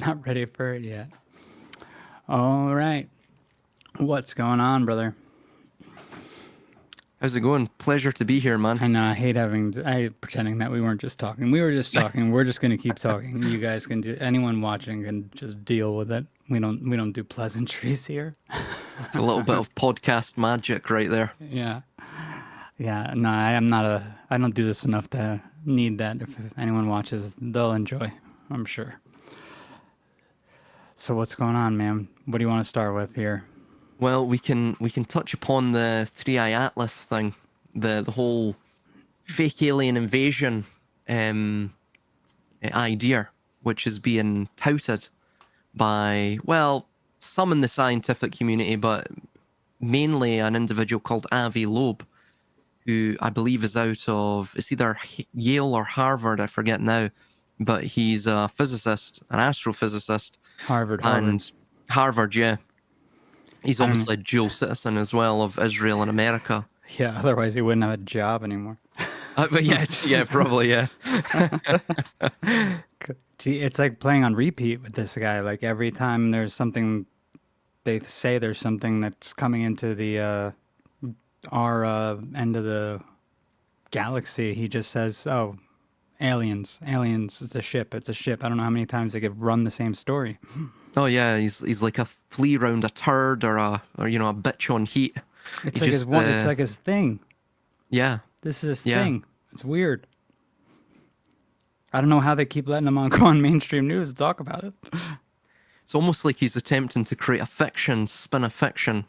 not ready for it yet. All right. What's going on, brother? How's it going? Pleasure to be here, man. I know I hate pretending that we weren't just talking. We were just talking. We're just gonna keep talking. You guys can do. Anyone watching can just deal with it. We don't do pleasantries here. It's a little bit of podcast magic right there. Yeah. Yeah. No, I don't do this enough to need that. If anyone watches, they'll enjoy. I'm sure. So what's going on, man? What do you want to start with here? Well, we can touch upon the Three-Eye Atlas thing, the whole fake alien invasion idea, which is being touted by, well, some in the scientific community, but mainly an individual called Avi Loeb, who I believe is out of, it's either Yale or Harvard, I forget now, but he's a physicist, an astrophysicist. Harvard. And Harvard, yeah. He's obviously a dual citizen as well of Israel and America. Yeah, otherwise he wouldn't have a job anymore. But yeah, probably, yeah. Gee, it's like playing on repeat with this guy. Like every time there's something, they say there's something that's coming into the our end of the galaxy. He just says, "Oh, aliens, aliens! It's a ship. It's a ship." I don't know how many times they could run the same story. Oh yeah, he's like a flea round a turd or a bitch on heat. It's like it's like his thing. Yeah. This is his thing. It's weird. I don't know how they keep letting him go on mainstream news to talk about it. It's almost like he's attempting to create a fiction, spin a fiction,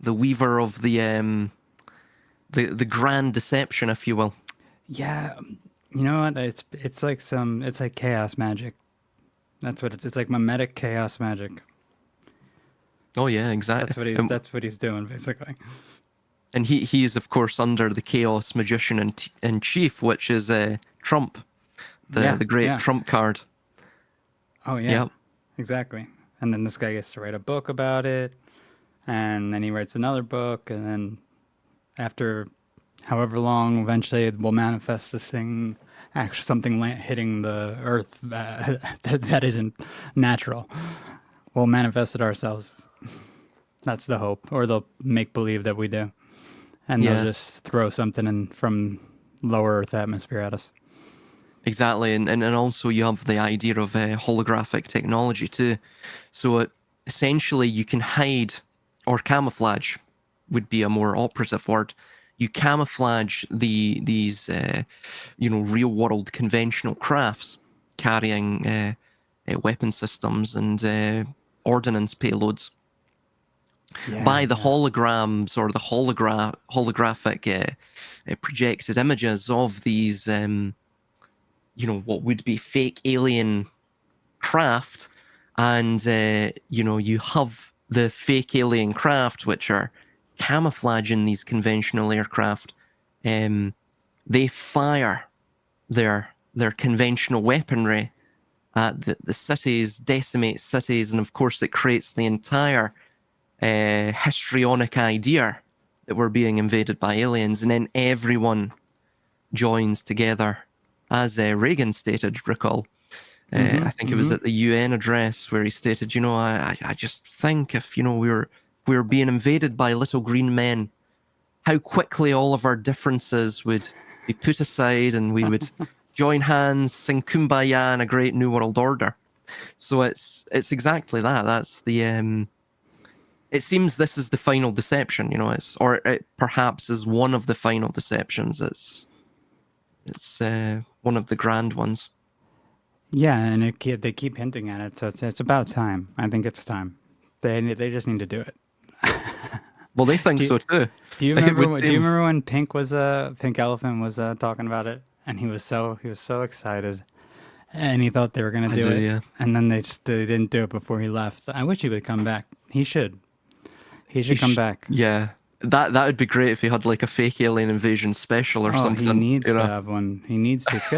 the weaver of the grand deception, if you will. Yeah, you know what? It's like chaos magic. That's what it's like mimetic chaos magic. Oh yeah, exactly. That's what he's doing basically. And he is of course under the chaos magician in chief, which is Trump, the great Trump card. Oh yeah, yep. Exactly. And then this guy gets to write a book about it, and then he writes another book, and then after however long, eventually we'll manifest this thing. Actually, something hitting the earth that isn't natural. We'll manifest it ourselves. That's the hope. Or they'll make believe that we do. And they'll just throw something in from lower earth atmosphere at us. Exactly. And also you have the idea of holographic technology too. So essentially you can hide, or camouflage would be a more operative word. You camouflage these real world conventional crafts carrying weapon systems and ordnance payloads by the holograms or the holographic projected images of these what would be fake alien craft, and you have the fake alien craft which are camouflaging these conventional aircraft. They fire their conventional weaponry at the cities, decimate cities, and of course it creates the entire histrionic idea that we're being invaded by aliens, and then everyone joins together, as Reagan stated, recall. I think it was at the UN address where he stated, I just think if, we were being invaded by little green men, how quickly all of our differences would be put aside and we would join hands, sing Kumbaya in a great new world order. So it's exactly that. That's the it seems this is the final deception, or it perhaps is one of the final deceptions. It's one of the grand ones. Yeah, and they keep hinting at it, so it's about time. I think it's time. They just need to do it. Well, they think so too. Do you remember when Pink Elephant was talking about it, and he was so excited, and he thought they were going to do it, and then they didn't do it before he left. I wish he would come back. He should come back. Yeah, that would be great if he had like a fake alien invasion special or something. He needs to have one. He needs to. It's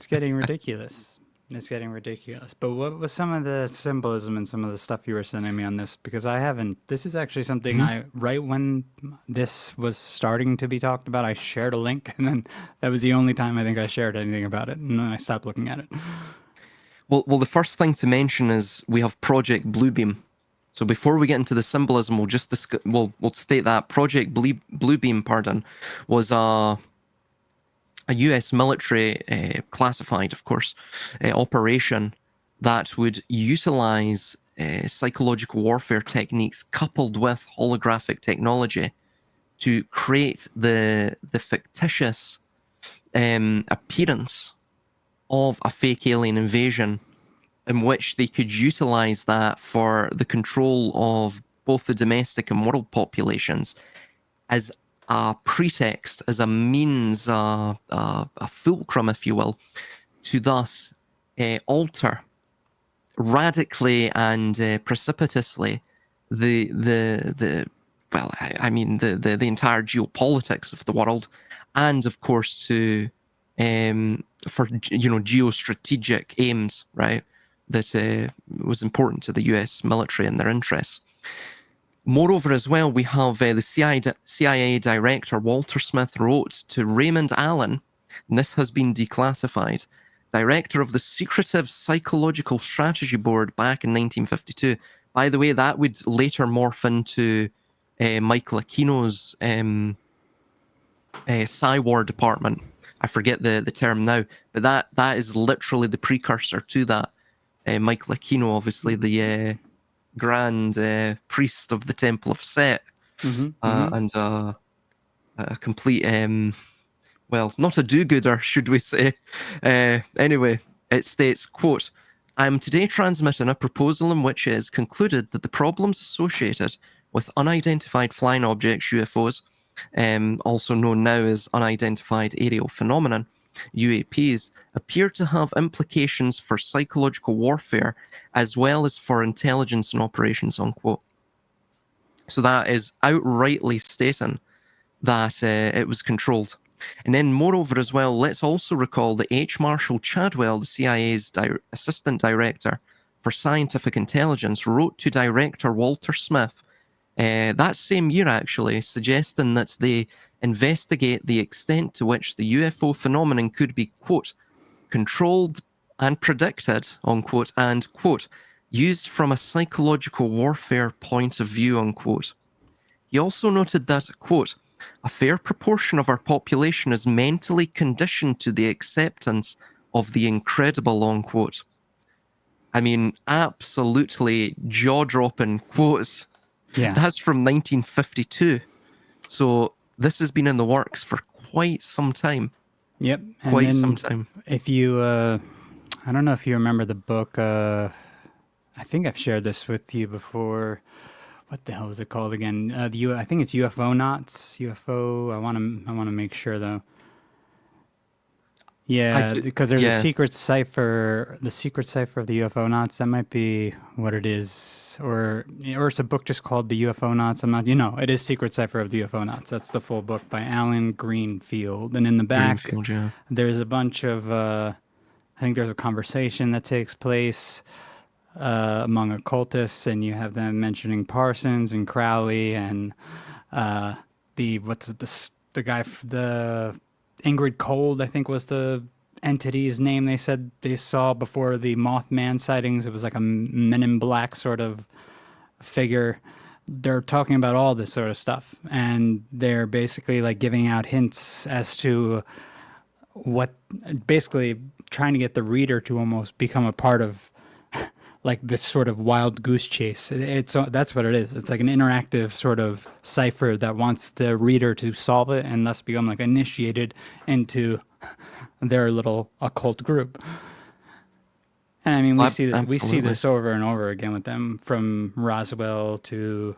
getting ridiculous. It's getting ridiculous. But what was some of the symbolism and some of the stuff you were sending me on this? Because I haven't. This is actually something right when this was starting to be talked about, I shared a link, and then that was the only time I think I shared anything about it, and then I stopped looking at it. Well, the first thing to mention is we have Project Bluebeam. So before we get into the symbolism, we'll state that Project Bluebeam, was a U.S. military, classified, of course, operation that would utilize psychological warfare techniques coupled with holographic technology to create the fictitious appearance of a fake alien invasion, in which they could utilize that for the control of both the domestic and world populations as a pretext, as a means, a fulcrum, if you will, to thus alter radically and precipitously the well, I mean the entire geopolitics of the world, and of course to for geostrategic aims, right? That was important to the U.S. military and their interests. Moreover, as well, we have the CIA director Walter Smith wrote to Raymond Allen, and this has been declassified, director of the Secretive Psychological Strategy Board back in 1952. By the way, that would later morph into Michael Aquino's Psy-War department. I forget the term now, but that is literally the precursor to that. Michael Aquino, obviously the grand priest of the Temple of Set, and a complete, well, not a do-gooder, should we say. Anyway, it states, quote, "I am today transmitting a proposal in which it is concluded that the problems associated with unidentified flying objects, UFOs, also known now as unidentified aerial phenomenon, UAPs, appear to have implications for psychological warfare as well as for intelligence and operations," unquote. So that is outrightly stating that it was controlled. And then, moreover, as well, let's also recall that H. Marshall Chadwell, the CIA's assistant director for scientific intelligence, wrote to director Walter Smith that same year, actually, suggesting that they investigate the extent to which the UFO phenomenon could be, quote, controlled and predicted, unquote, and, quote, used from a psychological warfare point of view, unquote. He also noted that, quote, a fair proportion of our population is mentally conditioned to the acceptance of the incredible, unquote. I mean, absolutely jaw-dropping quotes. Yeah. That's from 1952. So this has been in the works for quite some time. Yep. And quite then some time. If you, I don't know if you remember the book, I think I've shared this with you before. What the hell is it called again? I think it's UFO Knots. UFO. I want to make sure though. Yeah, because there's a secret cipher. The secret cipher of the UFO Knots. That might be what it is, or it's a book just called the UFO Knots. I'm not. It is Secret Cipher of the UFO Knots. That's the full book by Alan Greenfield. And in the back, there's a bunch of. I think there's a conversation that takes place among occultists, and you have them mentioning Parsons and Crowley and the guy, the Ingrid Cold, I think was the entity's name they said they saw before the Mothman sightings. It was like a Men in Black sort of figure. They're talking about all this sort of stuff, and they're basically like giving out hints as to what, basically trying to get the reader to almost become a part of like this sort of wild goose chase. That's what it is. It's like an interactive sort of cipher that wants the reader to solve it and thus become like initiated into their little occult group. And I mean, we see this over and over again with them, from Roswell to,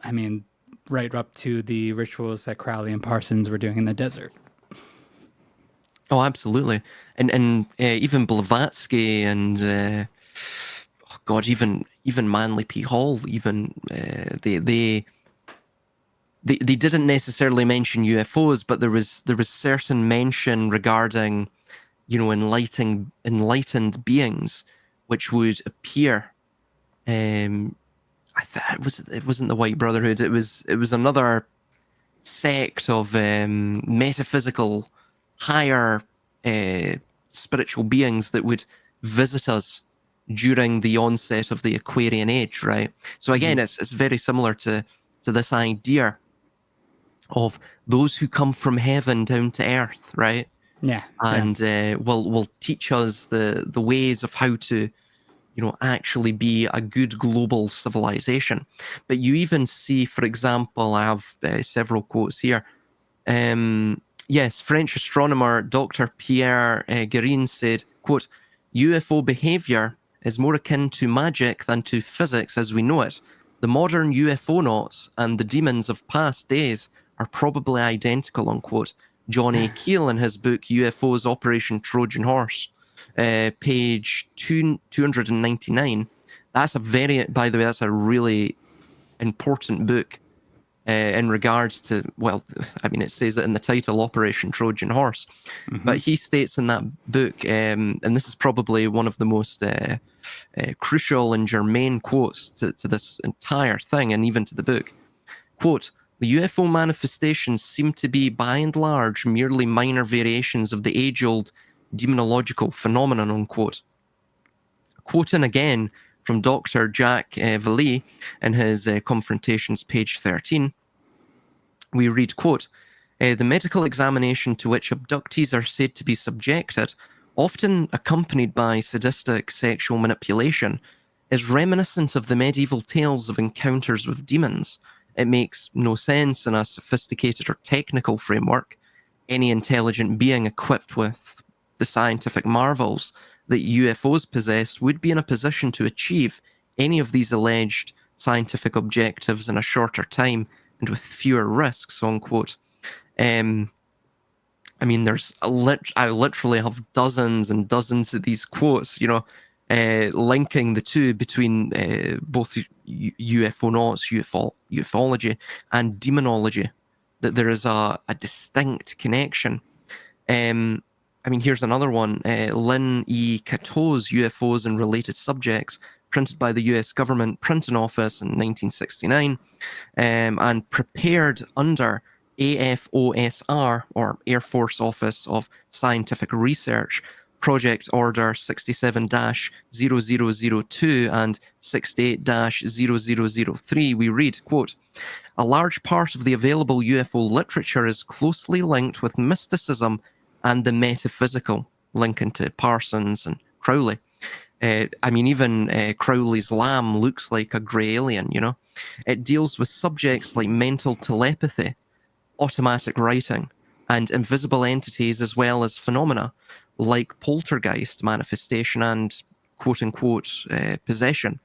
I mean, right up to the rituals that Crowley and Parsons were doing in the desert. Oh, absolutely. And even Blavatsky and oh God, even Manly P. Hall, even they didn't necessarily mention UFOs, but there was certain mention regarding, enlightened beings, which would appear. It wasn't the White Brotherhood. It was another sect of metaphysical, higher spiritual beings that would visit us during the onset of the Aquarian age, right? So again, it's very similar to this idea of those who come from heaven down to earth, right? Yeah. And will teach us the ways of how to, actually be a good global civilization. But you even see, for example, I have several quotes here. Yes, French astronomer Dr. Pierre Guérin said, quote, UFO behavior is more akin to magic than to physics as we know it. The modern UFOnauts and the demons of past days are probably identical, unquote. John A. Keel in his book UFOs Operation Trojan Horse, page 299. That's by the way, that's a really important book in regards to, well, I mean, it says it in the title, Operation Trojan Horse. But he states in that book, and this is probably one of the most crucial and germane quotes to this entire thing and even to the book, quote, the UFO manifestations seem to be, by and large, merely minor variations of the age-old demonological phenomenon, unquote. Quoting again from Dr. Jacques Vallée in his Confrontations, page 13, we read, quote, the medical examination to which abductees are said to be subjected, often accompanied by sadistic sexual manipulation, is reminiscent of the medieval tales of encounters with demons. It makes no sense in a sophisticated or technical framework. Any intelligent being equipped with the scientific marvels that UFOs possess would be in a position to achieve any of these alleged scientific objectives in a shorter time and with fewer risks, unquote. I mean, I literally have dozens and dozens of these quotes, linking the two between both UFOnauts, ufology, and demonology, that there is a distinct connection. I mean, here's another one. Lynn E. Catteau's UFOs and Related Subjects, printed by the US Government Printing Office in 1969, and prepared under AFOSR, or Air Force Office of Scientific Research, Project Order 67-0002 and 68-0003, we read, quote, a large part of the available UFO literature is closely linked with mysticism and the metaphysical, linking to Parsons and Crowley. I mean, even Crowley's lamb looks like a grey alien, It deals with subjects like mental telepathy, automatic writing, and invisible entities, as well as phenomena like poltergeist manifestation and quote-unquote possession.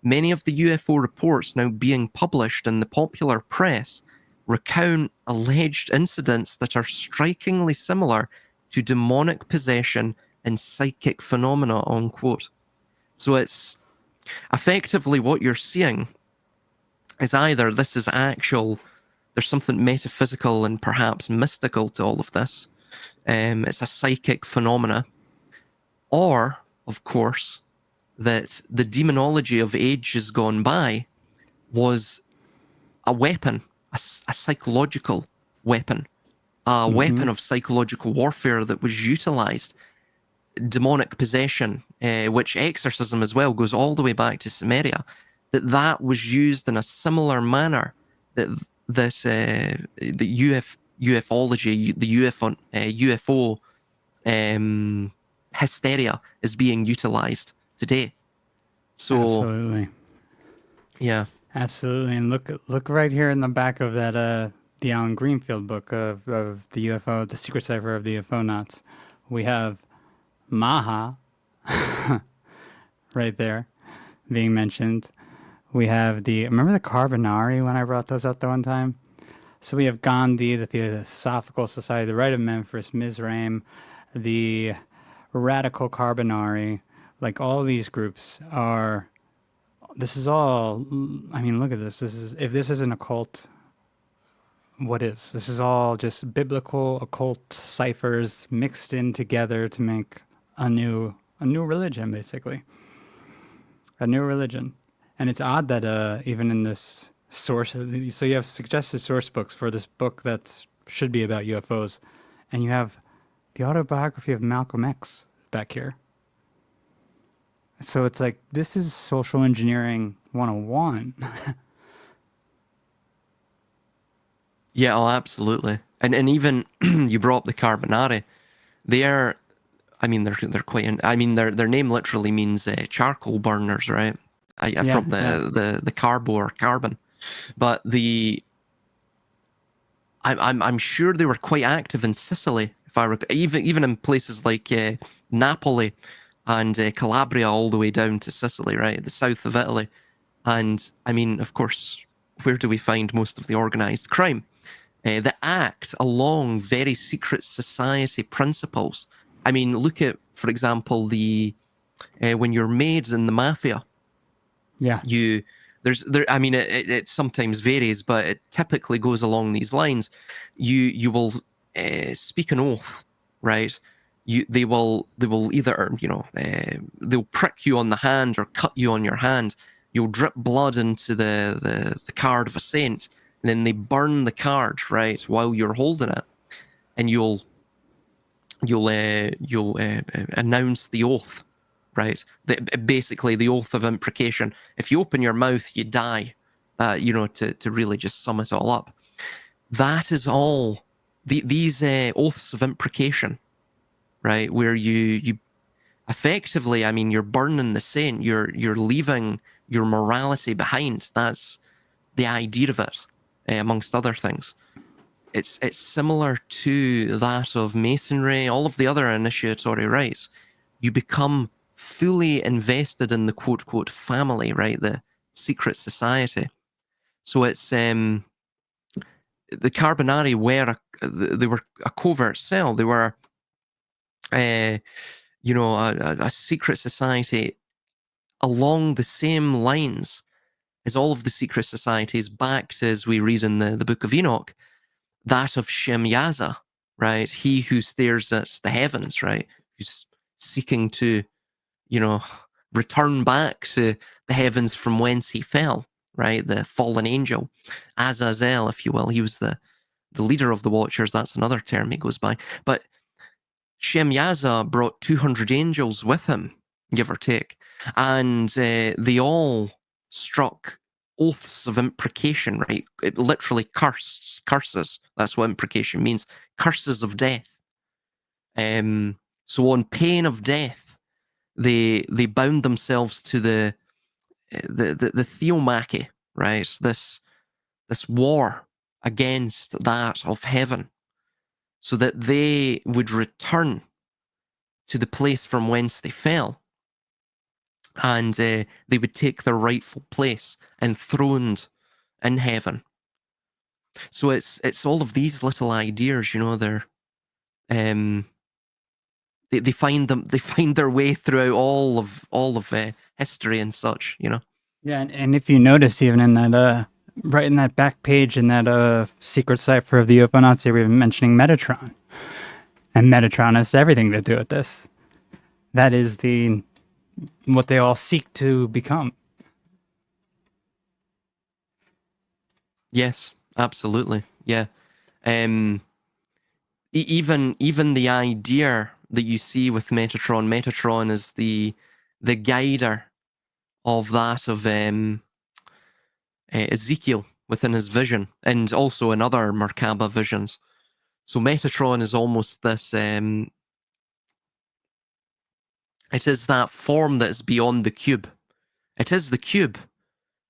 Many of the UFO reports now being published in the popular press recount alleged incidents that are strikingly similar to demonic possession and psychic phenomena, unquote. So it's effectively what you're seeing is either this is there's something metaphysical and perhaps mystical to all of this. It's a psychic phenomena. Or, of course, that the demonology of ages gone by was a weapon, a psychological weapon, a weapon of psychological warfare that was utilized. Demonic possession, which exorcism as well goes all the way back to Sumeria, that was used in a similar manner that this the ufology, the UFO hysteria is being utilized today. So absolutely, yeah, absolutely, and look right here in the back of that the Alan Greenfield book of the UFO, the secret cipher of the UFOnauts. We have Maha right there being mentioned. We have remember the Carbonari when I brought those up the one time? So we have Gandhi, the Theosophical Society, the Rite of Memphis, Mizraim, the Radical Carbonari, like all these groups are, this is all, I mean, look at this. If this is an occult, what is? This is all just biblical occult ciphers mixed in together to make a new religion, basically. A new religion. And it's odd that even in this source, so you have suggested source books for this book that should be about UFOs, and you have the autobiography of Malcolm X back here. So it's like, this is social engineering 101. Yeah, oh, absolutely. And even you brought up the Carbonari. They are, I mean, they're quite. I mean, their name literally means charcoal burners, right? Yeah, From yeah. the carbo or carbon. But I'm sure they were quite active in Sicily, if I even in places like Napoli and Calabria, all the way down to Sicily, right, the south of Italy. And I mean, of course, where do we find most of the organized crime? That act along very secret society principles. I mean, look at, for example, the when you're maids in the mafia, Yeah. you I mean, it sometimes varies, but it typically goes along these lines. You will speak an oath, right? They will either they'll prick you on the hand or cut you on your hand. You'll drip blood into the card of a saint, and then they burn the card, right, while you're holding it, and you'll announce the oath, right? Basically, the oath of imprecation. If you open your mouth, you die. To really just sum it all up, that is all. These oaths of imprecation, right? Where you effectively, I mean, you're burning the saint. You're leaving your morality behind. That's the idea of it, amongst other things. It's similar to that of masonry, all of the other initiatory rites. You become fully invested in the quote quote family, right? The secret society. So it's the Carbonari they were a covert cell. They were a secret society along the same lines as all of the secret societies, backed, as we read in the Book of Enoch, that of Shemyaza, right? He who stares at the heavens, right? Who's seeking to, you know, return back to the heavens from whence he fell, right? The fallen angel, Azazel, if you will. He was the leader of the Watchers. That's another term he goes by. But Shemyaza brought 200 angels with him, give or take, and they all struck oaths of imprecation, right? It literally curses. That's what imprecation means. Curses of death. So on pain of death, they bound themselves to the theomachy, right? This war against that of heaven, so that they would return to the place from whence they fell, and they would take their rightful place enthroned in heaven. So it's all of these little ideas, they're they find their way throughout all of history and such. Yeah, and if you notice, even in that, right in that back page in that secret cipher of the UFO Nazi, we've been mentioning Metatron. And Metatron has everything to do with this. That is what they all seek to become. Yes, absolutely. Yeah. Even the idea that you see with Metatron is the guider of that of Ezekiel within his vision, and also in other Merkaba visions. So Metatron is almost this. It is that form that is beyond the cube. It is the cube,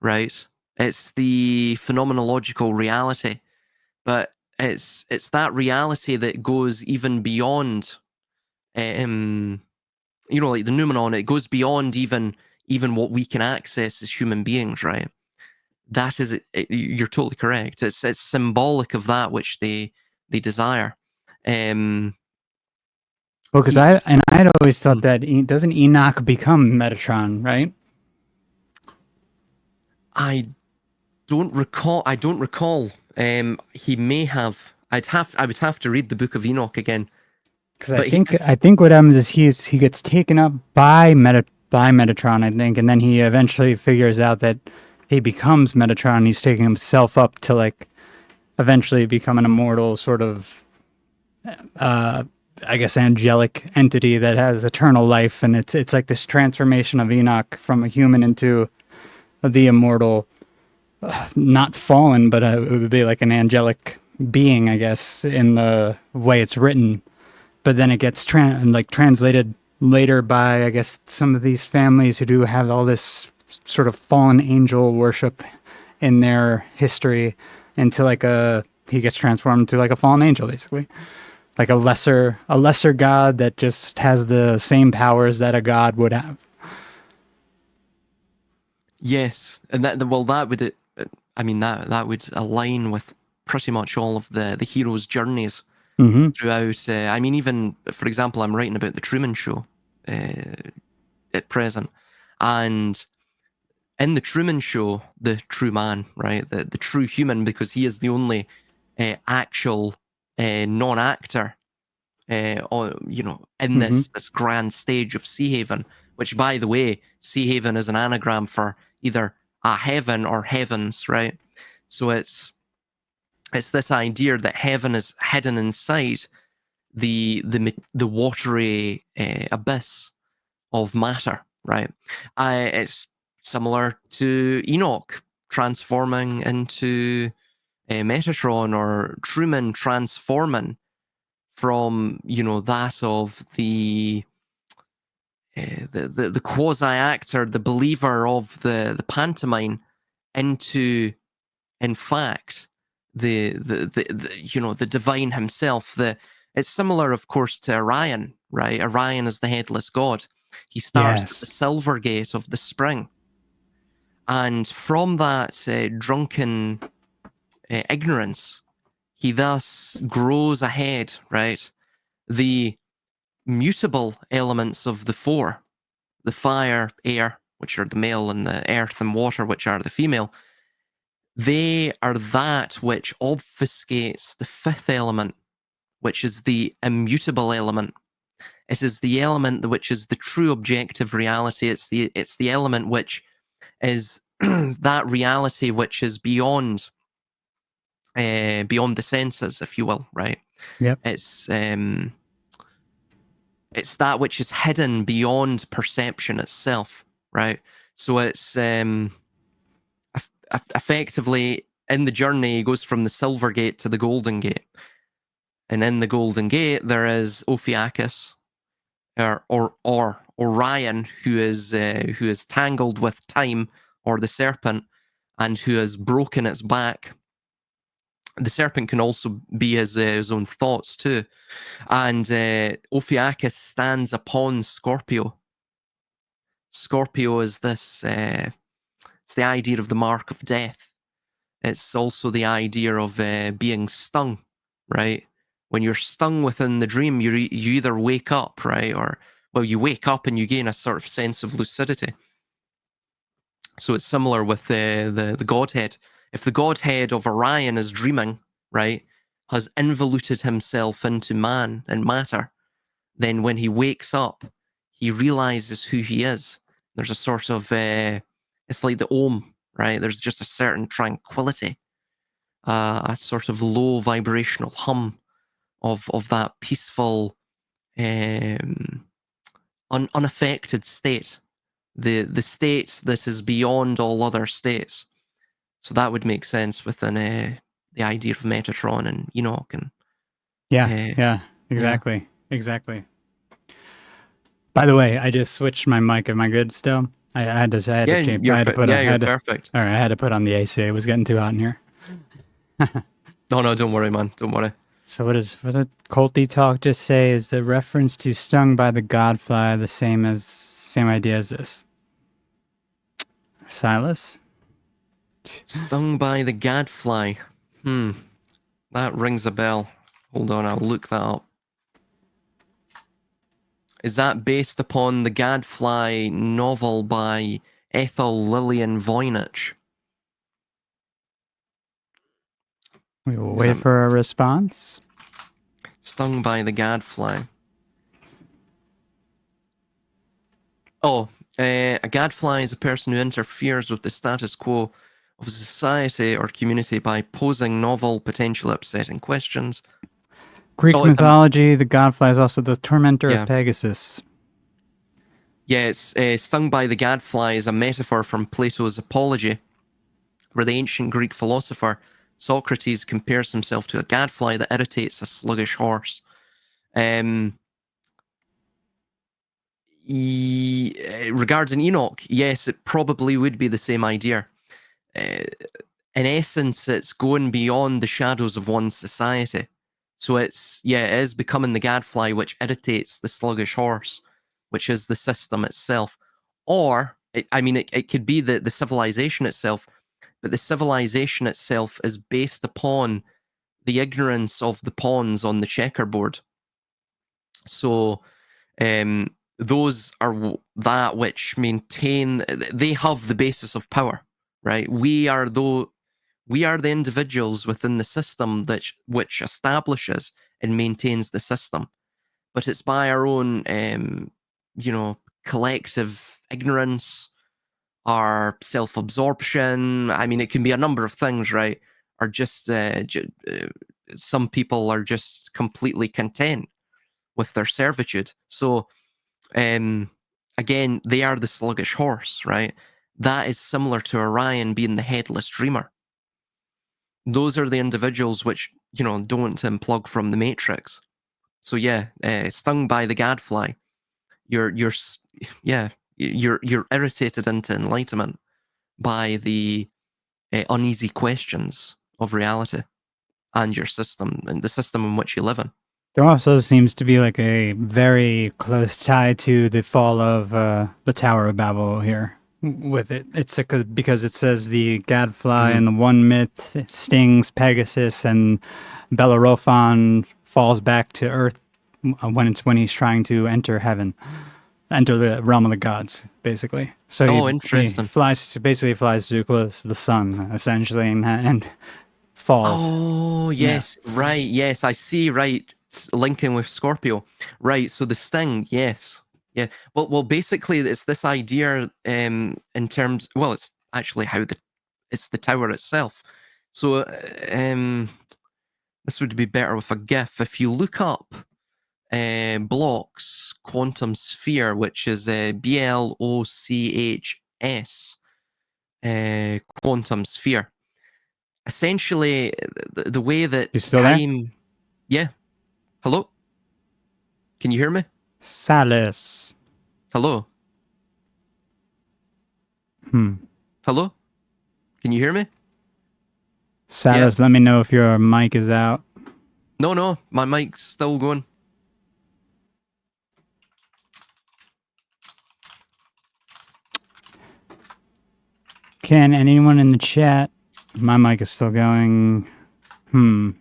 right? It's the phenomenological reality, but it's that reality that goes even beyond, like the noumenon. It goes beyond even what we can access as human beings, right? That is, you're totally correct. It's symbolic of that which they desire. Well, because He, I'd always thought that doesn't Enoch become Metatron, right? I don't recall. I don't recall. He may have. I would have to read the Book of Enoch again. Because But I think what happens is he gets taken up by Metatron, I think, and then he eventually figures out that he becomes Metatron. And he's taking himself up to like eventually become an immortal sort of I guess, angelic entity that has eternal life, and it's like this transformation of Enoch from a human into the immortal, not fallen, but it would be like an angelic being, I guess, in the way it's written. But then it gets translated later by, I guess, some of these families who do have all this sort of fallen angel worship in their history into like a he gets transformed into like a fallen angel, basically, like a lesser god that just has the same powers that a god would have. Yes, and that would, I mean, that would align with pretty much all of the heroes' journeys Mm-hmm. throughout. I mean, even for example, I'm writing about the Truman Show at present, and in the Truman Show, the true man, right, the true human, because he is the only actual non-actor, in Mm-hmm. this grand stage of Sea Haven. Which, by the way, Sea Haven is an anagram for either a heaven or heavens, right? So it's this idea that heaven is hidden inside the watery abyss of matter, right? It's similar to Enoch transforming into Metatron, or Truman transforming from that of the quasi actor, the believer of the pantomime, into, in fact, the divine himself. It's similar, of course, to Orion, right? Orion is the headless god. He starts at Yes. the silver gate of the spring, and from that drunken ignorance, he thus grows ahead, right? The mutable elements of the four, the fire, air, which are the male, and the earth and water, which are the female, they are that which obfuscates the fifth element, which is the immutable element. It is the element which is the true objective reality. It's the element which is that reality which is beyond beyond the senses, if you will, right? Yep. It's that which is hidden beyond perception itself, right? So it's effectively, in the journey, he goes from the Silver Gate to the Golden Gate, and in the Golden Gate there is Ophiuchus, or Orion, who is tangled with time, or the serpent, and who has broken its back. The serpent can also be his own thoughts too, and Ophiuchus stands upon Scorpio. Scorpio is this. It's the idea of the mark of death. It's also the idea of being stung, right? When you're stung within the dream, you either wake up, right, or, well, you wake up and you gain a sort of sense of lucidity. So it's similar with the Godhead. If the Godhead of Orion is dreaming, right, has involuted himself into man and matter, then when he wakes up, he realizes who he is. There's a sort of it's like the Om, right? There's just a certain tranquility, a sort of low vibrational hum of that peaceful, unaffected state, the state that is beyond all other states. So that would make sense within the idea of Metatron and Enoch, and Yeah. uh, Yeah. yeah, Exactly. By the way, I just switched my mic. Am I good still? I had to yeah, change. I had to put. I you're had to. perfect. All right. I had to put on the AC. It was getting too hot in here. No, no, don't worry, man, don't worry. So what did Culty Talk just say? Is the reference to stung by the godfly the same idea as this? Silas? Stung by the gadfly. That rings a bell. Hold on, I'll look that up. Is that based upon the Gadfly novel by Ethel Lillian Voynich? We will wait for a response. Stung by the Gadfly. Oh, a Gadfly is a person who interferes with the status quo of a society or community by posing novel, potentially upsetting questions. Greek mythology, the gadfly is also the tormentor Yeah. of Pegasus. Yeah, it's stung by the gadfly is a metaphor from Plato's Apology, where the ancient Greek philosopher Socrates compares himself to a gadfly that irritates a sluggish horse. Regarding Enoch, yes, it probably would be the same idea. In essence, it's going beyond the shadows of one's society. So it is becoming the gadfly which irritates the sluggish horse, which is the system itself. Or, it could be the civilization itself, but the civilization itself is based upon the ignorance of the pawns on the checkerboard. So, those are that which maintain, they have the basis of power, right? We are the individuals within the system which establishes and maintains the system, but it's by our own collective ignorance, our self-absorption. I mean, it can be a number of things, right? Or just some people are just completely content with their servitude. So again, they are the sluggish horse, right? That is similar to Orion being the headless dreamer. Those are the individuals which, don't unplug from the matrix. So yeah, stung by the gadfly, you're irritated into enlightenment by the uneasy questions of reality and your system and the system in which you live in. There also seems to be like a very close tie to the fall of the Tower of Babel here. With it, it's because it says the gadfly in the one myth stings Pegasus, and Bellerophon falls back to Earth when he's trying to enter heaven, enter the realm of the gods, basically. So interesting. He flies too close to the sun, essentially, and falls. Oh yes, yeah. Right. Yes, I see. Right, linking with Scorpio. Right. So the sting. Yes. Yeah. Well. Basically, it's this idea. In terms. Well, it's actually it's the tower itself. So, this would be better with a GIF. If you look up, Bloch's quantum sphere, which is BLOCHS, quantum sphere. Essentially, the way that you still time. There? Yeah. Hello? Can you hear me? Salus. Hello? Hello? Can you hear me? Salus, let me know if your mic is out. No, my mic's still going. Can anyone in the chat? My mic is still going. Have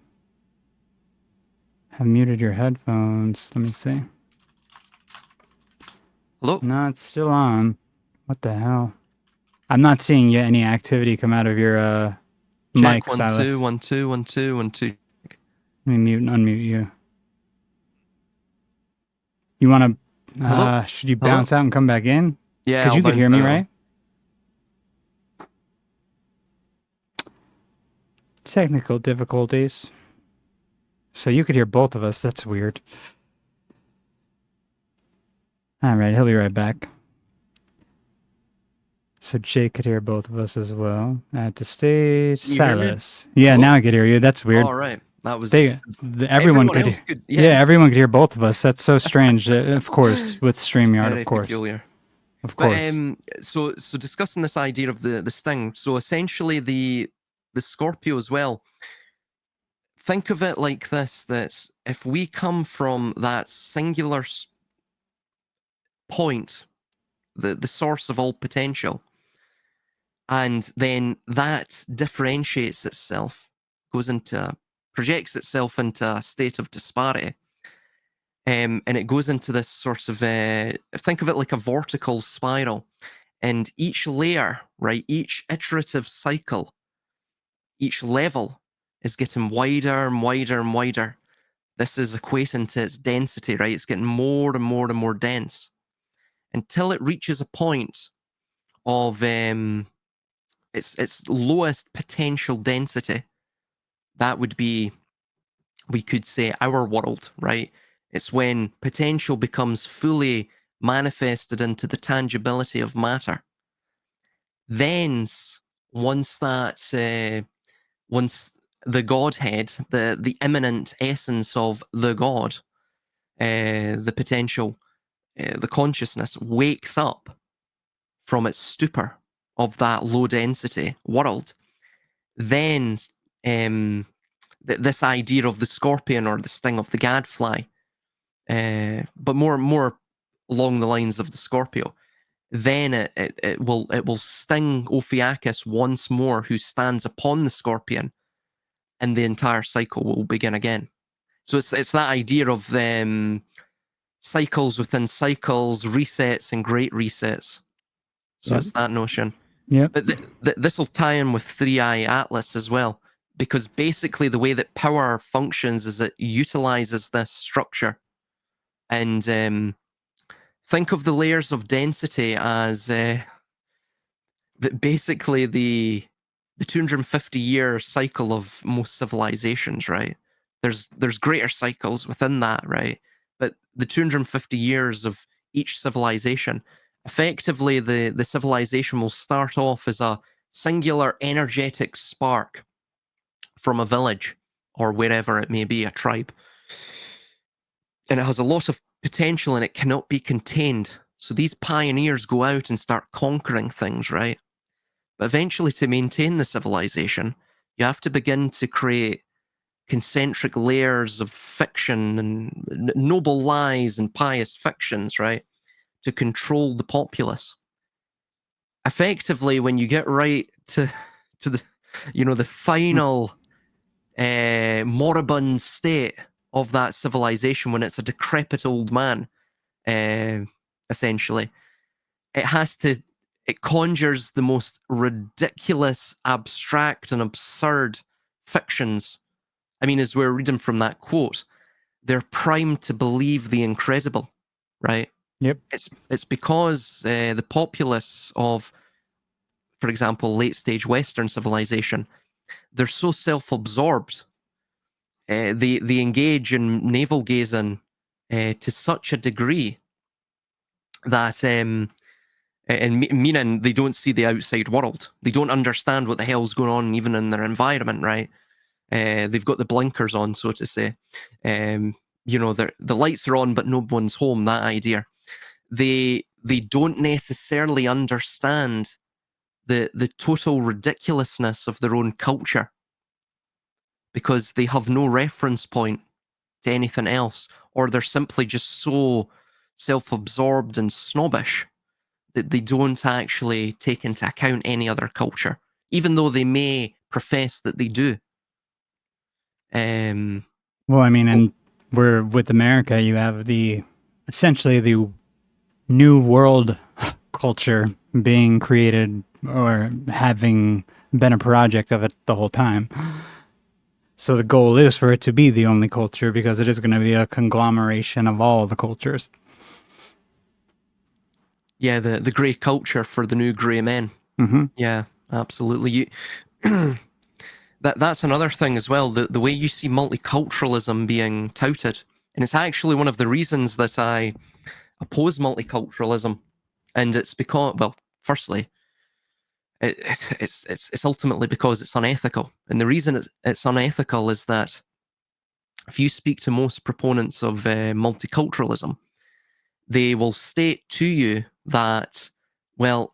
muted your headphones. Let me see. Hello? No, it's still on. What the hell? I'm not seeing yet any activity come out of your mic, Check 1 Silas. 2 1 2 1 2 1 2. Let me mute and unmute you. You want to? Should you bounce out and come back in? Yeah, because you could hear me, right? Technical difficulties. So you could hear both of us. That's weird. All right, he'll be right back. So Jake could hear both of us as well. At the stage, Silas. Yeah, now I could hear you. That's weird. All right, that was. Everyone could. Everyone could hear both of us. That's so strange. Of course, with StreamYard, Very of course. Peculiar. Of course. But, so discussing this idea of the sting. So essentially, the Scorpio as well. Think of it like this: that if we come from that singular point, the source of all potential, and then that differentiates itself, projects itself into a state of disparity, and it goes into this sort of think of it like a vertical spiral, and each layer, right, each iterative cycle, each level is getting wider and wider and wider. This is equating to its density, right? It's getting more and more and more dense until it reaches a point of its lowest potential density. That would be we could say, our world, right? It's when potential becomes fully manifested into the tangibility of matter. Then, once that, once the Godhead, the immanent essence of the God, the potential, the consciousness wakes up from its stupor of that low density world, then this idea of the scorpion or the sting of the gadfly, but more along the lines of the Scorpio, then it will sting Ophiuchus once more, who stands upon the scorpion, and the entire cycle will begin again. So it's that idea of cycles within cycles, resets and great resets. So Yep. it's that notion. Yep. But this will tie in with Three Eye Atlas as well, because basically the way that power functions is it utilizes this structure. And think of the layers of density as basically the 250-year cycle of most civilizations, right? There's greater cycles within that, right? But the 250 years of each civilization, effectively the civilization will start off as a singular energetic spark from a village or wherever it may be, a tribe. And it has a lot of potential and it cannot be contained. So these pioneers go out and start conquering things, right? But eventually, to maintain the civilization, you have to begin to create concentric layers of fiction and noble lies and pious fictions, right? To control the populace. Effectively, when you get right to the the final moribund state of that civilization, when it's a decrepit old man, essentially, it conjures the most ridiculous, abstract, and absurd fictions. I mean, as we're reading from that quote, they're primed to believe the incredible, right? Yep. It's because the populace of, for example, late stage Western civilization, they're so self-absorbed. They engage in navel gazing to such a degree that meaning they don't see the outside world. They don't understand what the hell's going on even in their environment, right? They've got the blinkers on, so to say. The lights are on, but no one's home. That idea. They don't necessarily understand the total ridiculousness of their own culture, because they have no reference point to anything else, or they're simply just so self-absorbed and snobbish that they don't actually take into account any other culture, even though they may profess that they do. Well, I mean, and we're with America, you have essentially the new world culture being created or having been a project of it the whole time. So the goal is for it to be the only culture, because it is going to be a conglomeration of all the cultures. Yeah, the grey culture for the new grey men. Mm-hmm. Yeah, absolutely. That's another thing as well. The way you see multiculturalism being touted, and it's actually one of the reasons that I oppose multiculturalism, and it's because, well, firstly, it's ultimately because it's unethical, and the reason it's unethical is that if you speak to most proponents of multiculturalism, they will state to you that, well,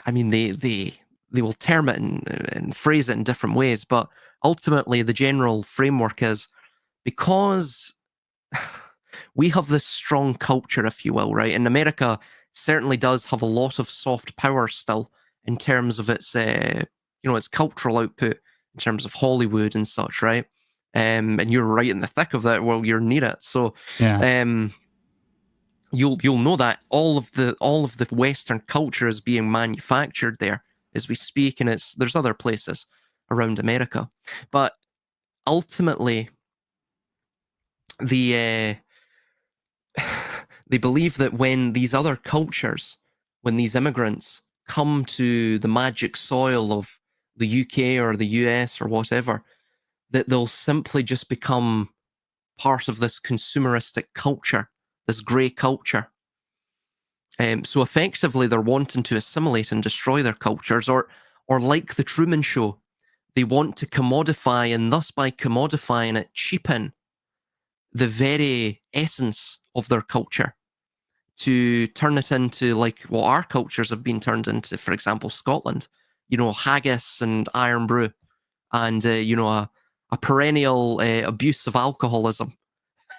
I mean, they will term it and phrase it in different ways, but ultimately the general framework is, because we have this strong culture, if you will, right? And America certainly does have a lot of soft power still in terms of its its cultural output, in terms of Hollywood and such, right? And you're right in the thick of that. Well, you're near it, so Yeah. you'll know that all of the Western culture is being manufactured there as we speak, and there's other places around America, but ultimately the they believe that when these other cultures, when these immigrants come to the magic soil of the UK or the US or whatever, that they'll simply just become part of this consumeristic culture, this grey culture. So effectively, they're wanting to assimilate and destroy their cultures, or like the Truman Show, they want to commodify, and thus by commodifying it, cheapen the very essence of their culture, to turn it into like what our cultures have been turned into. For example, Scotland, haggis and iron brew, and a perennial abuse of alcoholism.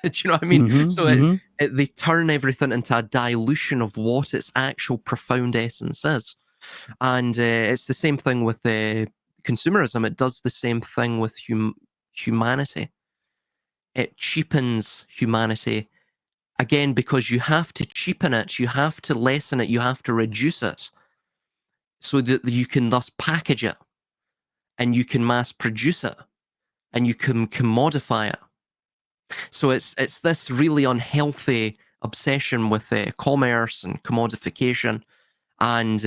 Do you know what I mean? So they turn everything into a dilution of what its actual profound essence is. And it's the same thing with consumerism. It does the same thing with humanity. It cheapens humanity, again, because you have to cheapen it, you have to lessen it, you have to reduce it, so that you can thus package it, and you can mass produce it, and you can commodify it. So it's this really unhealthy obsession with commerce and commodification, and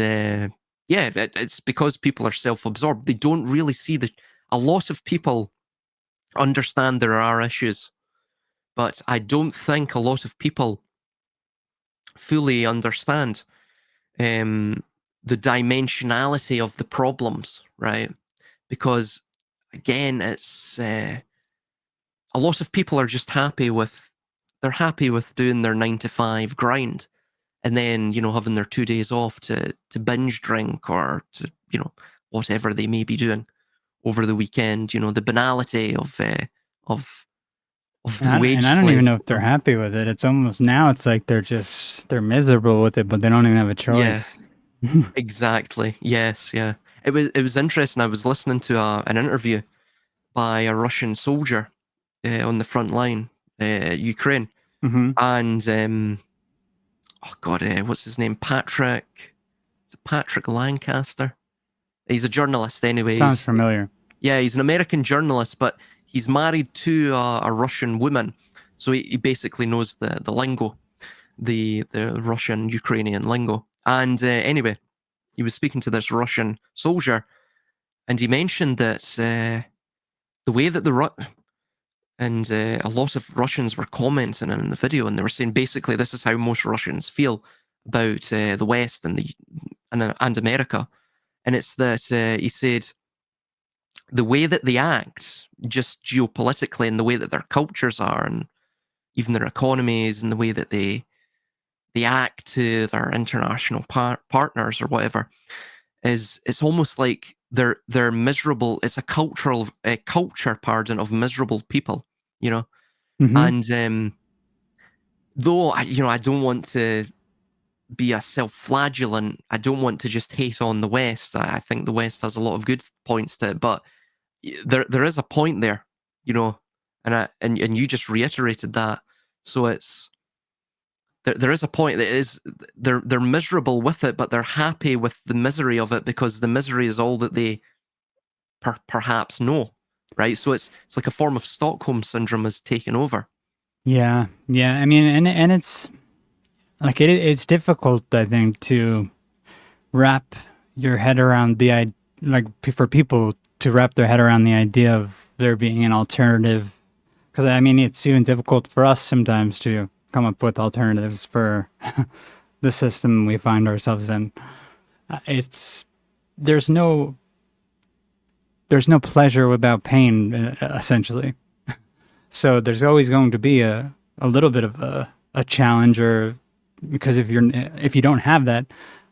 it's because people are self-absorbed. They don't really see a lot of people understand there are issues, but I don't think a lot of people fully understand the dimensionality of the problems, right? Because again, it's a lot of people are just happy with doing their 9 to 5 grind, and then having their 2 days off to binge drink, or to whatever they may be doing over the weekend. The banality of the wage And I don't even slave. know if they're happy with it. It's almost now it's like they're miserable with it, but they don't even have a Yeah, choice. exactly. Yes, yeah. It was interesting. I was listening to an interview by a Russian soldier on the front line, Ukraine, Mm-hmm. and oh god, what's his name? Patrick Lancaster. He's a journalist anyway. Sounds familiar. He's an American journalist, but he's married to a Russian woman, so he basically knows the lingo, the Russian Ukrainian lingo. And anyway, he was speaking to this Russian soldier, and he mentioned that the way that a lot of Russians were commenting in the video, and they were saying basically this is how most Russians feel about the West and America, and it's that he said the way that they act, just geopolitically, and the way that their cultures are, and even their economies, and the way that they act to their international partners or whatever, is it's almost like they're miserable. It's a culture, pardon, of miserable people, Mm-hmm. and though I don't want to be a self-flagellant, I don't want to just hate on the West. I think the West has a lot of good points to it, but there is a point there, and you just reiterated that. So it's there is a point that is they're miserable with it, but they're happy with the misery of it, because the misery is all that they perhaps know, right? So it's like a form of Stockholm syndrome has taken over. Yeah, yeah. I mean, and it's like it's difficult, I think, to wrap your head around like for people to wrap their head around the idea of there being an alternative. Because I mean, it's even difficult for us sometimes to come up with alternatives for the system we find ourselves in. It's there's no pleasure without pain, essentially. So there's always going to be a little bit of a challenge, or because if you don't have that,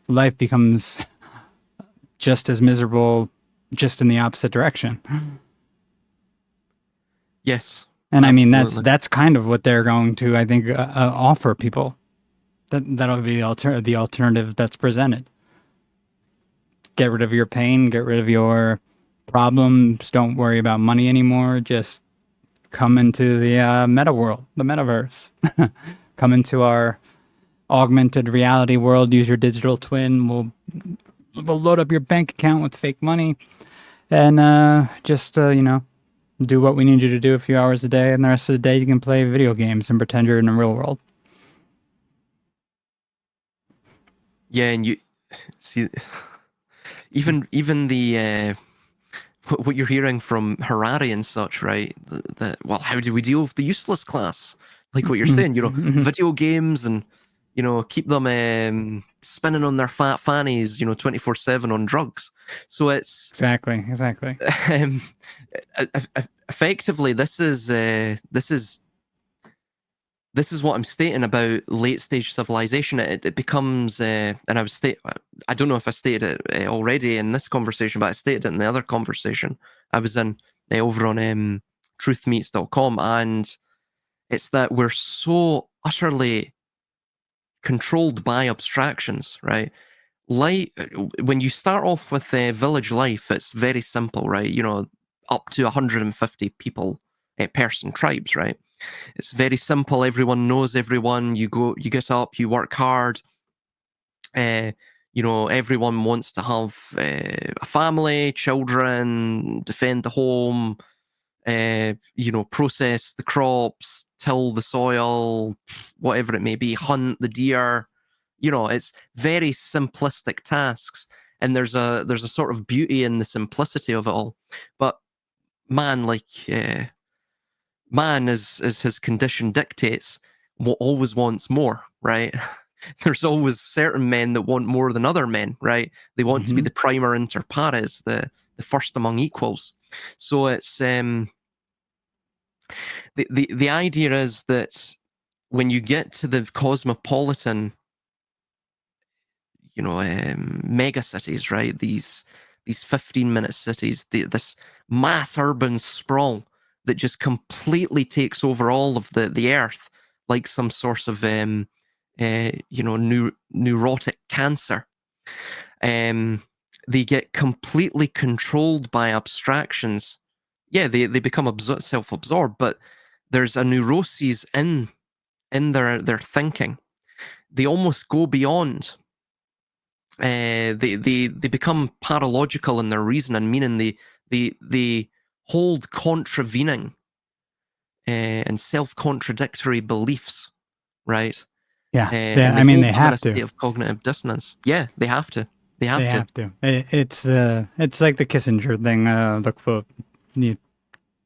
life becomes just as miserable, just in the opposite direction. Yes, And I mean absolutely. that's kind of what they're going to, I think, offer people. That'll be the alternative that's presented. Get rid of your pain, get rid of your problems. Don't worry about money anymore. Just come into the meta world, the metaverse. Come into our augmented reality world. Use your digital twin. We'll load up your bank account with fake money, and just do what we need you to do a few hours a day, and the rest of the day you can play video games and pretend you're in the real world. Yeah, and you see, even the what you're hearing from Harari and such, right? Well, how do we deal with the useless class? Like what you're saying, video games and, keep them spinning on their fat fannies, 24/7 on drugs. So it's exactly. um, effectively this is what I'm stating about late stage civilization. It becomes, and I don't know if I stated it already in this conversation, but I stated it in the other conversation I was in over on truthmeets.com, and it's that we're so utterly controlled by abstractions, right? Like when you start off with village life, it's very simple, right? Up to 150 people, person tribes, right? It's very simple. Everyone knows everyone. You get up, you work hard. Everyone wants to have a family, children, defend the home, process the crops, till the soil, whatever it may be, hunt the deer. It's very simplistic tasks, and there's a sort of beauty in the simplicity of it all. But man, man, as his condition dictates, always wants more, right? There's always certain men that want more than other men, right? They want to be the prima inter pares, the first among equals. So it's the idea is that when you get to the cosmopolitan, mega cities, right? These 15-minute cities, this mass urban sprawl that just completely takes over all of the earth, like some source of neurotic cancer. They get completely controlled by abstractions. Yeah, they become self-absorbed, but there's a neuroses in their thinking. They almost go beyond. They become paralogical in their reasoning, meaning they hold contravening and self-contradictory beliefs, right? Yeah, and I they mean, hold they them in have a to. state of cognitive dissonance. Yeah, they have to. They They have to. have to. It's like the Kissinger thing. The quote.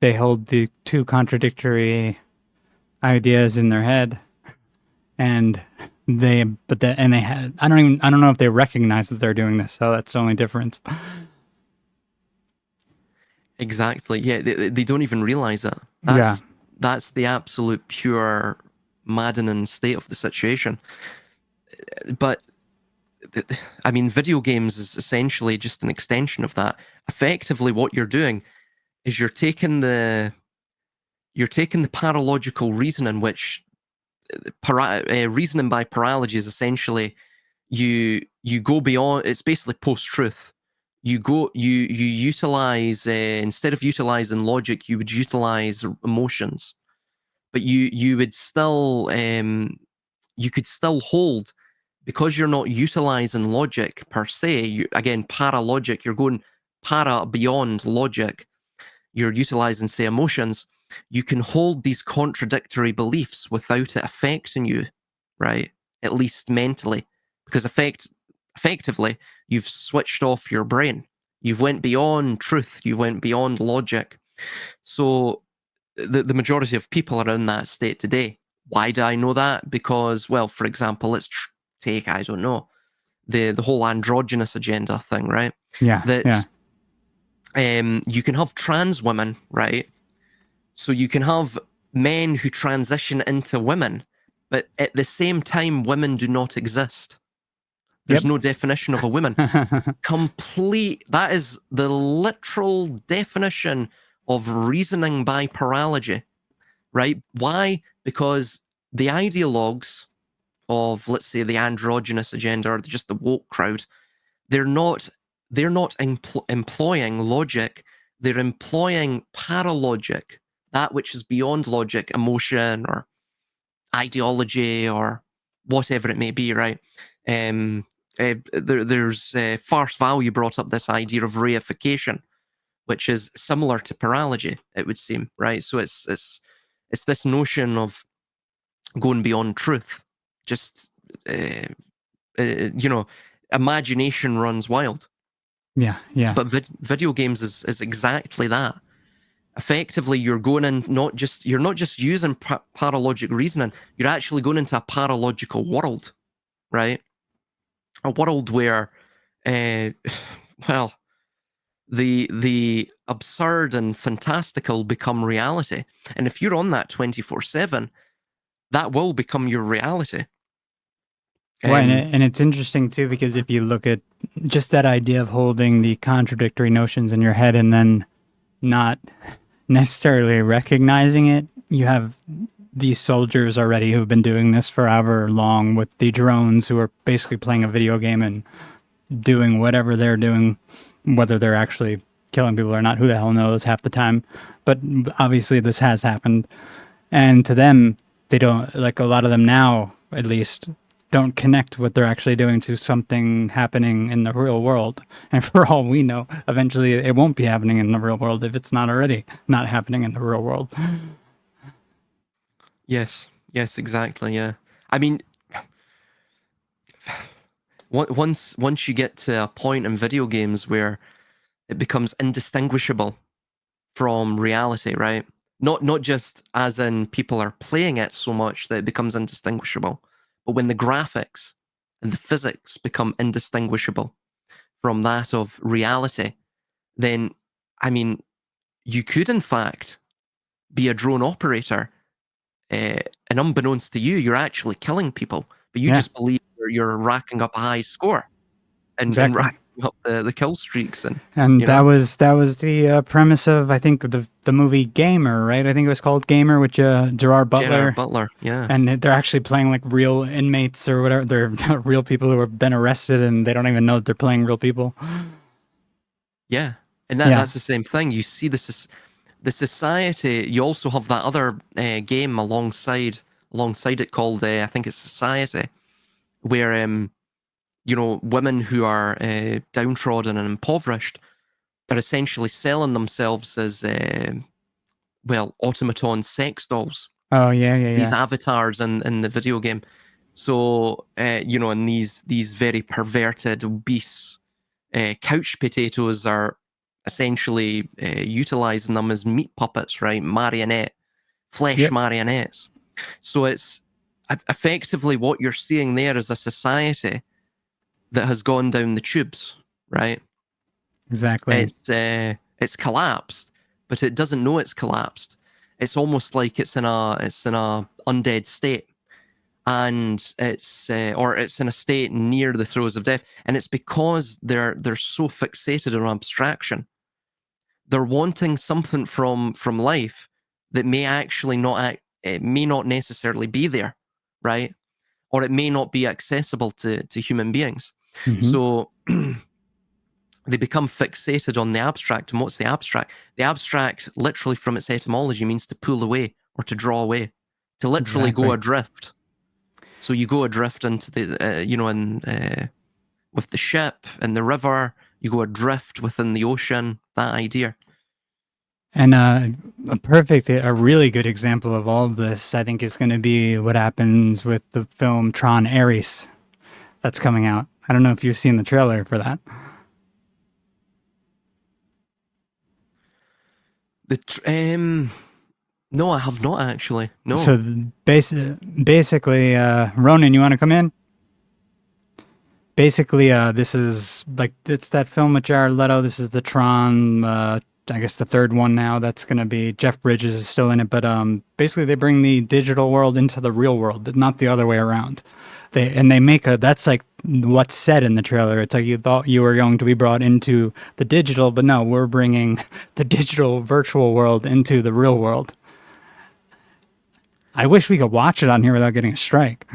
They hold the two contradictory ideas in their head, and they had. I don't know if they recognize that they're doing this. So that's the only difference. Exactly. Yeah, they don't even realize it. Yeah. That's the absolute pure maddening state of the situation. But I mean, video games is essentially just an extension of that. Effectively, what you're doing is you're taking the paralogical reasoning, which reasoning by paralogy is essentially you go beyond. It's basically post-truth. You utilize instead of utilizing logic, you would utilize emotions, but you would still you could still hold, because you're not utilizing logic per se. Again, paralogic. You're going para, beyond logic. You're utilizing, say, emotions. You can hold these contradictory beliefs without it affecting you, right? At least mentally, because effectively, you've switched off your brain. You've went beyond truth. You went beyond logic. So the majority of people are in that state today. Why do I know that? Because, well, for example, let's take, I don't know, the whole androgynous agenda thing, right? Yeah. That yeah. you can have trans women, right? So you can have men who transition into women, but at the same time, women do not exist. There's Yep. no definition of a woman. That is the literal definition of reasoning by paralogy, right? Why? Because the ideologues of, let's say, the androgynous agenda, or just the woke crowd, they're not employing logic. They're employing paralogic, that which is beyond logic, emotion or ideology or whatever it may be, right? There's Farce Value brought up this idea of reification, which is similar to paralogy, it would seem, right? So it's this notion of going beyond truth. Just imagination runs wild. Yeah. But video games is exactly that. Effectively, you're going in you're not just using paralogic reasoning. You're actually going into a paralogical world, right? A world where, uh, well, the absurd and fantastical become reality. And if you're on that 24/7, that will become your reality. Well, and, Um, and it's interesting too, because if you look at just that idea of holding the contradictory notions in your head and then not necessarily recognizing it, you have these soldiers already who've been doing this for however long with the drones who are basically playing a video game and doing whatever they're doing, whether they're actually killing people or not, who the hell knows half the time. But obviously this has happened. And to them, they don't, like a lot of them now, at least, don't connect what they're actually doing to something happening in the real world. And for all we know, eventually it won't be happening in the real world if it's not already not happening in the real world. yes, exactly. Yeah, I mean, once you get to a point in video games where it becomes indistinguishable from reality, right? Not just as in people are playing it so much that it becomes indistinguishable, but when the graphics and the physics become indistinguishable from that of reality, then, I mean, you could in fact be a drone operator, and unbeknownst to you, you're actually killing people, but you Yeah, just believe you're racking up a high score and exactly. racking up the kill streaks, and And you know, that was the premise of, I think, the movie Gamer, right? I think it was called Gamer with Gerard Gerard Butler. Butler, yeah. And they're actually playing like real inmates or whatever. They're real people who have been arrested and they don't even know that they're playing real people. Yeah, and Yeah. that's the same thing. You see the society. You also have that other game alongside it called I think it's Society, where women who are downtrodden and impoverished are essentially selling themselves as automaton sex dolls. Oh, yeah, These yeah. avatars in the video game. So and these very perverted, obese couch potatoes are essentially utilizing them as meat puppets, right? Flesh Yep, marionettes. So it's effectively what you're seeing there is a society that has gone down the tubes, right? exactly. It's collapsed, but it doesn't know it's collapsed. It's almost like it's in a undead state, and it's in a state near the throes of death, and it's because they're so fixated on abstraction. They're wanting something from life that may actually it may not necessarily be there, right? Or it may not be accessible to human beings. Hmm. So they become fixated on the abstract. And what's the abstract? The abstract, literally from its etymology, means to pull away or to draw away, to literally go Exactly. adrift. So you go adrift into with the ship and the river. You go adrift within the ocean. That idea. And a really good example of all of this, I think, is going to be what happens with the film Tron Ares that's coming out. I don't know if you've seen the trailer for that. No, I have not actually. No. So basically, Ronan, you want to come in? Basically, this is like, it's that film with Jared Leto. This is the Tron, I guess the third one now. That's going to be, Jeff Bridges is still in it, but basically they bring the digital world into the real world, not the other way around. They make that's like what's said in the trailer. It's like you thought you were going to be brought into the digital, but no, we're bringing the digital virtual world into the real world. I wish we could watch it on here without getting a strike.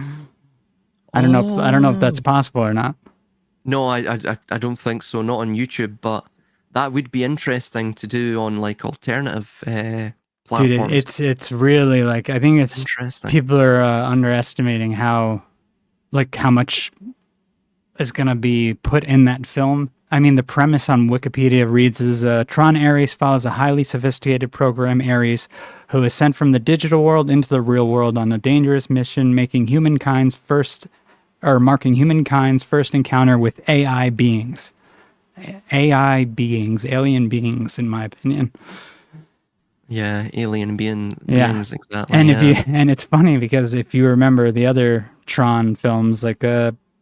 I don't know if that's possible or not. No, I don't think so. Not on YouTube, but that would be interesting to do on like alternative Dude, platforms. it's really like, I think it's, Interesting. people are underestimating how much is going to be put in that film. I mean, the premise on Wikipedia reads as Tron Ares follows a highly sophisticated program Ares who is sent from the digital world into the real world on a dangerous mission, marking humankind's first encounter with AI beings. AI beings, alien beings, in my opinion. Yeah, alien Yeah. beings, exactly. And if you Yeah. and it's funny because if you remember the other Tron films, like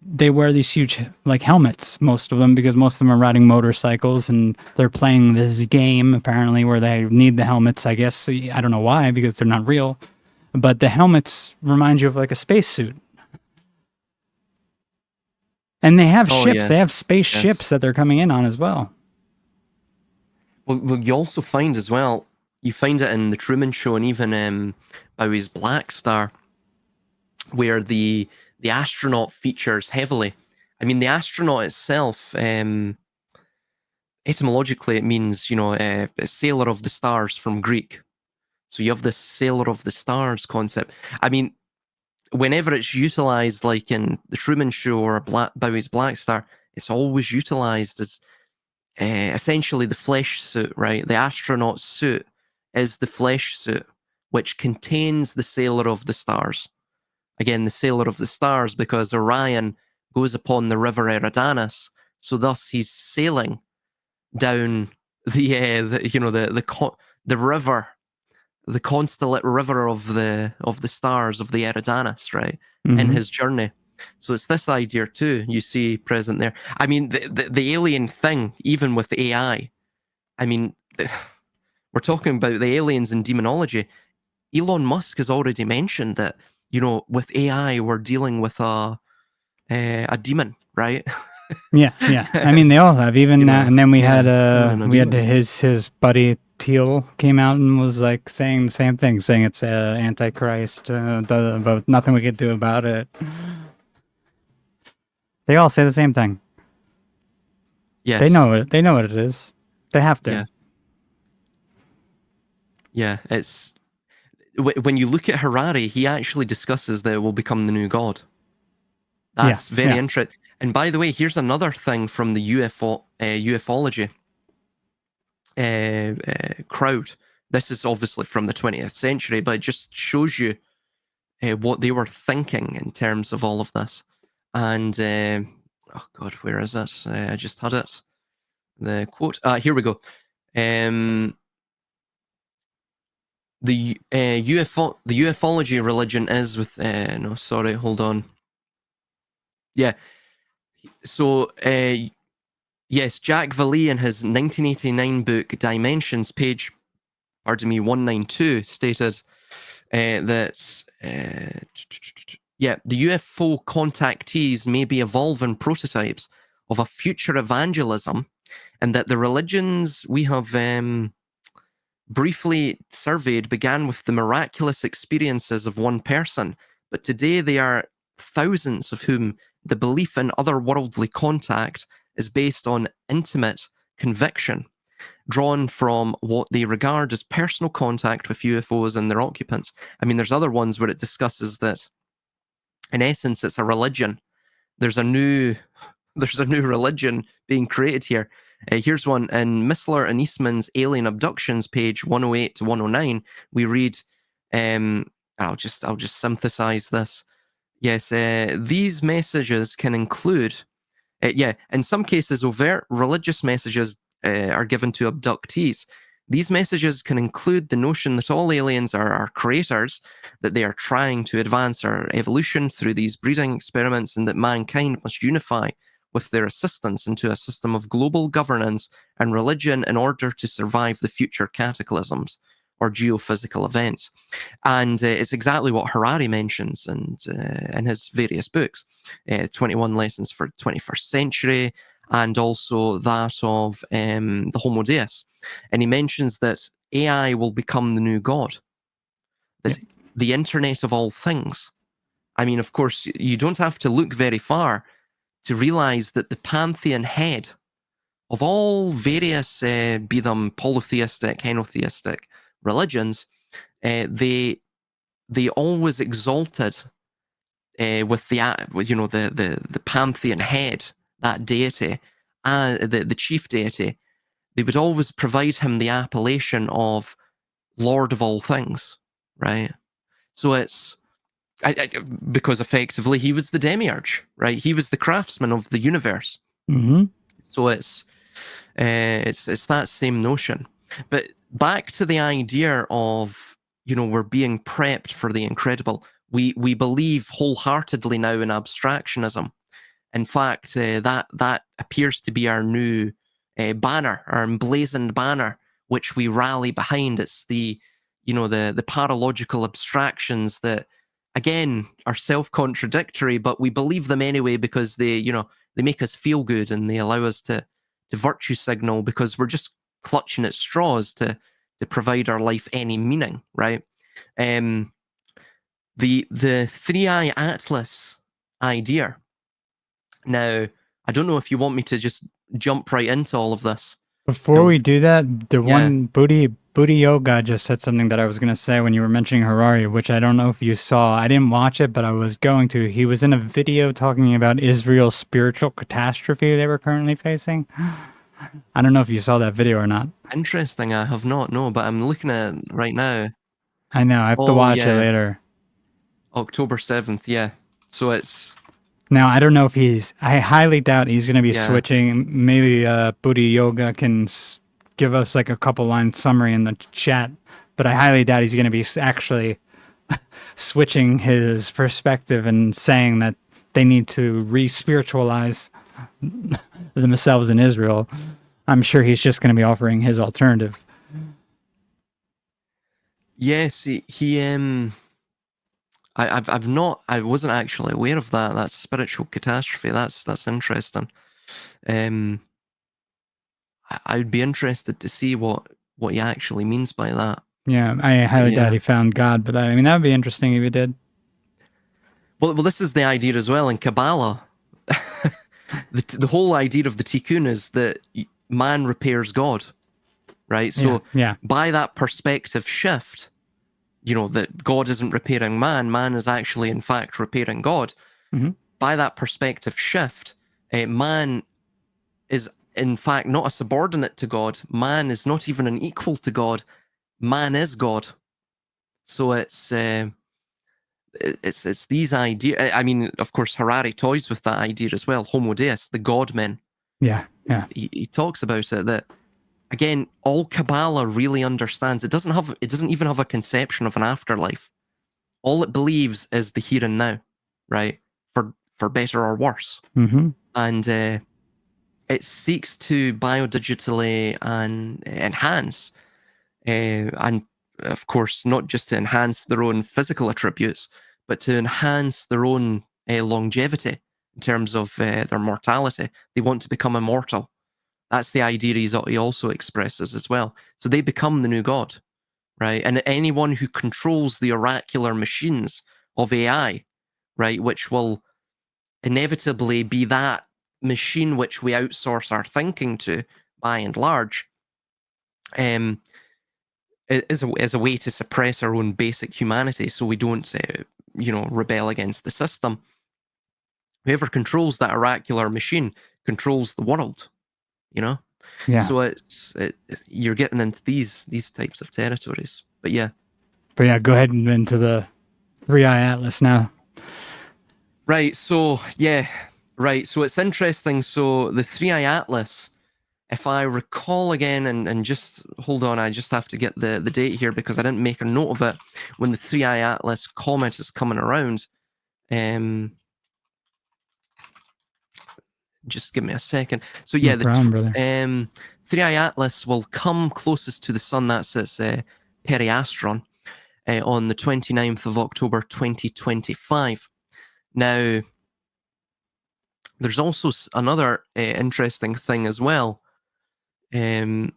they wear these huge like helmets, most of them, because most of them are riding motorcycles and they're playing this game apparently where they need the helmets. I guess I don't know why, because they're not real, but the helmets remind you of like a spacesuit. And they have Oh ships. They have yes, spaceships yes. that they're coming in on as well. Well, you also find as well. You find it in the Truman Show and even Bowie's Black Star, where the astronaut features heavily. I mean, the astronaut itself, etymologically, it means a sailor of the stars from Greek. So you have this sailor of the stars concept. I mean, whenever it's utilized, like in the Truman Show or Bowie's Black Star, it's always utilized as essentially the flesh suit, right? The astronaut suit is the flesh suit, which contains the sailor of the stars. Again, the sailor of the stars, because Orion goes upon the river Eridanus, so thus he's sailing down the river, the constellate river of the stars of the Eridanus, right, in Mm-hmm. his journey. So it's this idea too you see present there. I mean, the alien thing, even with AI. I mean, we're talking about the aliens in demonology. Elon Musk has already mentioned that with AI we're dealing with a demon, right? Yeah, yeah. I mean, they all have. Even and then Yeah, human and a we had demon. his buddy Teal came out and was like saying the same thing, saying it's Antichrist, but nothing we could do about it. They all say the same thing. They Yes. know it. They know what it is. They have to. Yeah. Yeah. It's when you look at Harari, he actually discusses that it will become the new god. Yeah, That's very yeah. interesting. And by the way, here's another thing from the ufology crowd. This is obviously from the 20th century, but it just shows you what they were thinking in terms of all of this. And oh god, where is it? I just had it. The quote. Here we go. Um, the ufology religion is with no, sorry, hold on. Yeah. So yes, Jack Vallee in his 1989 book Dimensions, page, pardon me, 192, stated that yeah, the UFO contactees may be evolving prototypes of a future evangelism, and that the religions we have briefly surveyed began with the miraculous experiences of one person, but today they are thousands of whom the belief in otherworldly contact is based on intimate conviction, drawn from what they regard as personal contact with UFOs and their occupants. I mean, there's other ones where it discusses that, in essence, it's a religion. There's a new religion being created here. Here's one in Missler and Eastman's Alien Abductions, page 108 to 109. We read, I'll just synthesize this. Yes, these messages can include, yeah, in some cases, overt religious messages are given to abductees. These messages can include the notion that all aliens are our creators, that they are trying to advance our evolution through these breeding experiments, and that mankind must unify with their assistance into a system of global governance and religion in order to survive the future cataclysms or geophysical events. And it's exactly what Harari mentions in his various books, 21 Lessons for the 21st Century, and also that of the Homo Deus. And he mentions that AI will become the new God, Yeah. that the internet of all things. I mean, of course, you don't have to look very far to realize that the pantheon head of all various, be them polytheistic, henotheistic religions, they always exalted with the pantheon head, that deity, the chief deity. They would always provide him the appellation of Lord of all things, right? So it's because effectively he was the demiurge, right? He was the craftsman of the universe. Mm-hmm. So it's It's that same notion. But back to the idea of, we're being prepped for the incredible. We believe wholeheartedly now in abstractionism. In fact, that appears to be our new banner, our emblazoned banner, which we rally behind. It's the paralogical abstractions that, again, are self-contradictory, but we believe them anyway because they make us feel good and they allow us to virtue signal because we're just clutching at straws to provide our life any meaning, right? The three-eye atlas idea. Now, I don't know if you want me to just jump right into all of this. Before we do that, the Yeah. one Booty Yoga just said something that I was going to say when you were mentioning Harari, which I don't know if you saw. I didn't watch it, but I was going to. He was in a video talking about Israel's spiritual catastrophe they were currently facing. I don't know if you saw that video or not. Interesting. I have not, no, but I'm looking at it right now. I know. I have to watch it later. October 7th, yeah. So it's... Now, I don't know if I highly doubt he's going to be switching. Maybe Booty Yoga can give us like a couple line summary in the chat, but I highly doubt he's going to be actually switching his perspective and saying that they need to re-spiritualize themselves in Israel. I'm sure he's just going to be offering his alternative. Yes, I wasn't actually aware of that. That's spiritual catastrophe. That's interesting. I'd be interested to see what he actually means by that. Yeah, I highly doubt he found God, but I mean that would be interesting if he did. Well, this is the idea as well in Kabbalah. the whole idea of the tikkun is that man repairs God, right? So by that perspective shift, that God isn't repairing man is actually in fact repairing God. Mm-hmm. By that perspective shift, man is in fact not a subordinate to God. Man is not even an equal to God. Man is God. So it's these ideas. I mean, of course, Harari toys with that idea as well. Homo Deus, the God men. Yeah. He talks about it that, again, all Kabbalah really understands. It doesn't even have a conception of an afterlife. All it believes is the here and now, right? For better or worse. Mm-hmm. And it seeks to biodigitally and enhance, and of course, not just to enhance their own physical attributes, but to enhance their own longevity in terms of their mortality. They want to become immortal. That's the idea he also expresses as well. So they become the new God, right? And anyone who controls the oracular machines of AI, right, which will inevitably be that machine which we outsource our thinking to, by and large, is a way to suppress our own basic humanity, so we don't, rebel against the system. Whoever controls that oracular machine controls the world, Yeah. So you're getting into these types of territories. But yeah, go ahead and into the three-eye atlas now. Right. So it's interesting. So the three-eye atlas, if I recall again, and just hold on, I just have to get the date here because I didn't make a note of it when the three-eye atlas comet is coming around. Just give me a second. So yeah, three-eye atlas will come closest to the sun. That's its periastron on the 29th of October 2025. Now, there's also another interesting thing as well. In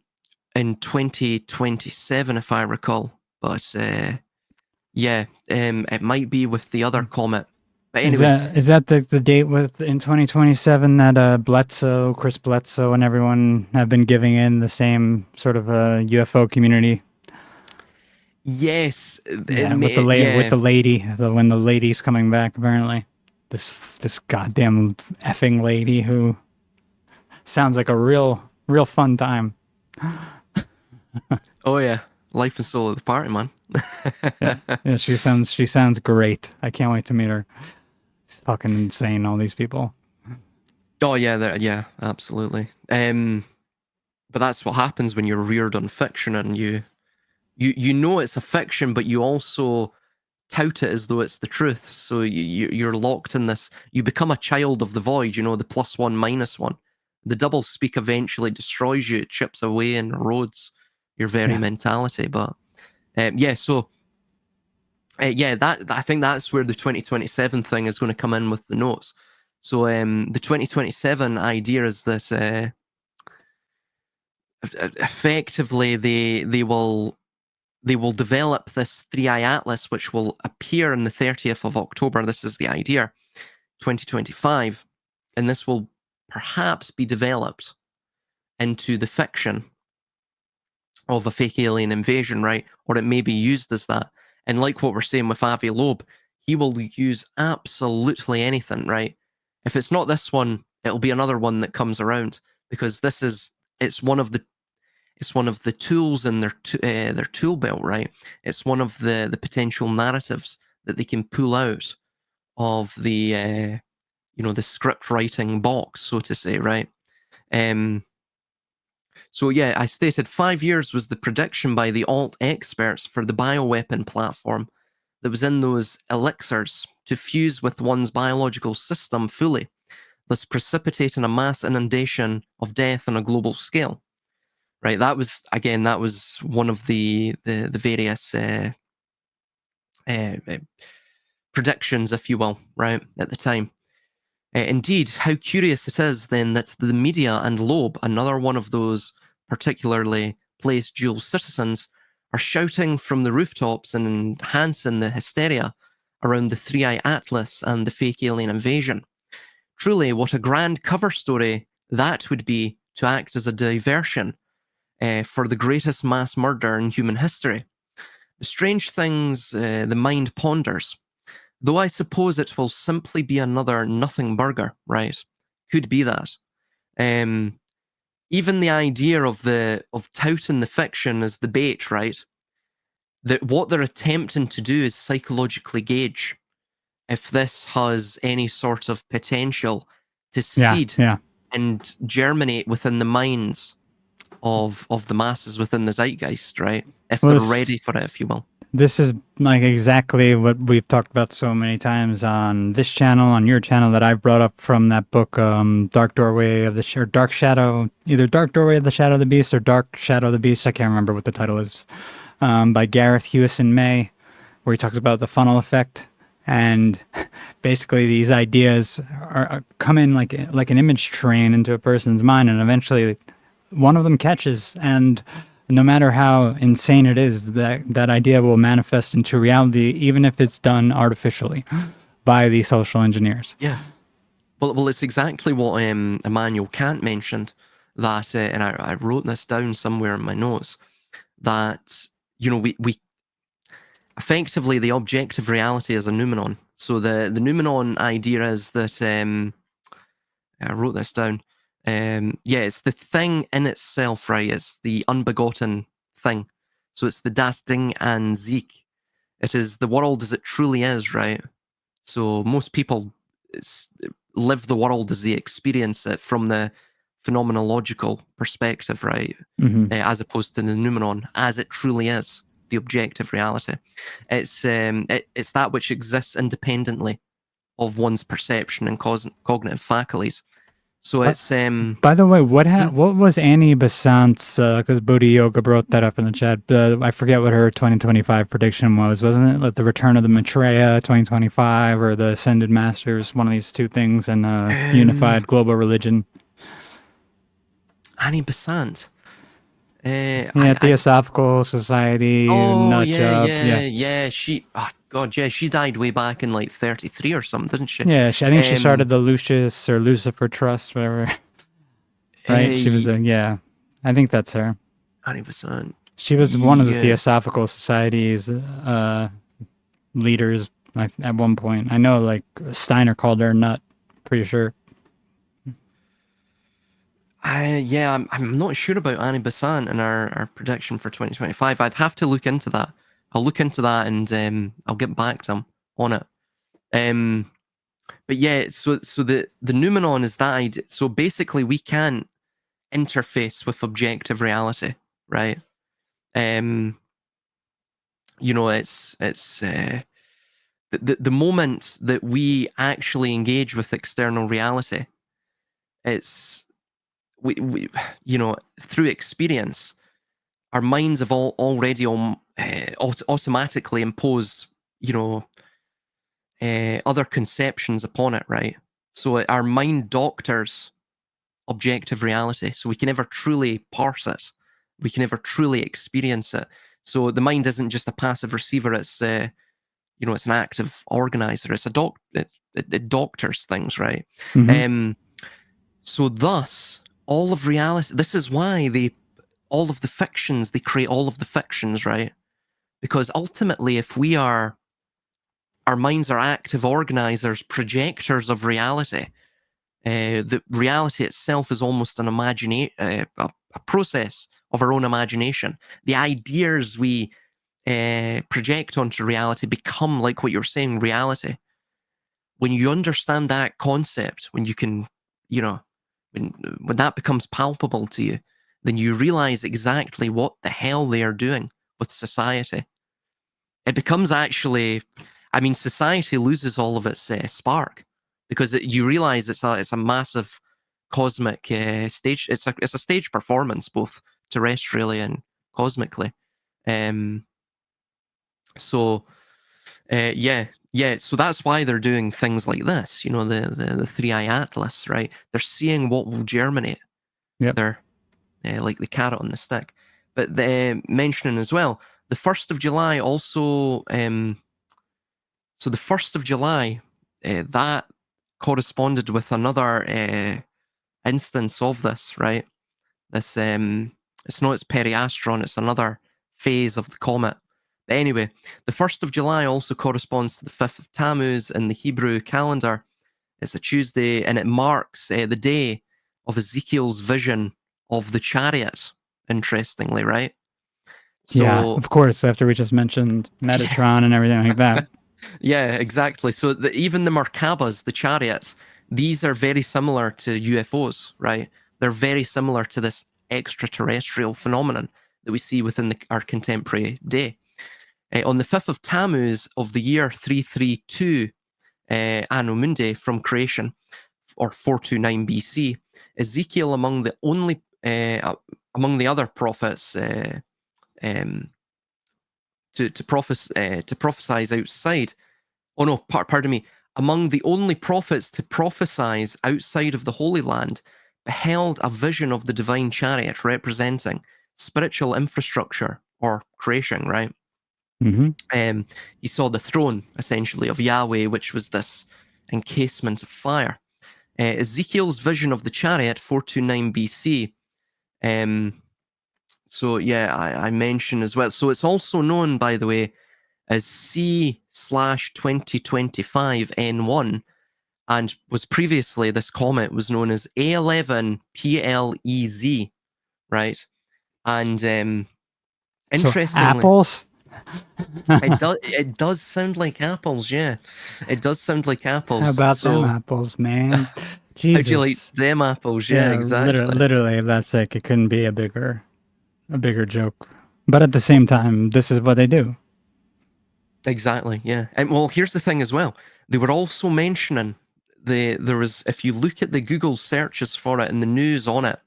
2027, if I recall, but it might be with the other comet. But anyway, is that the date in 2027 that Chris Bledsoe, and everyone have been giving in the same sort of UFO community? Yes, with the lady, when the lady's coming back, apparently. This goddamn effing lady who sounds like a real fun time. Oh yeah, life and soul of the party, man. yeah, she sounds great. I can't wait to meet her. It's fucking insane, all these people. Oh yeah, yeah, absolutely. but that's what happens when you're reared on fiction, and you know it's a fiction, but you also tout it as though it's the truth. So you're locked in this. You become a child of the void. You know, the +1 -1. The double speak eventually destroys you. It chips away and erodes your very mentality. But yeah, so that I think that's where the 2027 thing is going to come in with the notes. So the 2027 idea is this: effectively, they will develop this 3-eye atlas, which will appear on the 30th of October. This is the idea, 2025, and this will perhaps be developed into the fiction of a fake alien invasion, right? Or it may be used as that. And like what we're saying with Avi Loeb, he will use absolutely anything, right? If it's not this one, it'll be another one that comes around, because it's one of the tools in their tool belt, right? It's one of the potential narratives that they can pull out of the the script writing box, so to say, right? So yeah, I stated 5 years was the prediction by the alt experts for the bioweapon platform that was in those elixirs to fuse with one's biological system fully, thus precipitating a mass inundation of death on a global scale. Right, that was one of the various predictions, if you will, right, at the time. Indeed, how curious it is then that the media and Loeb, another one of those particularly placed dual citizens, are shouting from the rooftops and enhancing the hysteria around the 3-eye atlas and the fake alien invasion. Truly, what a grand cover story that would be to act as a diversion for the greatest mass murder in human history. The strange things the mind ponders, though I suppose it will simply be another nothing burger, right? Could be that. Even the idea of touting the fiction as the bait, right? That what they're attempting to do is psychologically gauge if this has any sort of potential to seed and germinate within the minds of the masses within the zeitgeist, right? If they're ready for it, if you will. This is like exactly what we've talked about so many times on this channel, on your channel, that I've brought up from that book, Dark Doorway of the or Dark Shadow, either Dark Doorway of the Shadow of the Beast or Dark Shadow of the Beast. I can't remember what the title is, by Gareth Hewison May, where he talks about the funnel effect. And basically these ideas come in like an image train into a person's mind, and eventually one of them catches, and no matter how insane it is, that idea will manifest into reality, even if it's done artificially by the social engineers. Yeah. Well, it's exactly what Immanuel Kant mentioned, that, and I wrote this down somewhere in my notes, that, we effectively, the objective reality is a noumenon. So the noumenon idea is that, I wrote this down, it's the thing in itself, right? It's the unbegotten thing. So it's the Das Ding an sich. It is the world as it truly is, right? So most people live the world as they experience it from the phenomenological perspective, right? As opposed to the noumenon, as it truly is, the objective reality. It's that which exists independently of one's perception and cognitive faculties. So it's by the way, what was Annie Besant's, because Bodhi Yoga brought that up in the chat, I forget what her 2025 prediction was. Wasn't it like the return of the Maitreya 2025 or the Ascended Masters, one of these two things, and unified global religion? Annie Besant. Theosophical Society. Oh, yeah. She died way back in like 33 or something, didn't she? Yeah, I think she started the Lucius or Lucifer Trust, whatever. Right? She was I think that's her. 100%. She was one of the Theosophical Society's leaders at one point. I know, like, Steiner called her a nut, pretty sure. I'm not sure about Annie Besant and our prediction for 2025. I'd have to look into that. I'll look into that and I'll get back to him on it. But yeah, so the noumenon is that idea. So basically, we can't interface with objective reality, right? You know, it's the moment that we actually engage with external reality, it's we you know, through experience, our minds have already automatically imposed, you know, other conceptions upon it, right? So our mind doctors objective reality, so we can never truly parse it. We can never truly experience it. So the mind isn't just a passive receiver. It's you know, it's an active organizer. It's it doctors things, right? Mm-hmm. So thus, all of reality. This is why all of the fictions, they create all of the fictions, right? Because ultimately, if our minds are active organizers, projectors of reality. The reality itself is almost an a process of our own imagination. The ideas we project onto reality become, like what you're saying, reality. When you understand that concept, when you can, you know, when that becomes palpable to you, then you realize exactly what the hell they are doing with society. It becomes actually, I mean, society loses all of its spark because you realize it's a massive cosmic stage. It's a stage performance, both terrestrially and cosmically. Um, so yeah. So that's why they're doing things like this. You know, the three eye atlas, right? They're seeing what will germinate. Yep. They're like the carrot on the stick. But mentioning as well, the 1st of July also. So the 1st of July, that corresponded with another instance of this, right? This it's not its periastron, it's another phase of the comet. But anyway, the 1st of July also corresponds to the 5th of Tammuz in the Hebrew calendar. It's a Tuesday, and it marks the day of Ezekiel's vision of the chariot. Interestingly, right? Yeah, So of course. After we just mentioned Metatron and everything like that. yeah, exactly. So even the Merkabas, the chariots, these are very similar to UFOs, right? They're very similar to this extraterrestrial phenomenon that we see within our contemporary day. On the 5th of Tammuz of the year 332 Anno Mundi from creation, or 429 BC, Ezekiel, among the other prophets, um, to prophesize outside. Oh no, pardon me. Among the only prophets to prophesize outside of the Holy Land, beheld a vision of the divine chariot representing spiritual infrastructure or creation, right? Mm-hmm. He saw the throne, essentially, of Yahweh, which was this encasement of fire. Ezekiel's vision of the chariot, 429 BC. So, yeah, I mentioned as well. So, it's also known, by the way, as C/2025 N1, and was previously, this comet was known as A11 PLEZ, right? And So interestingly, apples. it does sound like apples, yeah. It does sound like How apples. about them So apples, man? how'd you like Jesus. them apples? Yeah, Yeah, exactly. literally, if that's sick, it couldn't be a bigger joke. But at the same time, this is what they do. Exactly, yeah. And well, here's the thing as well. They were also mentioning there was, if you look at the Google searches for it and the news on it,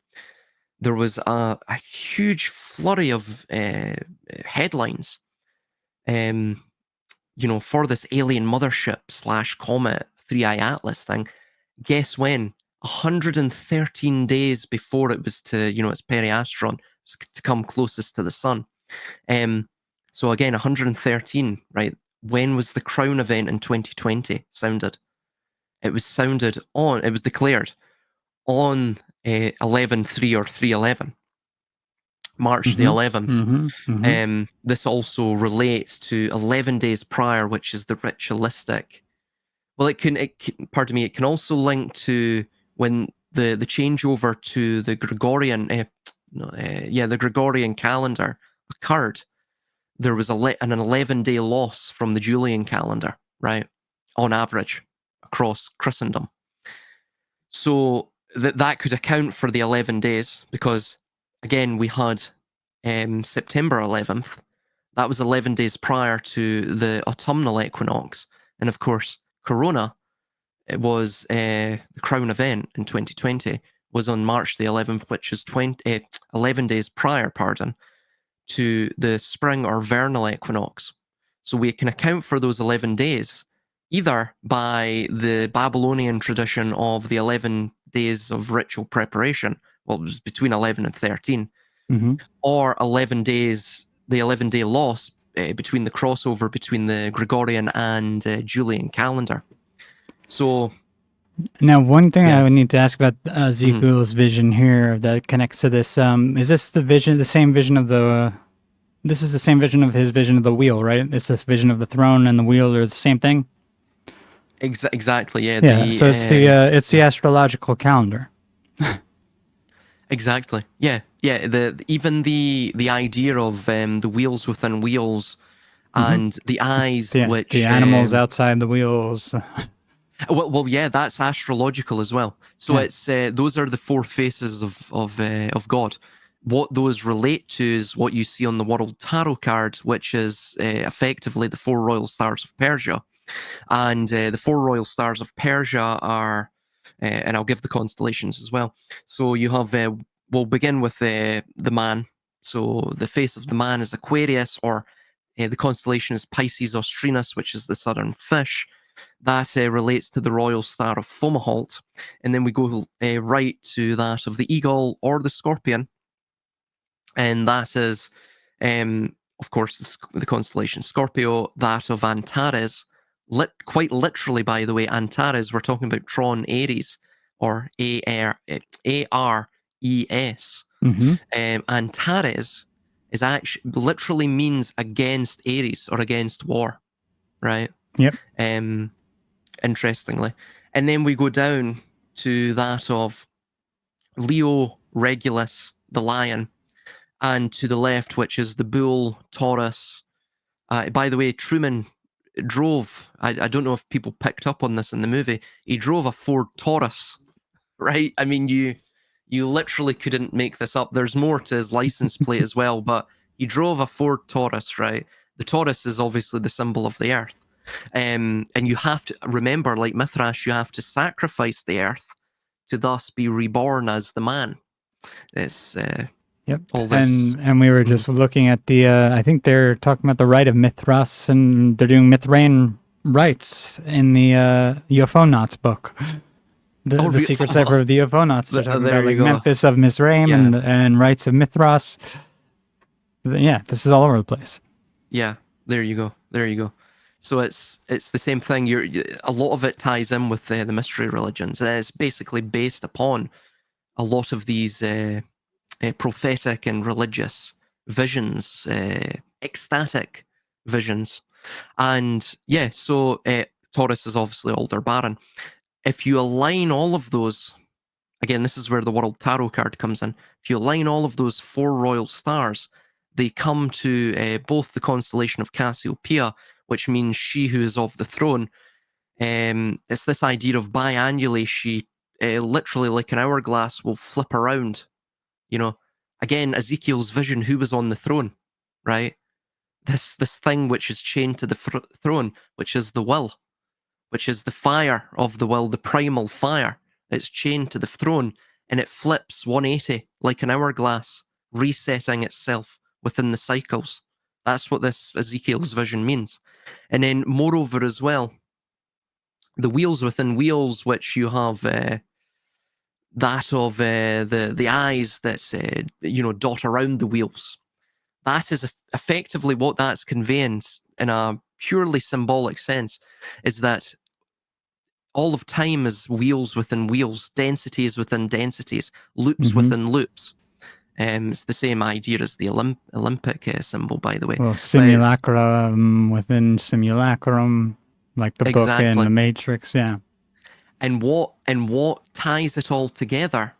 there was a huge flurry of headlines, um, you know, for this alien mothership slash comet 3i Atlas thing. Guess when? 113 days before it was to, you know, its periastron, was to come closest to the sun. So again, 113, right? When was the Crown event in 2020 sounded? It was declared on 11/3 or 3/11. March the Mm-hmm. 11th. Mm-hmm. Mm-hmm. This also relates to 11 days prior, which is the ritualistic. Well, pardon me, it can also link to when the changeover to the Gregorian, no, yeah, the Gregorian calendar occurred. There was an 11-day loss from the Julian calendar, right, on average across Christendom. So that could account for the 11 days, because again we had September 11th. That was 11 days prior to the autumnal equinox, and of course Corona, it was the crown event in 2020 was on March the 11th, which is 11 days prior, to the spring or vernal equinox. So we can account for those 11 days either by the Babylonian tradition of the 11 days of ritual preparation. Well, it was between 11 and 13, or 11 days, the 11-day loss between the crossover between the Gregorian and Julian calendar. So now, one thing I would need to ask about Ezekiel's vision here that connects to this, is this the same vision of the, this is the same vision of his vision of the wheel, right? It's this vision of the throne and the wheel are the same thing? Exactly, yeah. Yeah, so it's the astrological calendar. Exactly, yeah. Even the idea of the wheels within wheels, and the eyes, which the animals outside the wheels. Well, yeah, that's astrological as well. So it's those are the four faces of God. What those relate to is what you see on the World Tarot card, which is effectively the four royal stars of Persia. And the four royal stars of Persia are, and I'll give the constellations as well. So you have, we'll begin with the man. So the face of the man is Aquarius, or the constellation is Pisces Austrinus, which is the southern fish. That relates to the royal star of Fomalhaut. And then we go right to that of the eagle or the scorpion. And that is, of course, the constellation Scorpio, that of Antares. Quite literally, by the way, Antares, we're talking about Tron Aries, or Ares. Antares is actually literally means against Aries or against war, right? Yep. Interestingly. And then we go down to that of Leo Regulus, the lion, and to the left, which is the bull, Taurus. By the way, Truman drove, I don't know if people picked up on this in the movie, he drove a Ford Taurus, right? I mean, you literally couldn't make this up. There's more to his license plate as well, but he drove a Ford Taurus, right? The Taurus is obviously the symbol of the earth. And you have to remember, like Mithras, you have to sacrifice the earth to thus be reborn as the man. It's yep. And we were just looking at the, I think they're talking about the rite of Mithras, and they're doing Mithraean rites in the UFOnauts book. The secret cipher of the UFOnauts. They're talking about like Memphis of Mizraim and rites of Mithras. Yeah, this is all over the place. Yeah, there you go. So it's the same thing. A lot of it ties in with the mystery religions, and it's basically based upon a lot of these prophetic and religious visions, ecstatic visions. And yeah, so Taurus is obviously Aldebaran. If you align all of those, again, this is where the World Tarot card comes in. If you align all of those four royal stars, they come to both the constellation of Cassiopeia, which means she who is of the throne. It's this idea of biannually, she literally like an hourglass will flip around. You know, again, Ezekiel's vision, who was on the throne, right? This thing which is chained to the throne, which is the will, which is the fire of the will, the primal fire. It's chained to the throne, and it flips 180 like an hourglass, resetting itself within the cycles. That's what this Ezekiel's vision means. And then, moreover, as well, the wheels within wheels, which you have that of the eyes that dot around the wheels. That is effectively what that's conveying in a purely symbolic sense, is that all of time is wheels within wheels, densities within densities, loops within loops. It's the same idea as the Olympic symbol, by the way. Well, simulacrum within simulacrum, like the book in The Matrix, yeah. And what ties it all together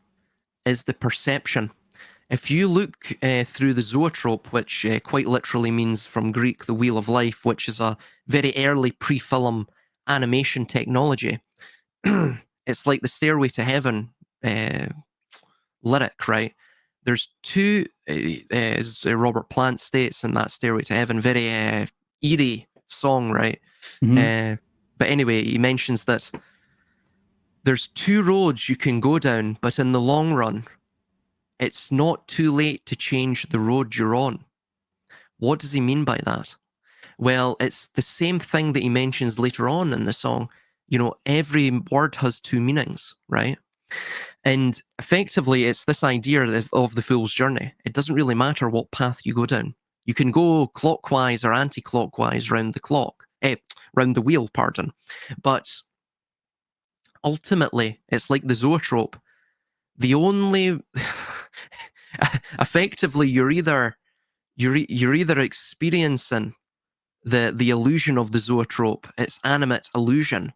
is the perception. If you look through the zoetrope, which quite literally means from Greek, the wheel of life, which is a very early pre-film animation technology, it's like the Stairway to Heaven lyric, right? There's two, as Robert Plant states in that Stairway to Heaven, very eerie song, right? But anyway, he mentions that there's two roads you can go down, but in the long run, it's not too late to change the road you're on. What does he mean by that? Well, it's the same thing that he mentions later on in the song. Every word has two meanings, right? And effectively, it's this idea of the fool's journey. It doesn't really matter what path you go down. You can go clockwise or anti-clockwise round the wheel, pardon. But ultimately, it's like the zoetrope. The only, effectively, you're either experiencing the illusion of the zoetrope, its animate illusion,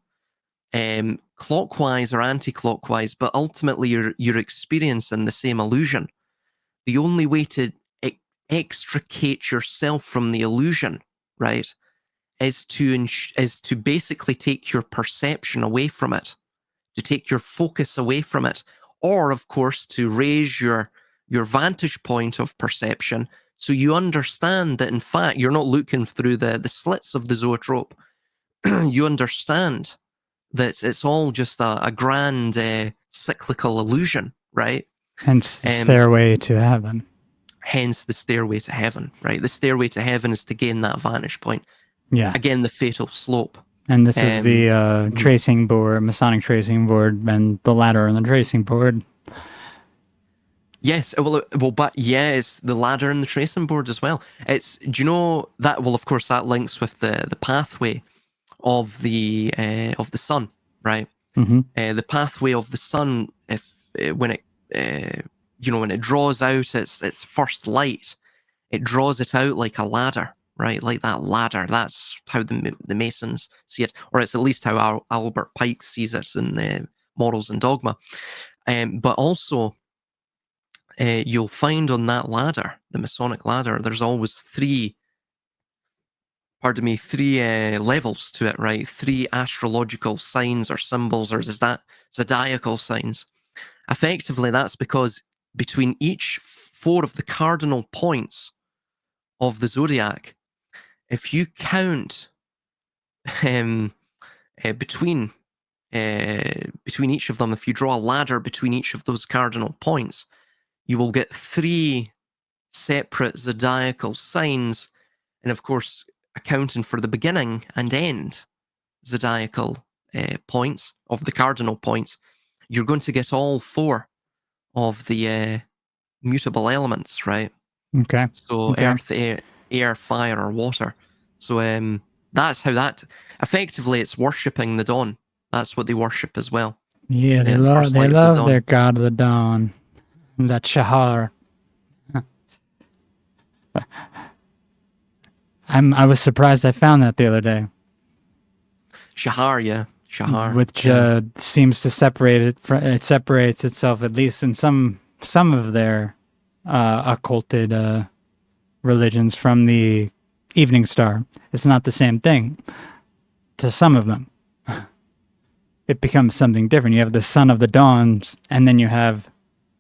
clockwise or anti-clockwise, but ultimately you're experiencing the same illusion. The only way to extricate yourself from the illusion, right, is to basically take your perception away from it, to take your focus away from it, or of course to raise your vantage point of perception, so you understand that in fact you're not looking through the slits of the zoetrope. You understand that it's all just a grand cyclical illusion, right? Hence the Stairway to Heaven. Hence the Stairway to Heaven, right? The Stairway to Heaven is to gain that vantage point. Yeah. Again, the fatal slope. And this is the tracing board, Masonic tracing board, and the ladder on the tracing board. Yes, but yeah, it's the ladder and the tracing board as well. Do you know that? Well, of course, that links with the pathway of the sun, right? Mm-hmm. The pathway of the sun, when it draws out its first light, it draws it out like a ladder, right? Like that ladder. That's how the Masons see it, or it's at least how Albert Pike sees it in Morals and Dogma. But also, you'll find on that ladder, the Masonic ladder, there's always three levels to it, right? Three astrological signs or symbols or zodiacal signs. Effectively, that's because between each four of the cardinal points of the zodiac, if you count between each of them, if you draw a ladder between each of those cardinal points, you will get three separate zodiacal signs, and of course, accounting for the beginning and end zodiacal points of the cardinal points, you're going to get all four of the mutable elements, right? Okay. So earth, air, fire, or water. So that's how that effectively it's worshipping the dawn. That's what they worship as well. Yeah, they love their god of the dawn, that Shahar. I was surprised I found that the other day. Shahar, yeah. Shahar. Which seems to separate it it separates itself, at least in some of their occulted religions, from the evening star. It's not the same thing to some of them. It becomes something different. You have the son of the dawns, and then you have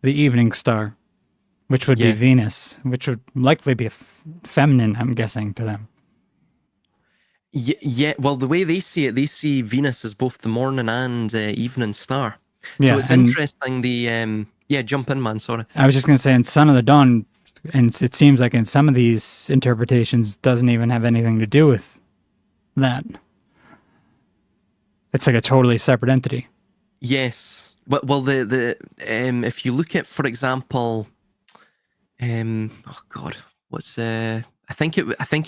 the evening star, which would be Venus, which would likely be feminine, I'm guessing, to them. Yeah, well, the way they see it, they see Venus as both the morning and evening star. Yeah, so it's interesting. Jump in, man. Sorry. I was just going to say, in Son of the Dawn, and it seems like in some of these interpretations, doesn't even have anything to do with that. It's like a totally separate entity. Yes. Well, if you look at, for example, I think it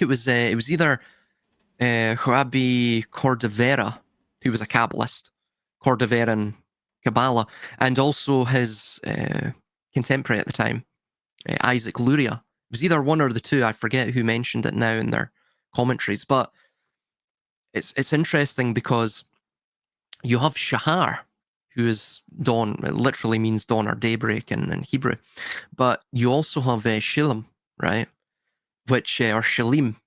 was either Rabbi Cordovera, who was a Kabbalist, Cordoveran Kabbalah, and also his contemporary at the time, Isaac Luria. It was either one or the two. I forget who mentioned it now in their commentaries, but it's interesting because you have Shahar, who is dawn. It literally means dawn or daybreak in Hebrew, but you also have Shilim, right? Or Shalim,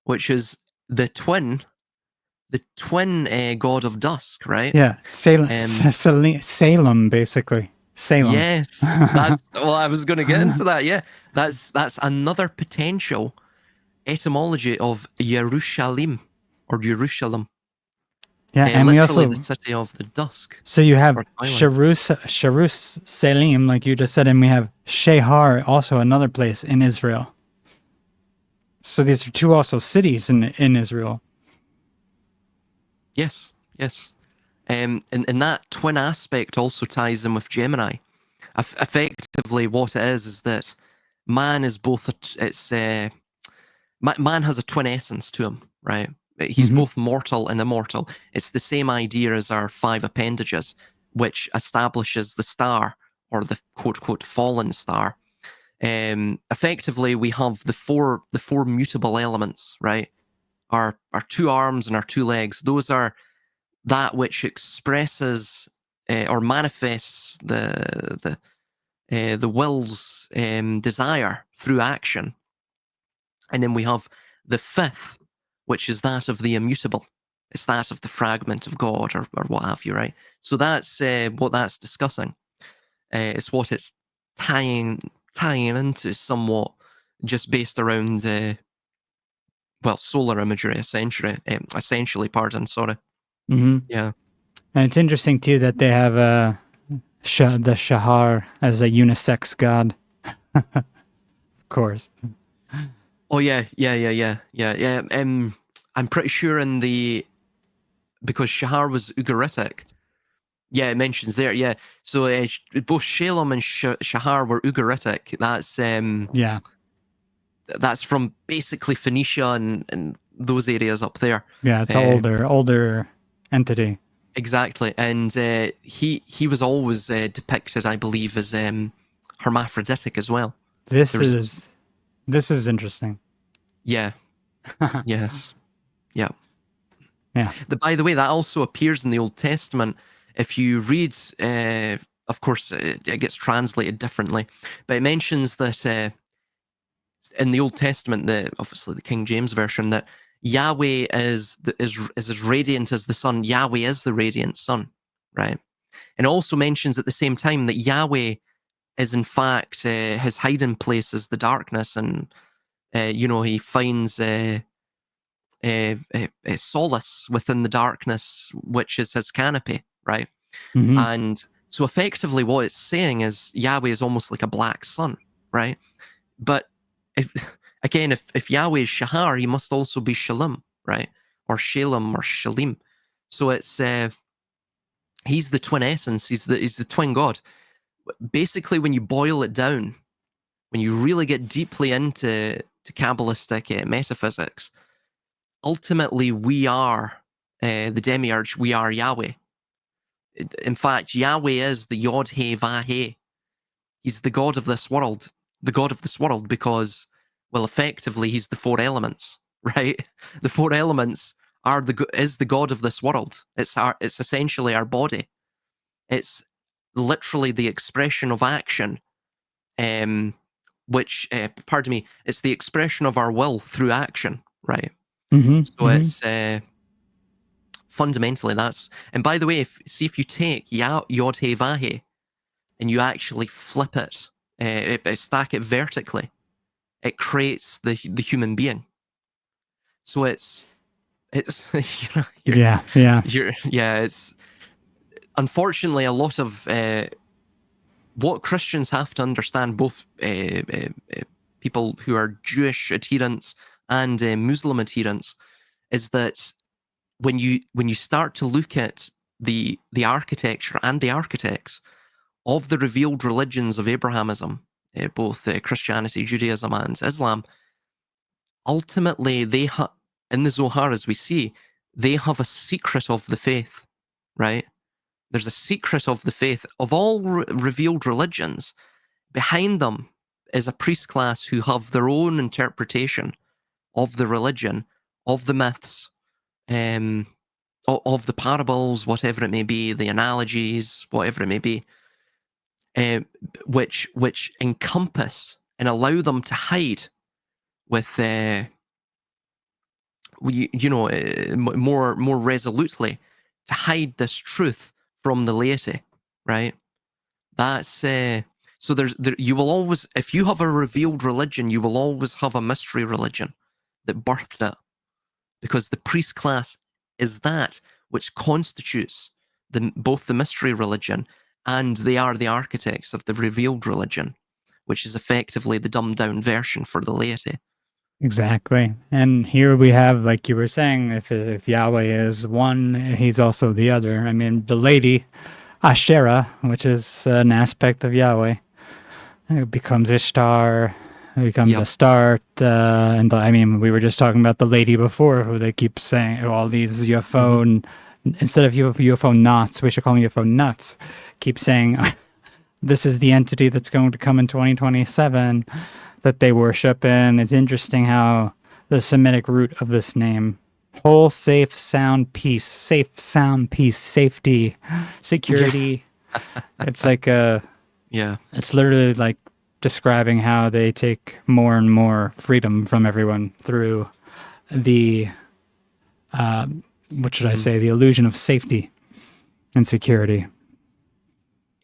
which is the twin god of dusk, right? Yeah, Salem, basically. Salem. Yes, that's well. I was going to get into that. Yeah, that's another potential etymology of Yerushalim or Jerusalem. Yeah, and we Literally the also, city of the dusk so you have or twilight. Salim, like you just said, and we have Shehar, also another place in Israel. So these are two also cities in Israel. Yes, yes. And that twin aspect also ties in with Gemini. Effectively, what it is that man is both. Man has a twin essence to him, right? He's Mm-hmm. both mortal and immortal. It's the same idea as our five appendages, which establishes the star or the quote unquote fallen star. Effectively, we have the four mutable elements, right? Our two arms and our two legs. Those are that which expresses or manifests the will's desire through action. And then we have the fifth, which is that of the immutable. It's that of the fragment of God or what have you, right? So that's what that's discussing. It's what it's tying into somewhat, just based around solar imagery, essentially. Pardon, sorry. Mm-hmm. Yeah. And it's interesting too that they have the Shahar as a unisex god. Of course. Oh yeah. I'm pretty sure because Shahar was Ugaritic. Yeah, it mentions there. Yeah, so both Shalem and Shahar were Ugaritic. Yeah. That's from basically Phoenicia and those areas up there. Yeah, it's an Uh, older entity. exactly, and he was always depicted, I believe, as hermaphroditic as well. This There's is this is interesting. yeah, yes, yeah. Yeah. By the way, that also appears in the Old Testament. If you read, of course, it gets translated differently, but it mentions that in the Old Testament, obviously the King James version, that Yahweh is as radiant as the sun. Yahweh is the radiant sun, right? And it also mentions at the same time that Yahweh is in fact his hiding place is the darkness, and he finds solace within the darkness, which is his canopy, right? Mm-hmm. And so effectively what it's saying is Yahweh is almost like a black sun, right? But if again, if Yahweh is Shahar, he must also be Shalom, right? Or Shalem or Shalim. So it's he's the twin essence, he's the twin God. Basically, when you boil it down, when you really get deeply into Cabalistic metaphysics, ultimately we are the demiurge, we are Yahweh. In fact, Yahweh is the Yod He Vah He. He's the God of this world, because, well, effectively, he's the four elements, right? The four elements is the God of this world. It's essentially our body. It's literally the expression of action, which, pardon me, it's the expression of our will through action, right? Mm-hmm. So Mm-hmm. it's fundamentally that's. And by the way, if you take Yod He Vah He and you actually flip it, stack it vertically, it creates the human being. So it's Yeah. Yeah. it's unfortunately a lot of what Christians have to understand, both people who are Jewish adherents and Muslim adherents, is that when you start to look at the architecture and the architects of the revealed religions of Abrahamism, both Christianity, Judaism, and Islam, ultimately in the Zohar, as we see, they have a secret of the faith, right? There's a secret of the faith of all revealed religions. Behind them is a priest class who have their own interpretation of the religion, of the myths, um, of the parables, whatever it may be, the analogies, whatever it may be, uh, which encompass and allow them to hide with more resolutely, to hide this truth from the laity, right? That's so you will always, if you have a revealed religion, you will always have a mystery religion that birthed it, because the priest class is that which constitutes both the mystery religion, and they are the architects of the revealed religion, which is effectively the dumbed down version for the laity. Exactly. And here we have, like you were saying, if Yahweh is one, he's also the other. I mean, the lady, Asherah, which is an aspect of Yahweh, it becomes Ishtar, it becomes Astarte, and I mean, we were just talking about the lady before, who they keep saying all these UFO, instead of UFO knots, we should call them UFO nuts, keep saying this is the entity that's going to come in 2027 that they worship. And it's interesting how the Semitic root of this name, whole, safe, sound, peace, safe, sound, peace, safety, security. It's like it's literally like describing how they take more and more freedom from everyone through the what should I say, the illusion of safety and security.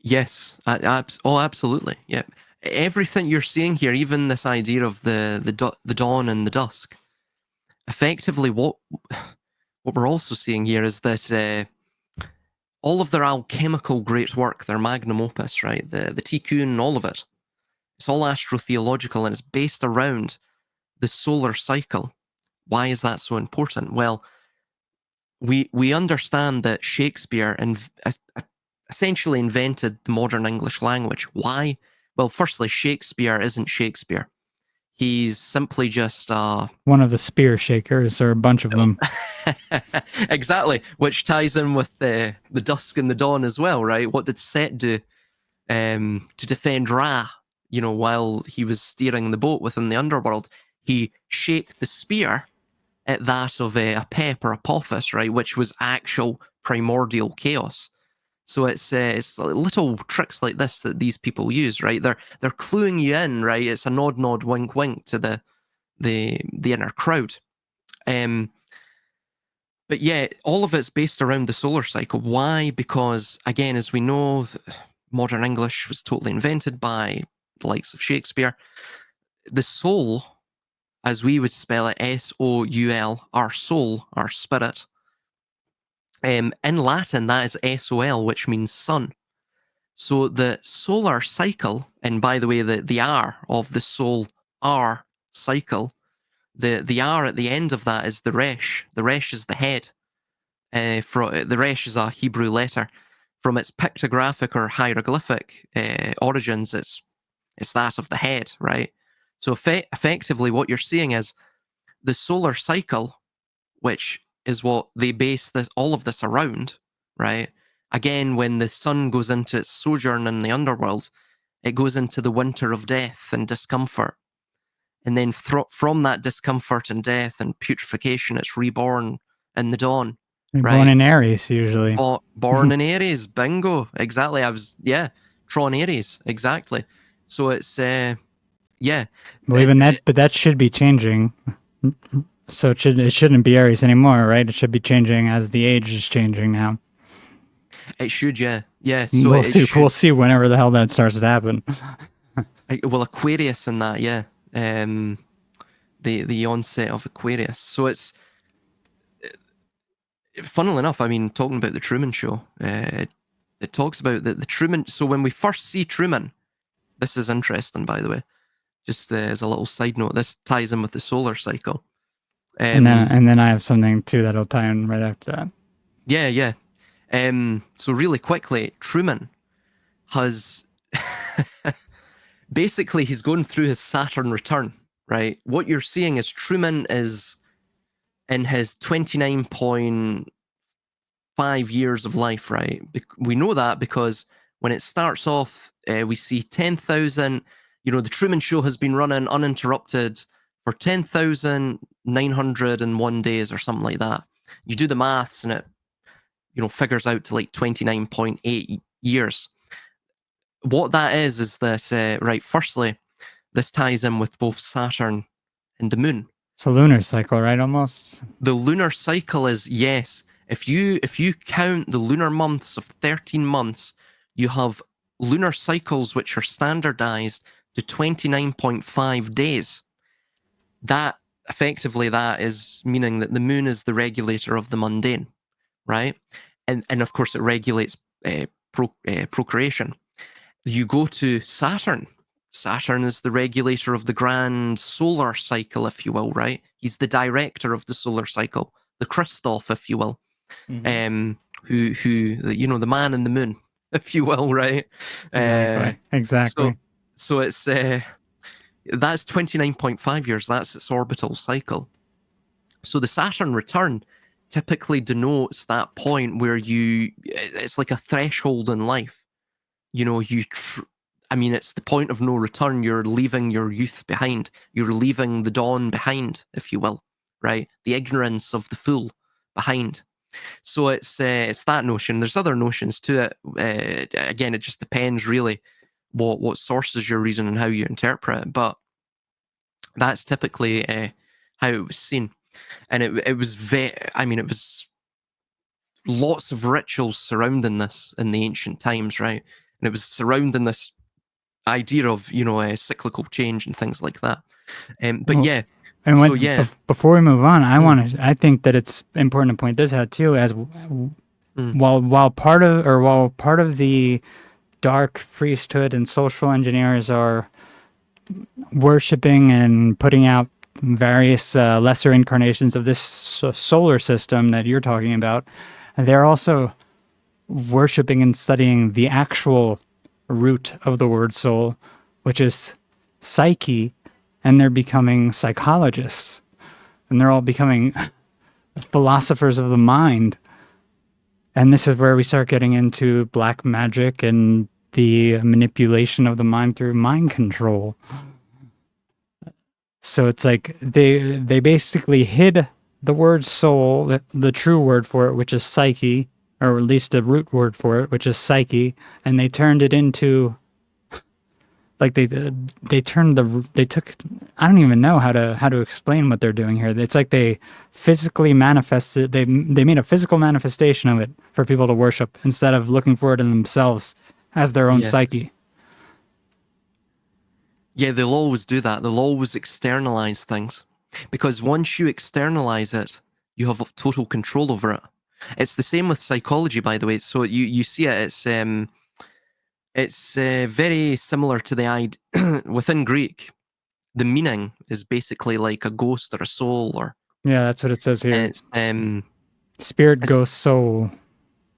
Yes. Absolutely. Yeah. Everything you're seeing here, even this idea of the dawn and the dusk, effectively what we're also seeing here is that all of their alchemical great work, their magnum opus, right, the Tikkun, all of it, it's all astrotheological, and it's based around the solar cycle. Why is that so important? Well, we understand that Shakespeare essentially invented the modern English language. Why? Well, firstly, Shakespeare isn't Shakespeare. He's simply just one of the spear shakers, or a bunch of them. Exactly, which ties in with the dusk and the dawn as well, right? What did Set do to defend Ra? While he was steering the boat within the underworld, he shaped the spear at that of a Pep or Apophis, right, which was actual primordial chaos. So it's little tricks like this that these people use, right? They're cluing you in, right? It's a nod, nod, wink, wink to the inner crowd. But yeah, all of it's based around the solar cycle. Why? Because again, as we know, modern English was totally invented by the likes of Shakespeare. The soul, as we would spell it, S-O-U-L, our soul, our spirit. In Latin, that is S-O-L, which means sun. So the solar cycle, and by the way, the R of the solar cycle, the R at the end of that is the Resh. The Resh is the head. The Resh is a Hebrew letter. From its pictographic or hieroglyphic origins, it's that of the head, right? So effectively, what you're seeing is the solar cycle, which is what they base all of this around, right? Again, when the sun goes into its sojourn in the underworld, it goes into the winter of death and discomfort. And then from that discomfort and death and putrefaction, it's reborn in the dawn. Right? Born in Aries, usually. Born in Aries, bingo. Exactly. Tron Aries, exactly. So it's, Well, even but that should be changing. So it shouldn't be Aries anymore, right? It should be changing as the age is changing now. It should, yeah. So we'll see. We'll see whenever the hell that starts to happen. Well, Aquarius and that, yeah. The onset of Aquarius. So it's, funnily enough, I mean, talking about the Truman Show, it talks about the Truman. So when we first see Truman, this is interesting, by the way. Just as a little side note, this ties in with the solar cycle. And then I have something too that'll tie in right after that. Yeah. So really quickly, Truman has basically, he's going through his Saturn return, right? What you're seeing is Truman is in his 29.5 years of life, right? We know that because when it starts off, we see 10,000. The Truman Show has been running uninterrupted for 10,901 days or something like that. You do the maths and it, figures out to like 29.8 years. What that is that, right, firstly, this ties in with both Saturn and the moon. It's a lunar cycle, right, almost? The lunar cycle is, yes. If you count the lunar months of 13 months, you have lunar cycles which are standardized to 29.5 days. That effectively, that is meaning that the moon is the regulator of the mundane, right? And of course it regulates procreation. You go to Saturn. Saturn is the regulator of the grand solar cycle, if you will, right? He's the director of the solar cycle, the Christoph, if you will, who the man in the moon, if you will, right? Exactly. So it's that's 29.5 years. That's its orbital cycle. So the Saturn return typically denotes that point where it's like a threshold in life. You know, it's the point of no return. You're leaving your youth behind. You're leaving the dawn behind, if you will, right? The ignorance of the fool behind. So it's that notion. There's other notions to it. Again, it just depends really what sources you're reading and how you interpret it. But that's typically how it was seen, and it was it was lots of rituals surrounding this in the ancient times, right? And it was surrounding this idea of cyclical change and things like that. Before we move on, I think that it's important to point this out too, as while part of the dark priesthood and social engineers are worshipping and putting out various lesser incarnations of this solar system that you're talking about, they're also worshipping and studying the actual root of the word soul, which is psyche, and they're becoming psychologists, and they're all becoming philosophers of the mind. And this is where we start getting into black magic and the manipulation of the mind through mind control. So it's like they basically hid the word soul, the true word for it, which is psyche, or at least the root word for it, which is psyche, and they turned it into, like they took, I don't even know how to explain what they're doing here. It's like they physically manifested, they made a physical manifestation of it for people to worship instead of looking for it in themselves as their own psyche. Yeah, they'll always do that. They'll always externalize things, because once you externalize it, you have total control over it. It's the same with psychology, by the way. So you see it. It's very similar to the idea within Greek. The meaning is basically like a ghost or a soul, or that's what it says here. It's, spirit, ghost, soul.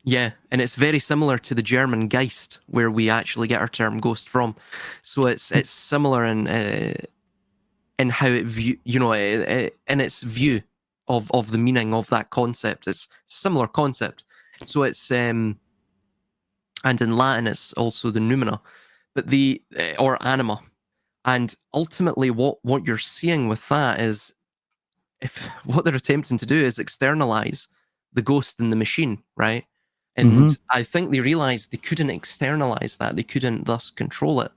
Yeah, and it's very similar to the German Geist, where we actually get our term ghost from. So it's similar in how it view, in its view of the meaning of that concept. It's a similar concept. So it's and in Latin it's also the noumena, but or anima. And ultimately what you're seeing with that is, if what they're attempting to do is externalize the ghost in the machine, right? And I think they realized they couldn't externalize that. They couldn't thus control it,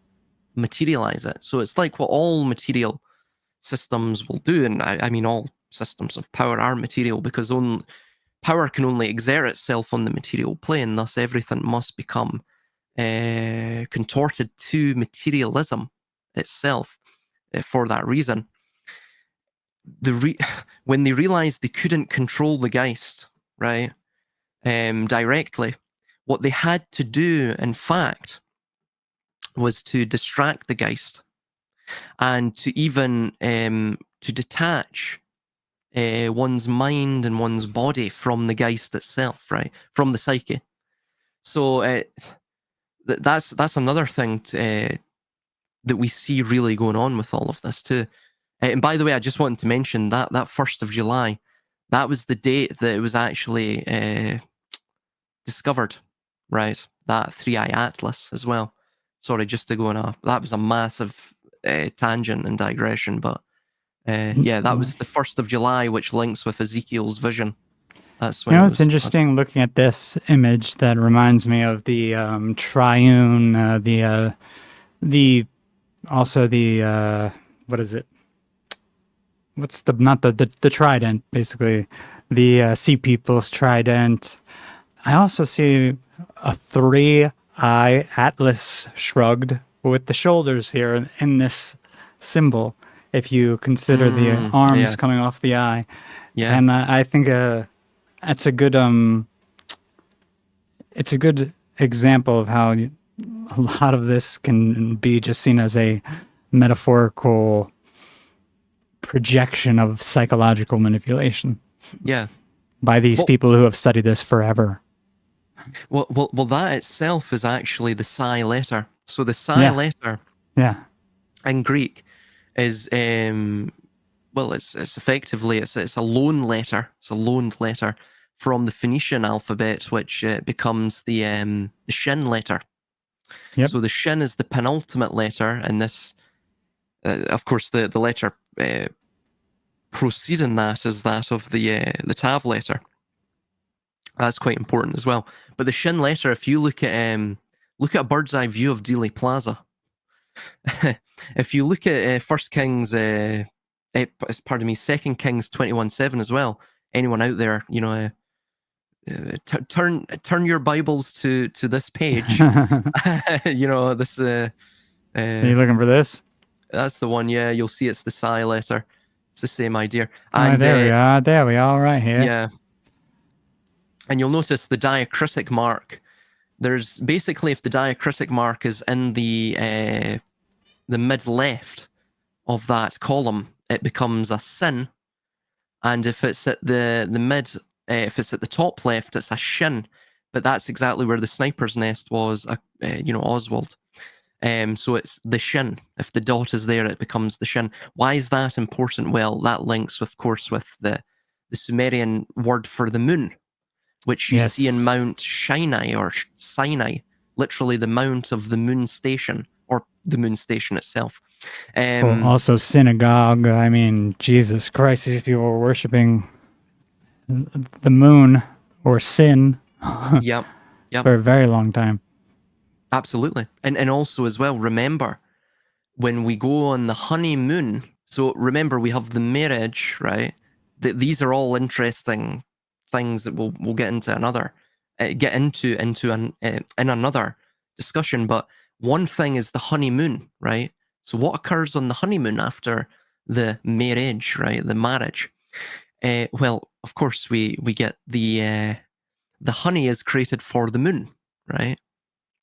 materialize it. So it's like what all material systems will do. And I mean, all systems of power are material, because power can only exert itself on the material plane. Thus, everything must become contorted to materialism itself for that reason. When they realized they couldn't control the Geist, right, directly, what they had to do, in fact, was to distract the Geist, and to even to detach one's mind and one's body from the Geist itself, right, from the psyche. So that's another thing that we see really going on with all of this too. And by the way, I just wanted to mention that 1st of July, that was the date that it was actually discovered, right? That 3-eye atlas as well. Sorry, just to go on that was a massive tangent and digression, but that was the 1st of July, which links with Ezekiel's vision. That's when it's interesting looking at this image that reminds me of the triune, what is it? What's the trident, basically, the Sea People's trident. I also see a 3 eye, Atlas shrugged with the shoulders here in this symbol. If you consider the arms Yeah, coming off the eye, yeah, and I think that's a good it's a good example of how a lot of this can be just seen as a metaphorical projection of psychological manipulation yeah. by these Well, people who have studied this forever. well, that itself is actually the psi letter. So the psi Yeah, letter yeah, in Greek is well, it's effectively it's a loan letter. It's a loaned letter from the Phoenician alphabet, which becomes the Shin letter. yep. So the Shin is the penultimate letter, and this, of course, the letter preceding that is that of the Tav letter. That's quite important as well. But the Shin letter, if you look at a bird's eye view of Dealey Plaza, if you look at First Kings, pardon me, Second Kings 21:7 as well. Anyone out there, turn your Bibles to this page. This. Are you looking for this? That's the one. Yeah, you'll see it's the psi letter. It's the same idea. Oh, And there we are. There we are, right here. yeah, and you'll notice the diacritic mark. There's basically, if the diacritic mark is in the mid left of that column, it becomes a sin, and if it's at the mid, if it's at the top left, it's a shin. But that's exactly where the sniper's nest was. Oswald. So it's the shin. If the dot is there, it becomes the shin. Why is that important? Well, that links, of course, with the Sumerian word for the moon, which you see in Yes. Mount Sinai or Sinai, literally the mount of the moon station or the moon station itself. Well, also synagogue. I mean, Jesus Christ, these people were worshiping the moon or sin Yep. for a very long time. Absolutely. And also as well, remember, when we go on the honeymoon, so remember we have the marriage, right? These are all interesting things that we'll get into in another discussion. But one thing is the honeymoon, right? So what occurs on the honeymoon after the marriage, right? The marriage. Well, of course we get the honey is created for the moon, right?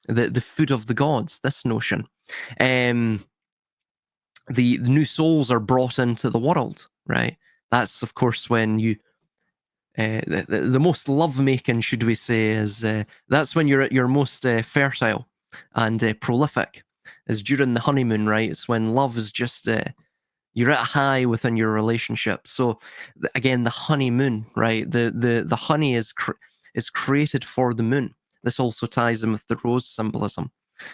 The food of the gods. This notion. The new souls are brought into the world, right? That's, of course, when you the most lovemaking, should we say, is that's when you're at your most fertile and prolific, is during the honeymoon, right? It's when love is just you're at a high within your relationship. So again, the honeymoon, right? The honey is created for the moon. This also ties in with the rose symbolism.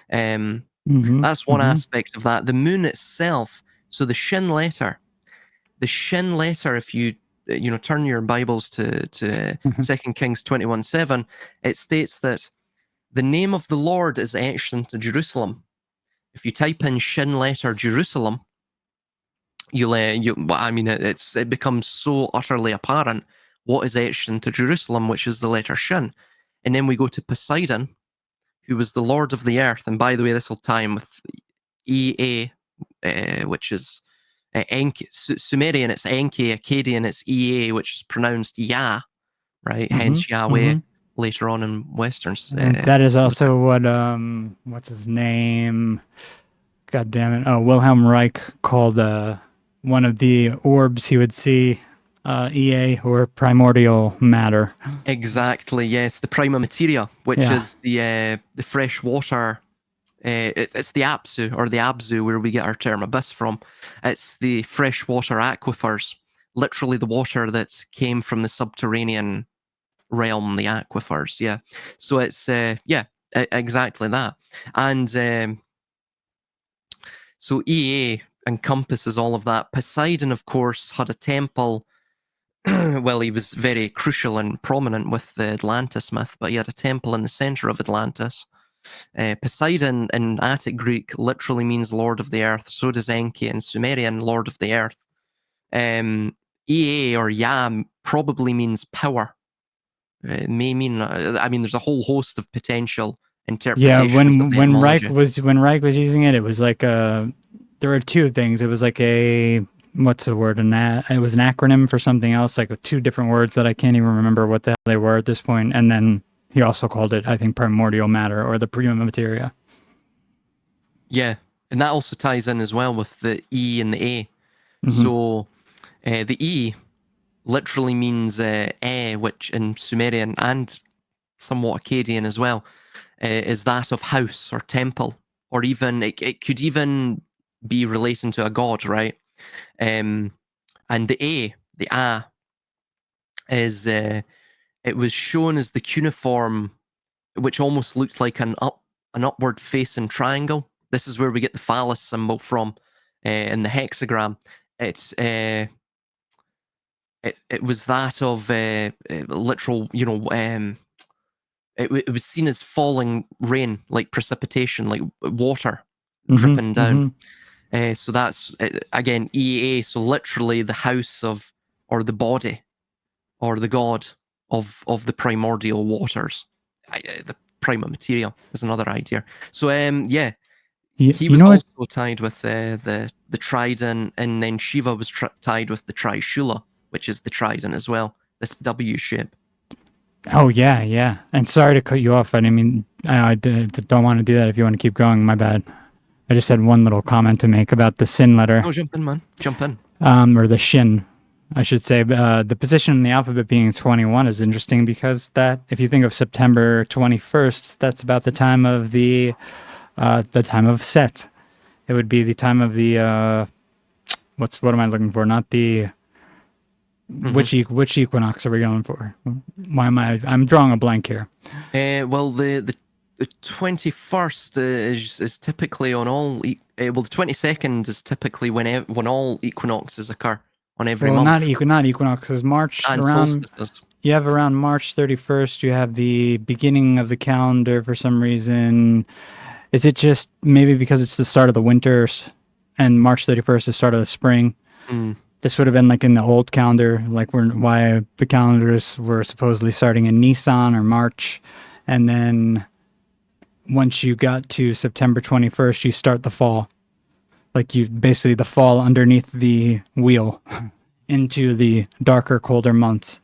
That's one aspect of that. The moon itself, so the Shin letter, if you turn your Bibles to 2 Kings 21:7, it states that the name of the Lord is etched into Jerusalem. If you type in Shin letter Jerusalem, it becomes so utterly apparent what is etched into Jerusalem, which is the letter Shin. And then we go to Poseidon, who was the Lord of the earth. And by the way, this will tie in with EA, which is Sumerian, it's Enki. Akkadian, it's EA, which is pronounced Yah, right? Hence Yahweh later on in Westerns. And that is also what what's his name? God damn it! Oh, Wilhelm Reich called one of the orbs he would see EA, or primordial matter. Exactly. Yes, the prima materia, which is the fresh water. It's the Apsu or the Abzu, where we get our term abyss from. It's the freshwater aquifers, literally the water that came from the subterranean realm, the aquifers. Yeah, so it's exactly that. And so EA encompasses all of that. Poseidon, of course, had a temple. Well, he was very crucial and prominent with the Atlantis myth, but he had a temple in the center of Atlantis. Poseidon in Attic Greek literally means Lord of the Earth. So does Enki in Sumerian, Lord of the Earth. Ea or Yam probably means power. It may mean, there's a whole host of potential interpretations of the etymology. When Reich was using it, it was like there were two things. It was like a what's the word? It was an acronym for something else, like two different words that I can't even remember what the hell they were at this point. And then he also called it, I think, primordial matter or the prima materia. Yeah, and that also ties in as well with the E and the A. Mm-hmm. So the E literally means which in Sumerian and somewhat Akkadian as well, is that of house or temple, or even it could even be relating to a god, right? And the A is it was shown as the cuneiform, which almost looked like an upward facing triangle. This is where we get the phallus symbol from in the hexagram. It's it was that of literal, it was seen as falling rain, like precipitation, like water dripping down. So that's again EA. So literally the house of, or the body, or the god of the primordial waters. The prima materia is another idea. So yeah, he was also tied with the trident, and then Shiva was tied with the trishula, which is the trident as well. This W shape. Oh yeah, yeah. And sorry to cut you off. I mean, I don't want to do that. If you want to keep going, my bad. I just had one little comment to make about the sin letter. Oh, jump in, man. Jump in. Or the shin, I should say. The position in the alphabet being 21 is interesting because that, if you think of September 21st, that's about the time of the time of Set. It would be the time of the what am I looking for? Not the which equinox are we going for? Why am I'm drawing a blank here. Well, the 21st is typically on all. Well, the 22nd is typically when all equinoxes occur on every month. Not equinoxes. March and around. Solstices. You have around March 31st. You have the beginning of the calendar for some reason. Is it just maybe because it's the start of the winters, and March 31st is the start of the spring? This would have been like in the old calendar, like why the calendars were supposedly starting in Nisan or March, and then once you got to September 21st, you start the fall. Like you basically the fall underneath the wheel into the darker, colder months.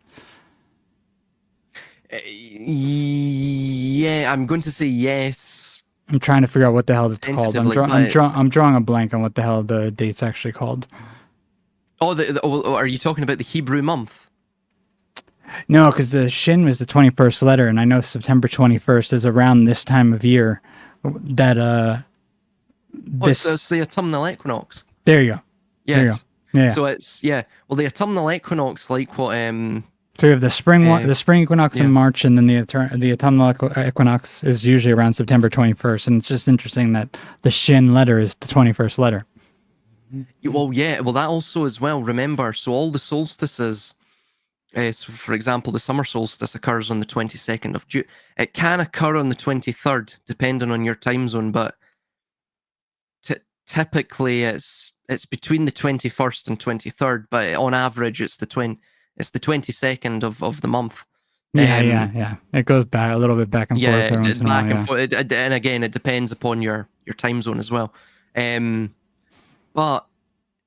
Yeah, I'm going to say yes. I'm trying to figure out what the hell it's called. I'm drawing a blank on what the hell the date's actually called. Oh, are you talking about the Hebrew month? No, because the Shin was the 21st letter, and I know September 21st is around this time of year. It's the autumnal equinox. There you go. Yes. There you go. Yeah. So it's well, the autumnal equinox, like what So you have the spring equinox in March, and then the autumnal equinox is usually around September 21st. And it's just interesting that the Shin letter is the 21st letter. Well, yeah. Well, that also as well. Remember, so all the solstices, so for example, the summer solstice occurs on the 22nd of June. It can occur on the 23rd, depending on your time zone, but typically it's between the 21st and 23rd. But on average, it's the 22nd of the month. Yeah. It goes back a little bit back and forth. Forth. And again, it depends upon your time zone as well. But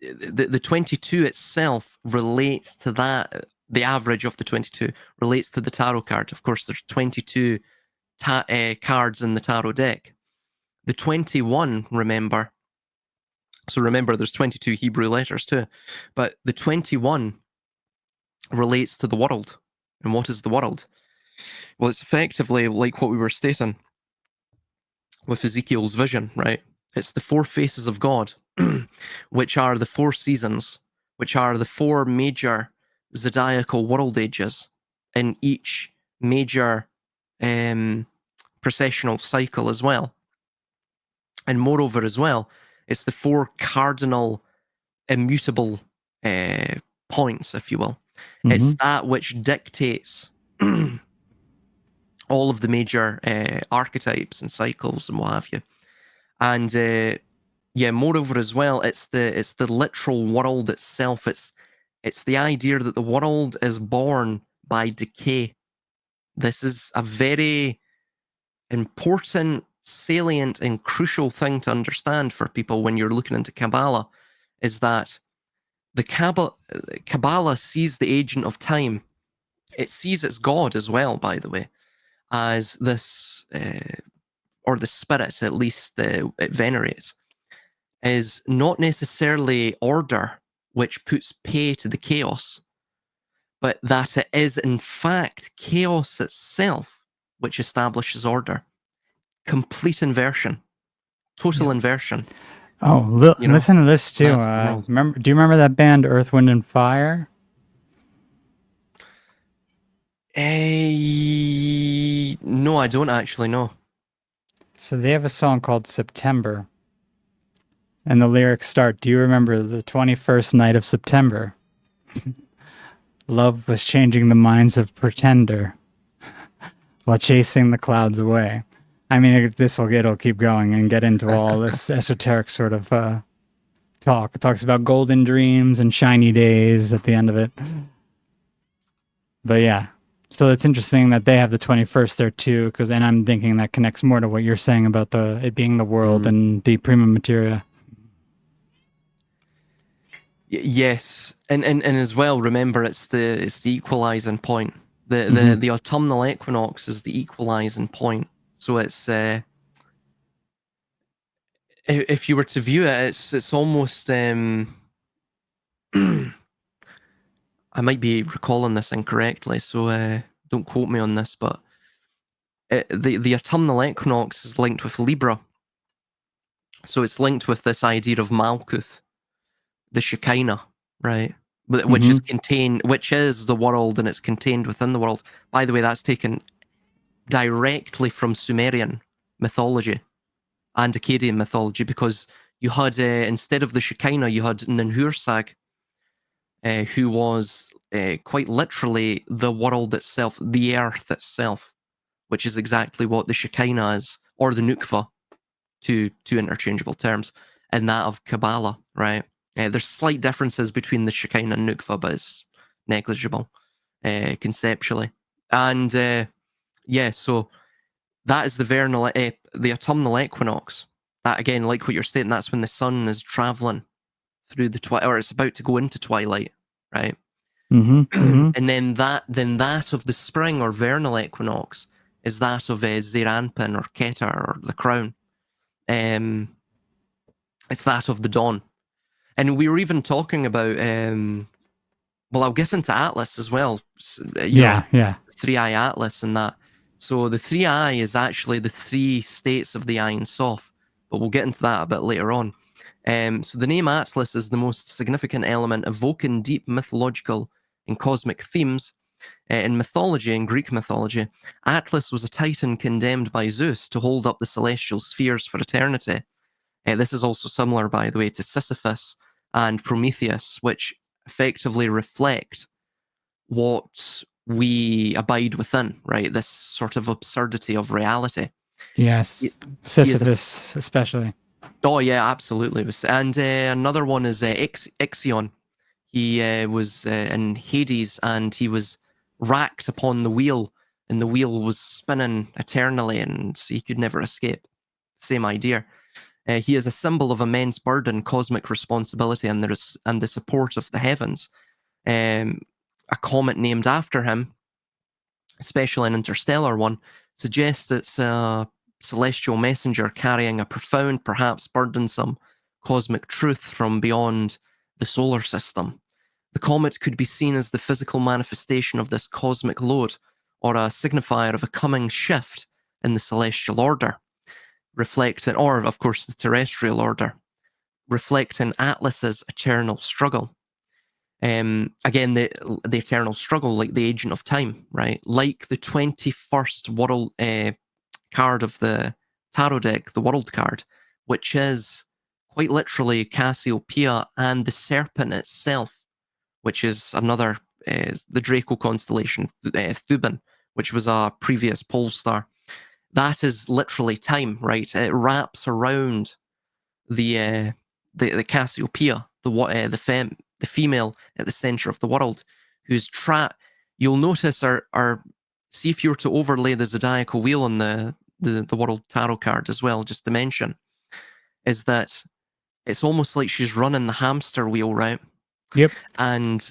the 22 itself relates to that. The average of the 22 relates to the tarot card. Of course, there's 22 cards in the tarot deck. The 21, remember. So remember, there's 22 Hebrew letters too. But the 21 relates to the world. And what is the world? Well, it's effectively like what we were stating with Ezekiel's vision, right? It's the four faces of God, which are the four seasons, which are the four major zodiacal world ages in each major processional cycle as well. And moreover as well, it's the four cardinal immutable points, if you will. Mm-hmm. It's that which dictates all of the major archetypes and cycles and what have you. And moreover as well, it's the literal world itself. It's the idea that the world is born by decay. This is a very important, salient, and crucial thing to understand for people when you're looking into Kabbalah is that the Kabbalah sees the agent of time. It sees its God as well, by the way, as this, or the spirit at least it venerates, is not necessarily order, which puts pay to the chaos, but that it is in fact chaos itself which establishes order. Complete inversion, total inversion. Oh, listen to this too. Do you remember that band Earth, Wind, and Fire? No, I don't actually know. So they have a song called September. And the lyrics start, do you remember the 21st night of September? Love was changing the minds of pretender while chasing the clouds away. I mean, it'll keep going and get into all this esoteric sort of talk. It talks about golden dreams and shiny days at the end of it. But yeah, so it's interesting that they have the 21st there too, and I'm thinking that connects more to what you're saying about it being the world and the prima materia. Yes, and as well, remember it's the equalizing point. The autumnal equinox is the equalizing point. So it's if you were to view it, it's almost I might be recalling this incorrectly, so don't quote me on this, but the autumnal equinox is linked with Libra, so it's linked with this idea of Malkuth, the Shekinah, right? Which is contained, which is the world, and it's contained within the world. By the way, that's taken directly from Sumerian mythology and Akkadian mythology, because you had, instead of the Shekinah, you had Ninhursag, who was quite literally the world itself, the earth itself, which is exactly what the Shekinah is, or the Nukva, two interchangeable terms, and that of Kabbalah, right? There's slight differences between the Shekinah and Nukva, but it's negligible conceptually. And so that is the autumnal equinox. That, again, like what you're saying, that's when the sun is traveling through the twilight, or it's about to go into twilight, right? And then that of the spring or vernal equinox is that of Zeranpin or Keter or the crown. It's that of the dawn. And we were even talking about, well, I'll get into Atlas as well. Yeah. 3-eye Atlas and that. So the 3-eye is actually the 3 states of the Ein Sof, but we'll get into that a bit later on. So the name Atlas is the most significant element evoking deep mythological and cosmic themes. In mythology, in Greek mythology, Atlas was a titan condemned by Zeus to hold up the celestial spheres for eternity. This is also similar, by the way, to Sisyphus and Prometheus, which effectively reflect what we abide within, right? This sort of absurdity of reality. Yes, Sisyphus especially. Oh yeah, absolutely. And another one is Ixion. He was in Hades, and he was racked upon the wheel, and the wheel was spinning eternally, and he could never escape. Same idea. He is a symbol of immense burden, cosmic responsibility, and the support of the heavens. A comet named after him, especially an interstellar one, suggests it's a celestial messenger carrying a profound, perhaps burdensome, cosmic truth from beyond the solar system. The comet could be seen as the physical manifestation of this cosmic load, or a signifier of a coming shift in the celestial order, reflecting, or of course the terrestrial order, reflecting Atlas's eternal struggle. Again, the eternal struggle, like the agent of time, right? Like the 21st world card of the tarot deck, the world card, which is quite literally Cassiopeia and the serpent itself, which is another, the Draco constellation, Thuban, which was a previous pole star. That is literally time, right? It wraps around the Cassiopeia, the female at the center of the world, who's trapped. You'll notice, see if you were to overlay the zodiacal wheel on the the World Tarot card as well, just to mention, is that it's almost like she's running the hamster wheel, right? Yep. And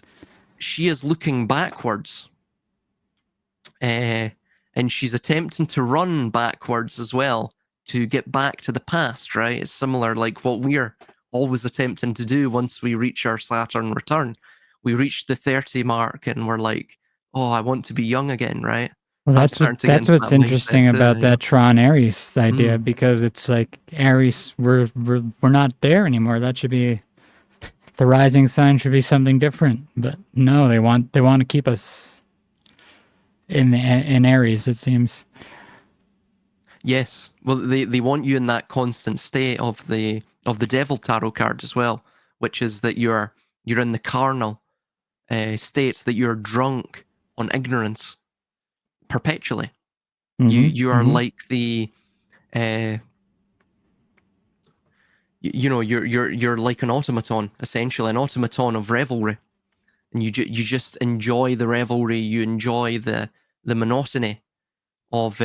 she is looking backwards. And she's attempting to run backwards as well to get back to the past, right? It's similar like what we're always attempting to do once we reach our Saturn return. We reach the 30 mark and we're like, oh, I want to be young again, right? Well, I'm starting to get that's into what's that mindset interesting too, about that Tron Aries idea, because it's like Aries, we're not there anymore. That should be the rising sign. Should be something different, but no, they want to keep us in Aries. It seems. Yes. Well, they want you in that constant state of the Devil Tarot card as well, which is that you're in the carnal state, that you're drunk on ignorance perpetually. You are like the you're like an automaton, essentially an automaton of revelry, and you just enjoy the revelry, you enjoy the monotony of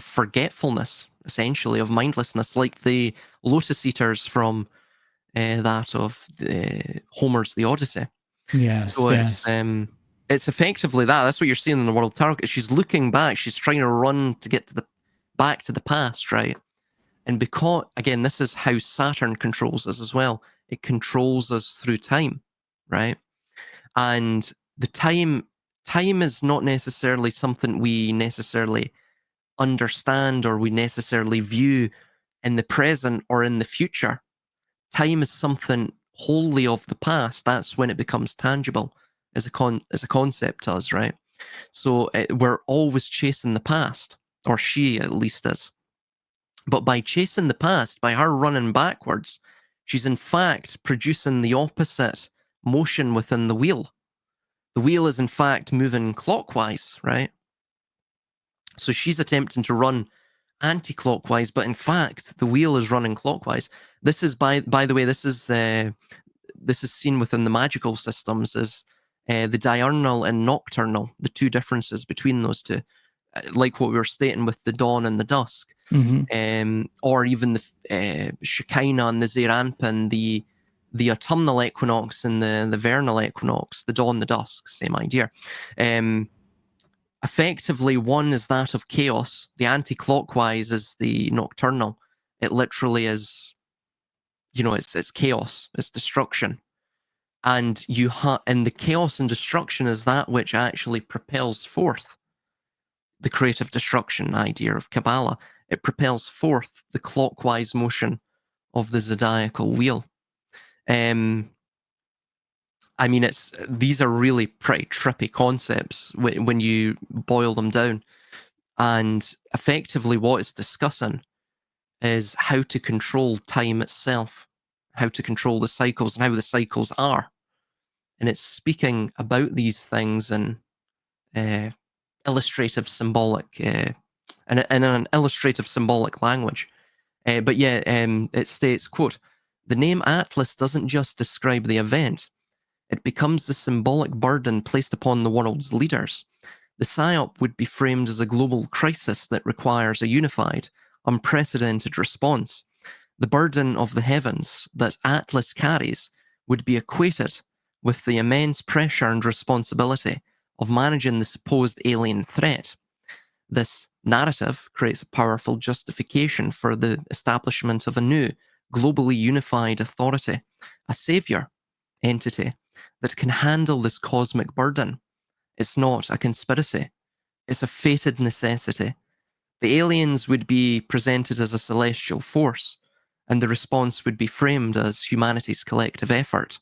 forgetfulness, essentially, of mindlessness, like the lotus eaters from that of Homer's The Odyssey. Yes. So it's effectively that. That's what you're seeing in the World Tarot. She's looking back. She's trying to run to get to back to the past, right? And because, again, this is how Saturn controls us as well. It controls us through time, right? And the time is not necessarily something we necessarily understand or we necessarily view in the present or in the future. Time is something wholly of the past. That's when it becomes tangible as a concept to us, right? So we're always chasing the past, or she at least is. But by chasing the past, by her running backwards, she's in fact producing the opposite motion within the wheel. The wheel is in fact moving clockwise, right? So she's attempting to run anti-clockwise, but in fact, the wheel is running clockwise. This is by the way, this is seen within the magical systems as the diurnal and nocturnal, the two differences between those two, like what we were stating with the dawn and the dusk, or even the Shekinah and the Zeranpin, the autumnal equinox and the vernal equinox, the dawn, the dusk, same idea. Effectively, one is that of chaos. The anti-clockwise is the nocturnal. It literally is, it's chaos, it's destruction. And and the chaos and destruction is that which actually propels forth the creative destruction idea of Kabbalah. It propels forth the clockwise motion of the zodiacal wheel. I mean, these are really pretty trippy concepts when you boil them down. And effectively, what it's discussing is how to control time itself, how to control the cycles, and how the cycles are. And it's speaking about these things in illustrative, symbolic, in an illustrative, symbolic language. But yeah, it states, quote, "The name Atlas doesn't just describe the event. It becomes the symbolic burden placed upon the world's leaders. The PSYOP would be framed as a global crisis that requires a unified, unprecedented response. The burden of the heavens that Atlas carries would be equated with the immense pressure and responsibility of managing the supposed alien threat. This narrative creates a powerful justification for the establishment of a new, globally unified authority, a savior entity that can handle this cosmic burden. It's not a conspiracy, it's a fated necessity. The aliens would be presented as a celestial force, and the response would be framed as humanity's collective effort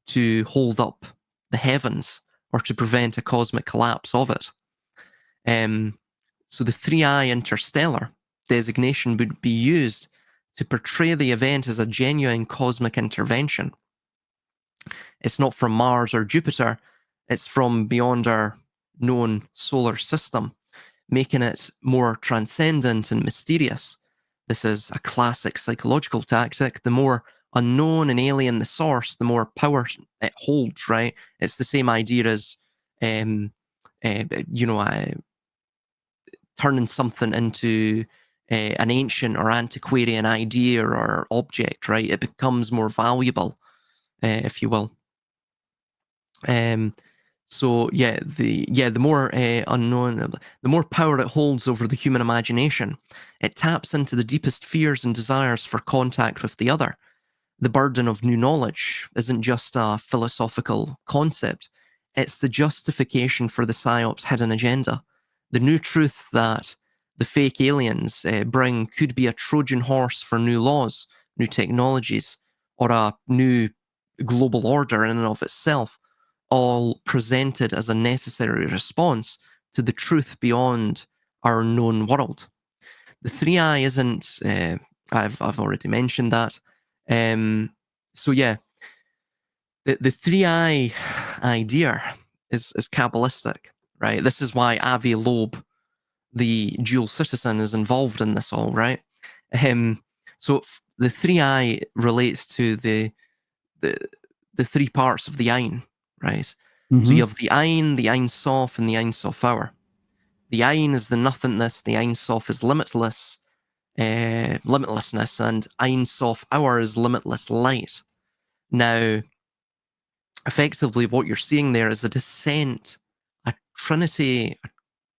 to hold up the heavens or to prevent a cosmic collapse of it. So the 3i interstellar designation would be used to portray the event as a genuine cosmic intervention. It's not from Mars or Jupiter, it's from beyond our known solar system, making it more transcendent and mysterious. This is a classic psychological tactic. The more unknown and alien the source, the more power it holds, right? It's the same idea as, turning something into an ancient or antiquarian idea or object, right? It becomes more valuable, if you will. So yeah, the more unknown, the more power it holds over the human imagination. It taps into the deepest fears and desires for contact with the other. The burden of new knowledge isn't just a philosophical concept, it's the justification for the PSYOP's hidden agenda. The new truth that the fake aliens bring could be a Trojan horse for new laws, new technologies, or a new global order in and of itself, all presented as a necessary response to the truth beyond our known world. The three eye isn't. I've already mentioned that. So yeah, the three eye idea is Cabalistic, right? This is why Avi Loeb, the dual citizen, is involved in this all, right? So the three eye relates to the the three parts of the Ein, right? So you have the Ein Sof, and the Ein Sof Hour. The Ein is the nothingness, the Ein Sof is limitlessness, and Ein Sof Hour is limitless light. Now, effectively, what you're seeing there is a descent, a trinity, a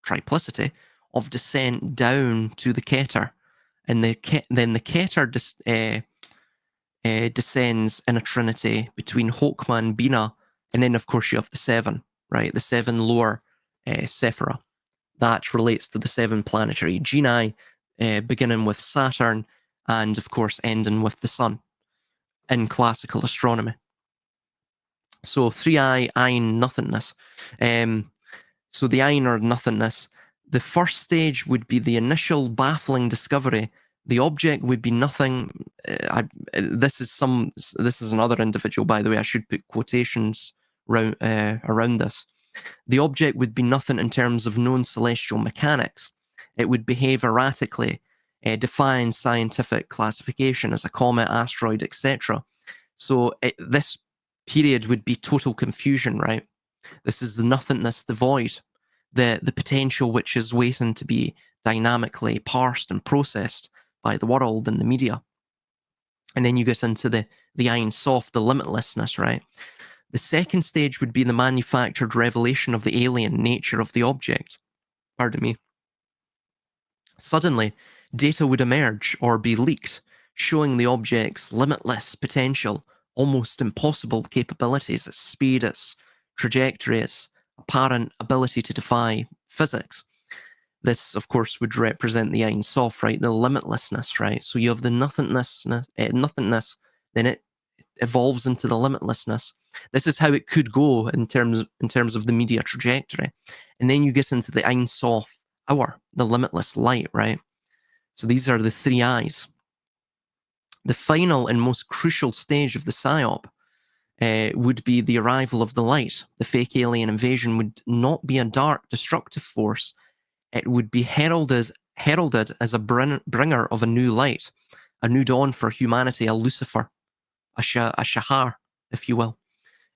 triplicity of descent down to the Keter, and then the Keter descends in a trinity between Hokmah and Bina, and then of course you have the seven, right? The seven lower Sephira. That relates to the seven planetary genii, beginning with Saturn, and of course ending with the Sun in classical astronomy. So three eye, Ein, nothingness. So the Ein or nothingness. The first stage would be the initial baffling discovery. The object would be nothing. This is another individual, by the way. I should put quotations around this. The object would be nothing in terms of known celestial mechanics. It would behave erratically, defying scientific classification as a comet, asteroid, etc. So this period would be total confusion, right? This is the nothingness, the void, the potential which is waiting to be dynamically parsed and processed by the world and the media. And then you get into the Ein Sof, the limitlessness, right? The second stage would be the manufactured revelation of the alien nature of the object. Pardon me. Suddenly, data would emerge or be leaked, showing the object's limitless potential, almost impossible capabilities, its speed, its trajectory, its apparent ability to defy physics. This, of course, would represent the Ein Sof, right? The limitlessness, right? So you have the nothingness, then it evolves into the limitlessness. This is how it could go in terms of the media trajectory. And then you get into the Ein Sof Hour, the limitless light, right? So these are the three eyes. The final and most crucial stage of the PSYOP would be the arrival of the light. The fake alien invasion would not be a dark, destructive force. It would be heralded as a bringer of a new light, a new dawn for humanity, a Lucifer, a Shahar, if you will.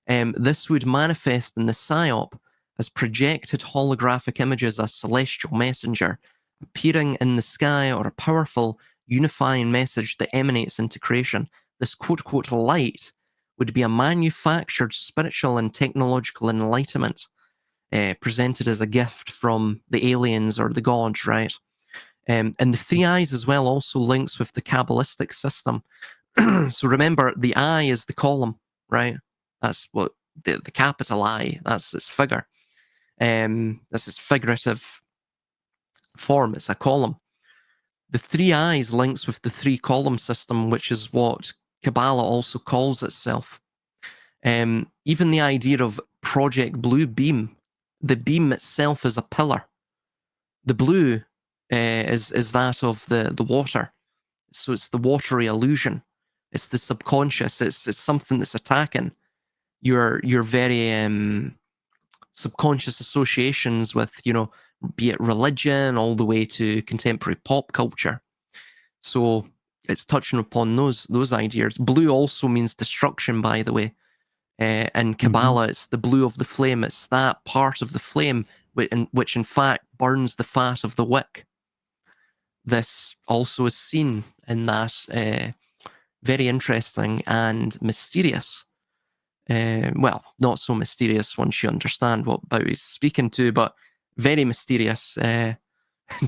This would manifest in the PSYOP as projected holographic images, a celestial messenger appearing in the sky, or a powerful unifying message that emanates into creation. This quote-unquote light would be a manufactured spiritual and technological enlightenment presented as a gift from the aliens or the gods, right? And the three eyes as well also links with the Cabalistic system. So remember, the eye is the column, right? That's what the capital I, that's this figure. This is figurative form, it's a column. The three eyes links with the three column system, which is what Kabbalah also calls itself. Even the idea of Project Blue Beam, the beam itself is a pillar. The blue is that of the water. So it's the watery illusion. It's the subconscious. It's something that's attacking your very subconscious associations with, be it religion all the way to contemporary pop culture. So it's touching upon those ideas. Blue also means destruction, by the way. In Kabbalah, it's the blue of the flame. It's that part of the flame which in fact burns the fat of the wick. This also is seen in that very interesting and mysterious, well, not so mysterious once you understand what Bow is speaking to, but very mysterious in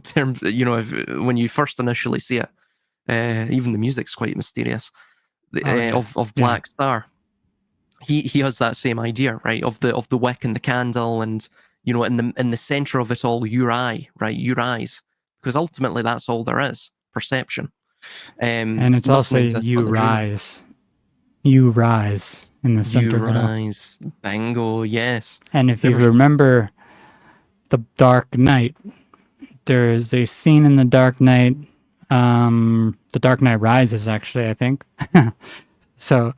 terms, when you first initially see it. Even the music's quite mysterious. Of Black Star. He has that same idea, right? Of the wick and the candle, and in the center of it all, your eye, right? Your eyes, because ultimately that's all there is, perception. And it's also you rise. You rise in the center of it all. You rise. Bingo, yes. And if you remember The Dark Knight, there's a scene in The Dark Knight, The Dark Knight Rises, actually, I think. So,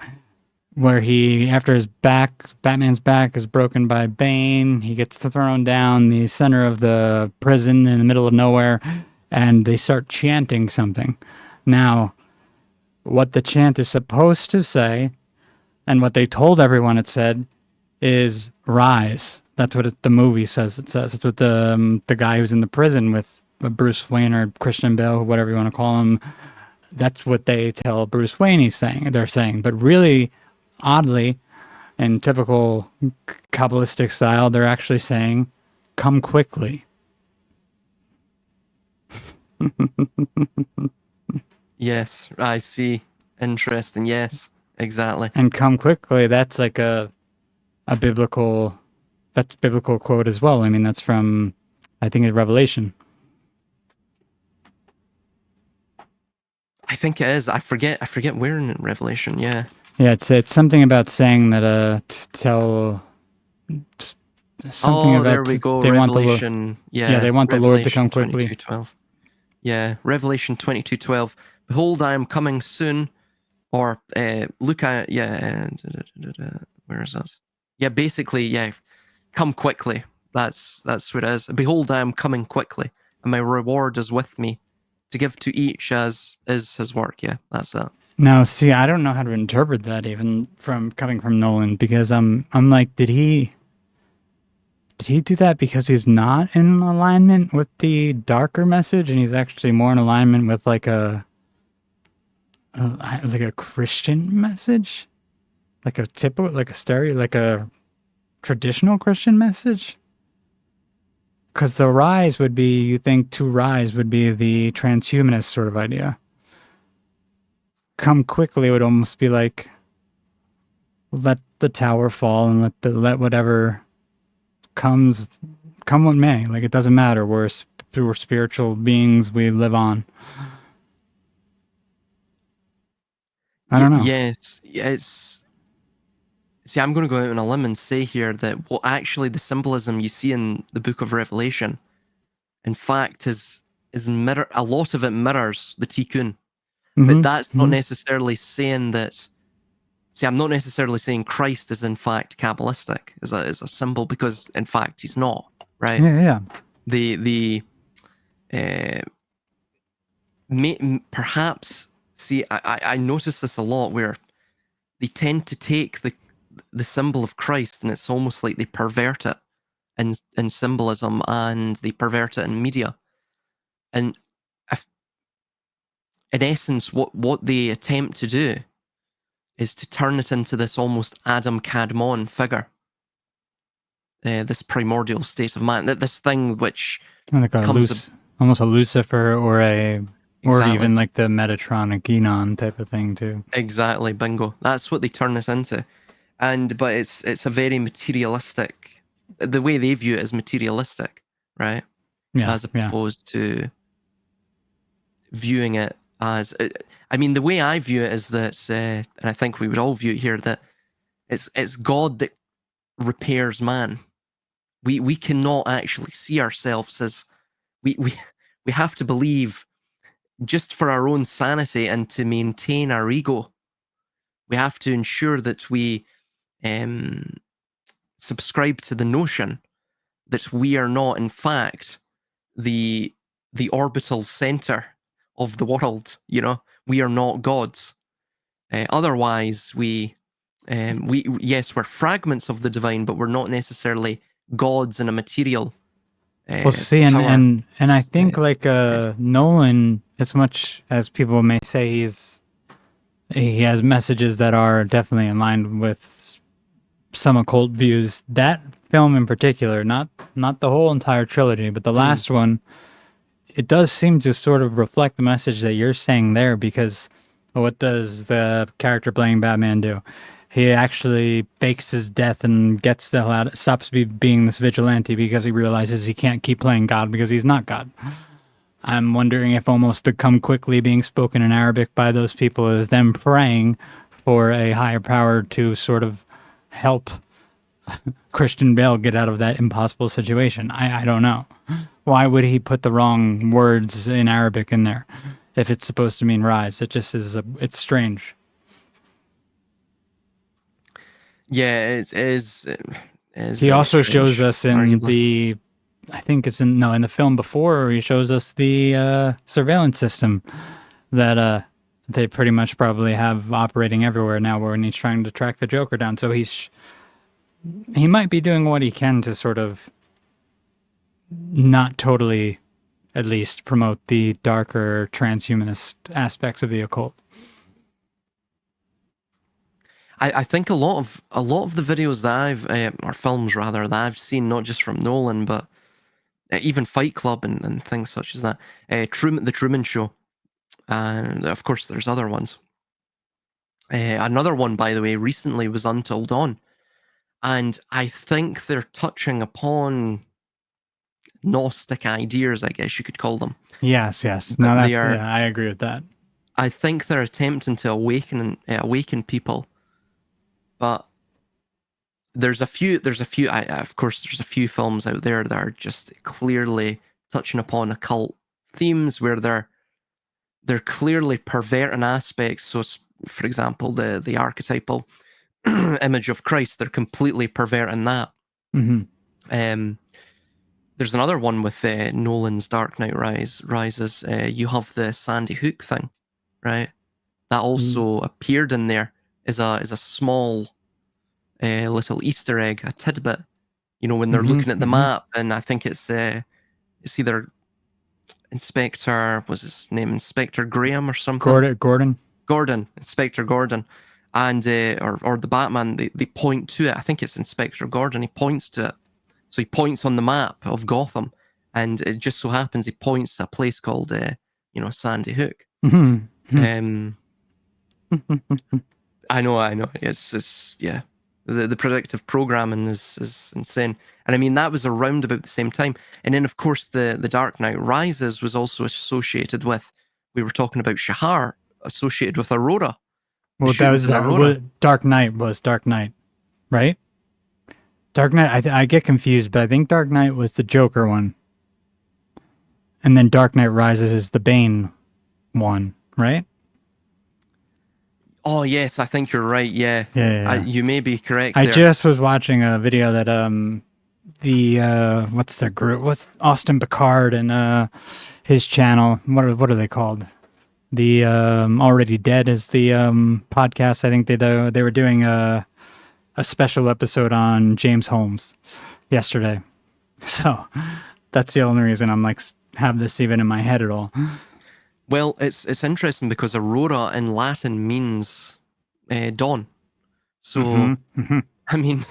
where after Batman's back is broken by Bane, he gets thrown down the center of the prison in the middle of nowhere, and they start chanting something. Now, what the chant is supposed to say, and what they told everyone it said, is rise. That's what the movie says. It says it's what the guy who's in the prison with Bruce Wayne or Christian Bale, whatever you want to call him. That's what they tell Bruce Wayne they're saying. But really, oddly, in typical Cabalistic style, they're actually saying, "Come quickly." Yes, I see. Interesting. Yes, exactly. And "come quickly," that's like a biblical quote as well. I mean, that's from, I think, it's Revelation. I think it is. I forget where in Revelation. Yeah. Yeah, it's something about saying that tell something about. There we go. They Revelation. Want they want the Lord to come quickly. 22:12. Yeah, Revelation 22:12. Behold, I am coming soon. Or look at where is that? Yeah, basically, yeah, come quickly. That's what it is. Behold, I am coming quickly, and my reward is with me, to give to each as is his work. Yeah, that's that. Now, see, I don't know how to interpret that, even coming from Nolan, because I'm like, did he do that because he's not in alignment with the darker message, and he's actually more in alignment with like a Christian message, like a traditional Christian message? Because the rise would be, you think to rise would be the transhumanist sort of idea. Come quickly would almost be like, let the tower fall and let whatever comes, come what may. Like, it doesn't matter. We're spiritual beings. We live on. I don't know. Yes, it's. See, I'm going to go out on a limb and say here that actually the symbolism you see in the Book of Revelation, in fact, is mirror. A lot of it mirrors the Tikkun, but that's not necessarily saying that. See, I'm not necessarily saying Christ is in fact Kabbalistic as a symbol, because in fact he's not. Right? Yeah. Perhaps. See, I notice this a lot where they tend to take the symbol of Christ, and it's almost like they pervert it in symbolism, and they pervert it in media. And in essence, what they attempt to do is to turn it into this almost Adam Kadmon figure, this primordial state of man, this thing which like almost a Lucifer or even like the Metatronic Enon type of thing too. Exactly, bingo. That's what they turn it into. But it's a very materialistic. The way they view it is materialistic, right? Yeah. As opposed to viewing it as. I mean, the way I view it is that, and I think we would all view it here, that it's God that repairs man. We cannot actually see ourselves as we have to believe, just for our own sanity and to maintain our ego. We have to ensure that we subscribe to the notion that we are not, in fact, the orbital center of the world. We are not gods. Otherwise, yes, we're fragments of the divine, but we're not necessarily gods in a material Well, see, power. and I think like Nolan, as much as people may say he has messages that are definitely in line with some occult views. That film in particular, not the whole entire trilogy, but the last one, it does seem to sort of reflect the message that you're saying there, because what does the character playing Batman do? He actually fakes his death and gets the hell out, stops being this vigilante because he realizes he can't keep playing God because he's not God. I'm wondering if almost the "come quickly" being spoken in Arabic by those people is them praying for a higher power to sort of help Christian Bale get out of that impossible situation. I don't know. Why would he put the wrong words in Arabic in there if it's supposed to mean rise? It just is, it's strange. Yeah, it is He also shows us in arguably. the, I think it's in the film before, he shows us the surveillance system that they pretty much probably have operating everywhere now, when he's trying to track the Joker down. So he might be doing what he can to sort of not totally, at least, promote the darker transhumanist aspects of the occult. I think a lot of the videos that I've or films rather that I've seen, not just from Nolan, but even Fight Club and things such as that, the Truman Show, and of course there's other ones. Another one, by the way, recently was Until Dawn, and I think they're touching upon Gnostic ideas, I guess you could call them. Yes. No, I agree with that. I think they're attempting to awaken people, but there's a few. Of course, there's a few films out there that are just clearly touching upon occult themes where they're clearly perverting aspects. So, for example, the archetypal image of Christ, they're completely perverting that. Mm-hmm. There's another one with Nolan's Dark Knight Rises. You have the Sandy Hook thing, right? That also appeared in there as a small little Easter egg, a tidbit. You know, when they're looking at the map, and I think it's either Inspector, was his name Inspector Graham or something? Gordon, Inspector Gordon, and or the Batman. They point to it. I think it's Inspector Gordon. He points to it. So he points on the map of Gotham, and it just so happens he points to a place called, Sandy Hook. I know. It's yeah. The predictive programming is insane. And I mean, that was around about the same time. And then, of course, the Dark Knight Rises was also associated with, we were talking about Shahar, associated with Aurora. Well, that was Dark Knight was Dark Knight, right? Dark Knight, I get confused, but I think Dark Knight was the Joker one. And then Dark Knight Rises is the Bane one, right? Oh, yes, I think you're right, yeah. You may be correct I there. just was watching a video that what's their group? What's Austin Picard and his channel? What are they called? The Already Dead is the podcast. I think they were doing a special episode on James Holmes yesterday. So that's the only reason I'm like have this even in my head at all. Well, it's interesting because Aurora in Latin means dawn. So I mean,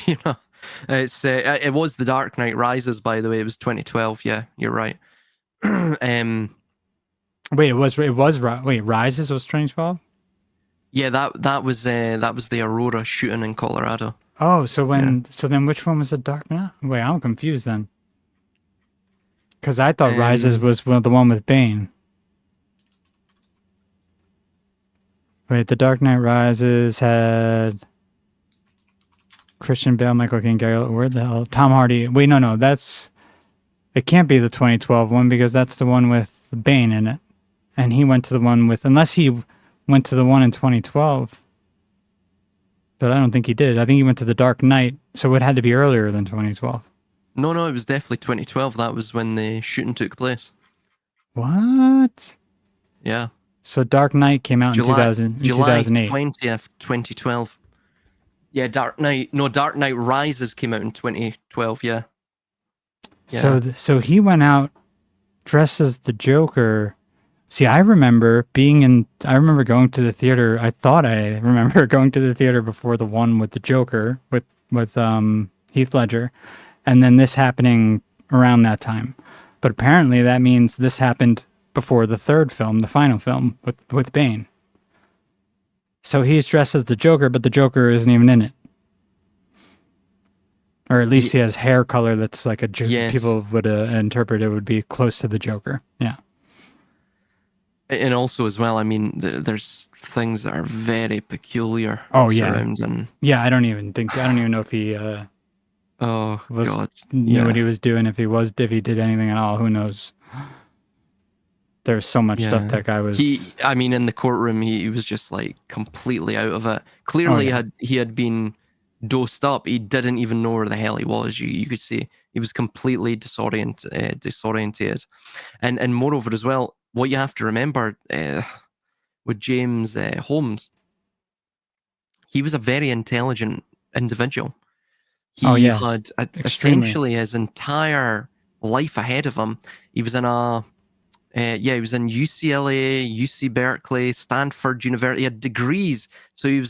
it was the Dark Knight Rises, by the way. It was 2012. Yeah, you're right. Wait, Rises was 2012. Yeah, that was the Aurora shooting in Colorado. Oh, so then which one was the Dark Knight? Wait, I'm confused then. Because I thought Rises was the one with Bane. Wait, The Dark Knight Rises had Christian Bale, Michael Caine, Gary, where the hell? Tom Hardy. Wait, no, it can't be the 2012 one because that's the one with Bane in it. And he went to the one with, unless he went to the one in 2012. But I don't think he did. I think he went to The Dark Knight, so it had to be earlier than 2012. No, it was definitely 2012. That was when the shooting took place. What? Yeah. So Dark Knight came out in 2008. July 20th, 2012. Yeah, Dark Knight Rises came out in 2012, yeah. So so he went out dressed as the Joker. See, I remember going to the theater. I thought I remember going to the theater before the one with the Joker with Heath Ledger, and then this happening around that time. But apparently that means this happened before the third film, the final film with Bane. So he's dressed as the Joker, but the Joker isn't even in it. Or at least he has hair color that's like people would interpret it would be close to the Joker. Yeah. And also as well, I mean, there's things that are very peculiar. Oh yeah. And yeah, I don't even know if he oh god knew what he was doing. If he did anything at all, who knows? There's so much stuff that guy was. I mean, in the courtroom, he was just like completely out of it. Clearly, he had been dosed up. He didn't even know where the hell he was. You could see he was completely disorientated, and moreover as well, what you have to remember with James Holmes, he was a very intelligent individual. He had essentially his entire life ahead of him. He was in he was in UCLA, UC Berkeley, Stanford University. He had degrees, so he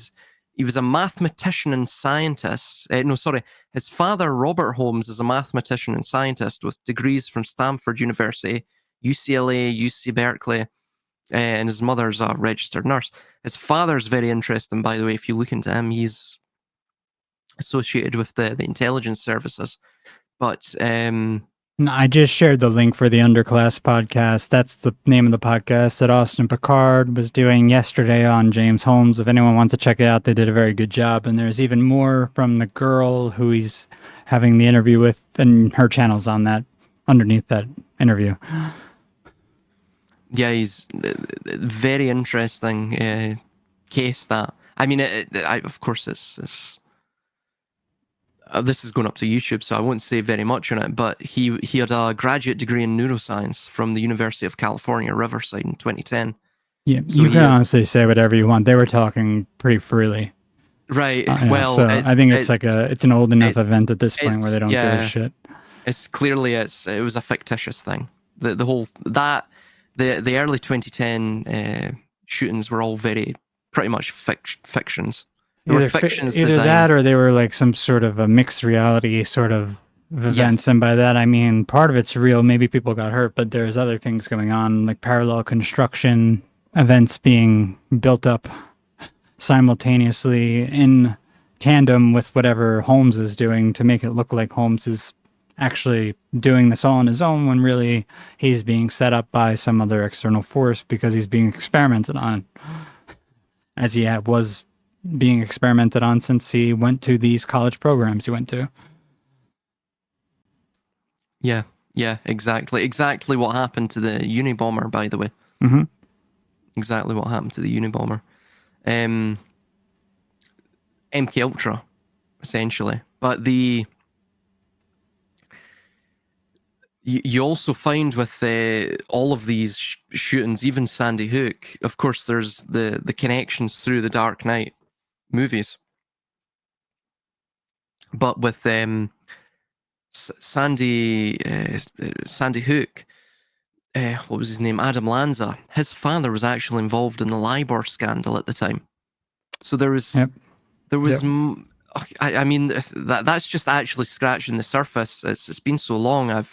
was a mathematician and scientist. His father, Robert Holmes, is a mathematician and scientist with degrees from Stanford University, UCLA, UC Berkeley, and his mother's a registered nurse. His father's very interesting, by the way. If you look into him, he's associated with the intelligence services. But I just shared the link for the Underclass podcast. That's the name of the podcast that Austin Picard was doing yesterday on James Holmes. If anyone wants to check it out, they did a very good job. And there's even more from the girl who he's having the interview with, and her channel's on that, underneath that interview. Yeah, he's very interesting case that. I mean, of course, it's this is going up to YouTube, so I won't say very much on it, but he had a graduate degree in neuroscience from the University of California, Riverside in 2010. Yeah, so you can honestly say whatever you want. They were talking pretty freely. Right. So I think it's an old enough event at this point where they don't give a shit. It's clearly it was a fictitious thing. The whole the early 2010 shootings were all pretty much fictions. Either that or they were like some sort of a mixed reality sort of events. And by that, I mean, part of it's real. Maybe people got hurt, but there's other things going on, like parallel construction events being built up simultaneously in tandem with whatever Holmes is doing to make it look like Holmes is actually doing this all on his own when really he's being set up by some other external force because he's being experimented on, as he was being experimented on since he went to these college programs he went to. Yeah, exactly what happened to the Unabomber, by the way. Mm-hmm. Exactly what happened to the Unabomber. MK Ultra, essentially. But you also find with all of these shootings, even Sandy Hook, of course, there's the connections through the Dark Knight movies. But with Sandy Hook, what was his name? Adam Lanza. His father was actually involved in the LIBOR scandal at the time. So there was. I mean, that's just actually scratching the surface. It's been so long. I'm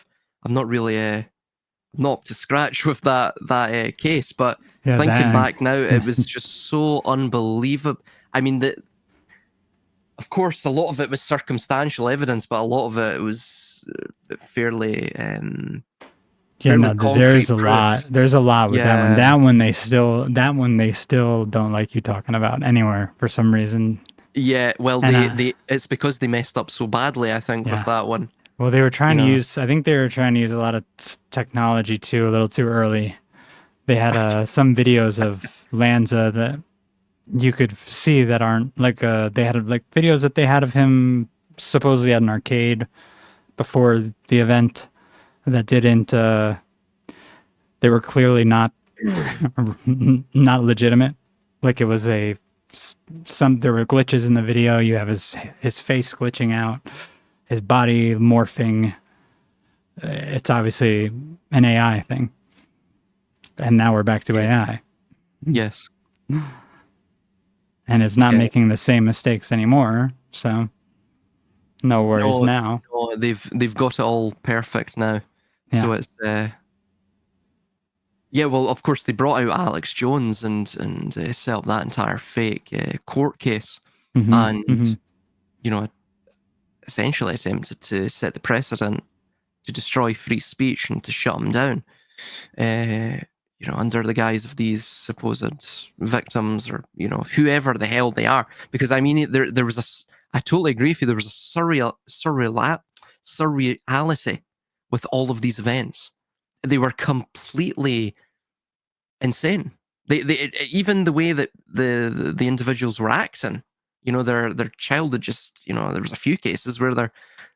not really not up to scratch with that case. But thinking back now, it was just so unbelievable. I mean, of course, a lot of it was circumstantial evidence, but a lot of it was fairly. There's a lot. There's a lot with that one. That one they still don't like you talking about anywhere for some reason. Yeah, well, it's because they messed up so badly, I think, with that one. Well, they were trying to use. I think they were trying to use a lot of technology too, a little too early. They had some videos of Lanza that you could see that aren't like they had like videos that they had of him supposedly at an arcade before the event that didn't. They were clearly not legitimate. Like it was there were glitches in the video. You have his face glitching out, his body morphing, it's obviously an AI thing. And now we're back to AI. Yes. And it's not Yeah. making the same mistakes anymore. So no worries No, now. no, they've got it all perfect now. Yeah. So it's yeah, well, of course they brought out Alex Jones and set up that entire fake court case, Mm-hmm. and Mm-hmm. you know, essentially attempted to set the precedent to destroy free speech and to shut them down. You know, under the guise of these supposed victims, or you know, whoever the hell they are. Because I mean, there was I totally agree with you. There was a surreality with all of these events. They were completely insane. Even the way that the individuals were acting, you know, their child had just, you know, there was a few cases where they're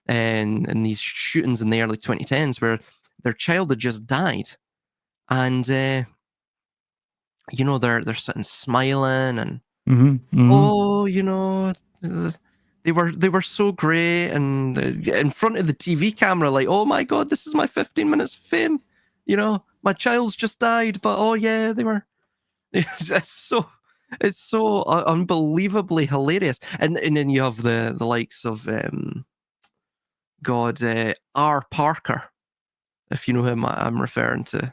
in these shootings in the early 2010s where their child had just died, and you know, they're sitting smiling and Mm-hmm. Mm-hmm. oh, you know, uh, they were so great, and in front of the TV camera, like, oh my god, this is my 15 minutes of fame. You know, my child's just died, but oh yeah, they were. It's so unbelievably hilarious, and then you have the likes of God, R. Parker, if you know him, I'm referring to.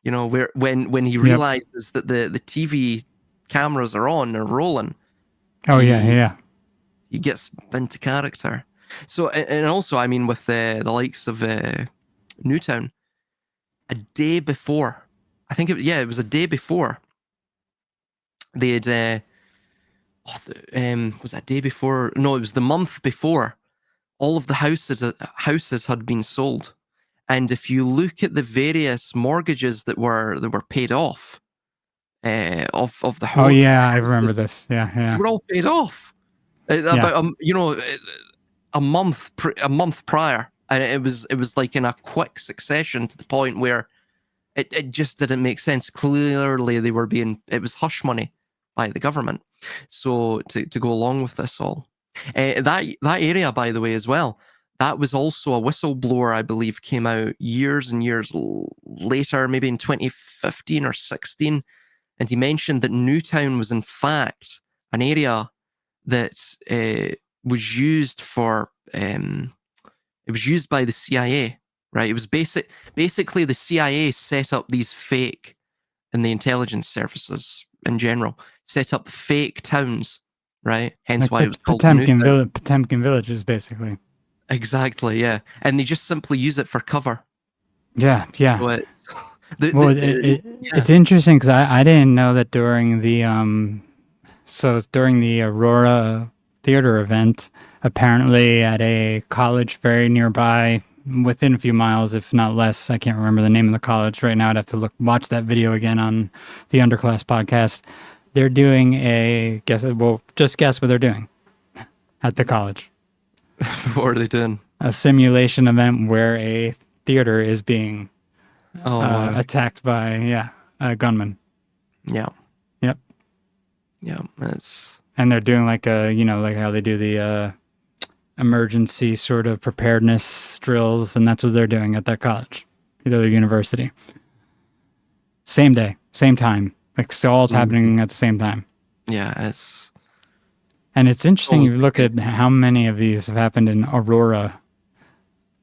You know, where when he Yep. realizes that the TV cameras are on or rolling, Oh, yeah. he Yeah. he gets into character. So, and also, I mean, with the likes of Newtown, a day before, I think it was a day before they had. Was that day before? No, it was the month before. All of the houses had been sold, and if you look at the various mortgages that were paid off, of the Oh, whole yeah. I remember houses, this. Yeah. they Yeah. were all paid off. Yeah. About you know, a month prior, and it was like in a quick succession to the point where it just didn't make sense. Clearly, it was hush money by the government. So to go along with this all, that area, by the way, as well, that was also a whistleblower, I believe, came out years and years later, maybe in 2015 or 16, and he mentioned that Newtown was in fact an area that was used for it was used by the CIA, right? It was basically the CIA set up these fake, and the intelligence services in general set up fake towns, right? Hence Like why it was called Newtown. Potemkin villages, basically. Exactly, yeah. And they just simply use it for cover. Yeah. Yeah. So it's Well, yeah. it's interesting because I didn't know that during the during the Aurora theater event, apparently at a college very nearby, within a few miles, if not less, I can't remember the name of the college right now. I'd have to watch that video again on the Underclass podcast. They're doing a guess. Well, just guess what they're doing at the college. What are they doing? A simulation event where a theater is being Oh wow. attacked by a gunman. Yeah. Yep. Yeah. It's And they're doing like like how they do the emergency sort of preparedness drills, and that's what they're doing at that college, their university. Same day, same time. Like, so all it's happening at the same time. yeah, it's And it's interesting, oh you look at how many of these have happened in Aurora.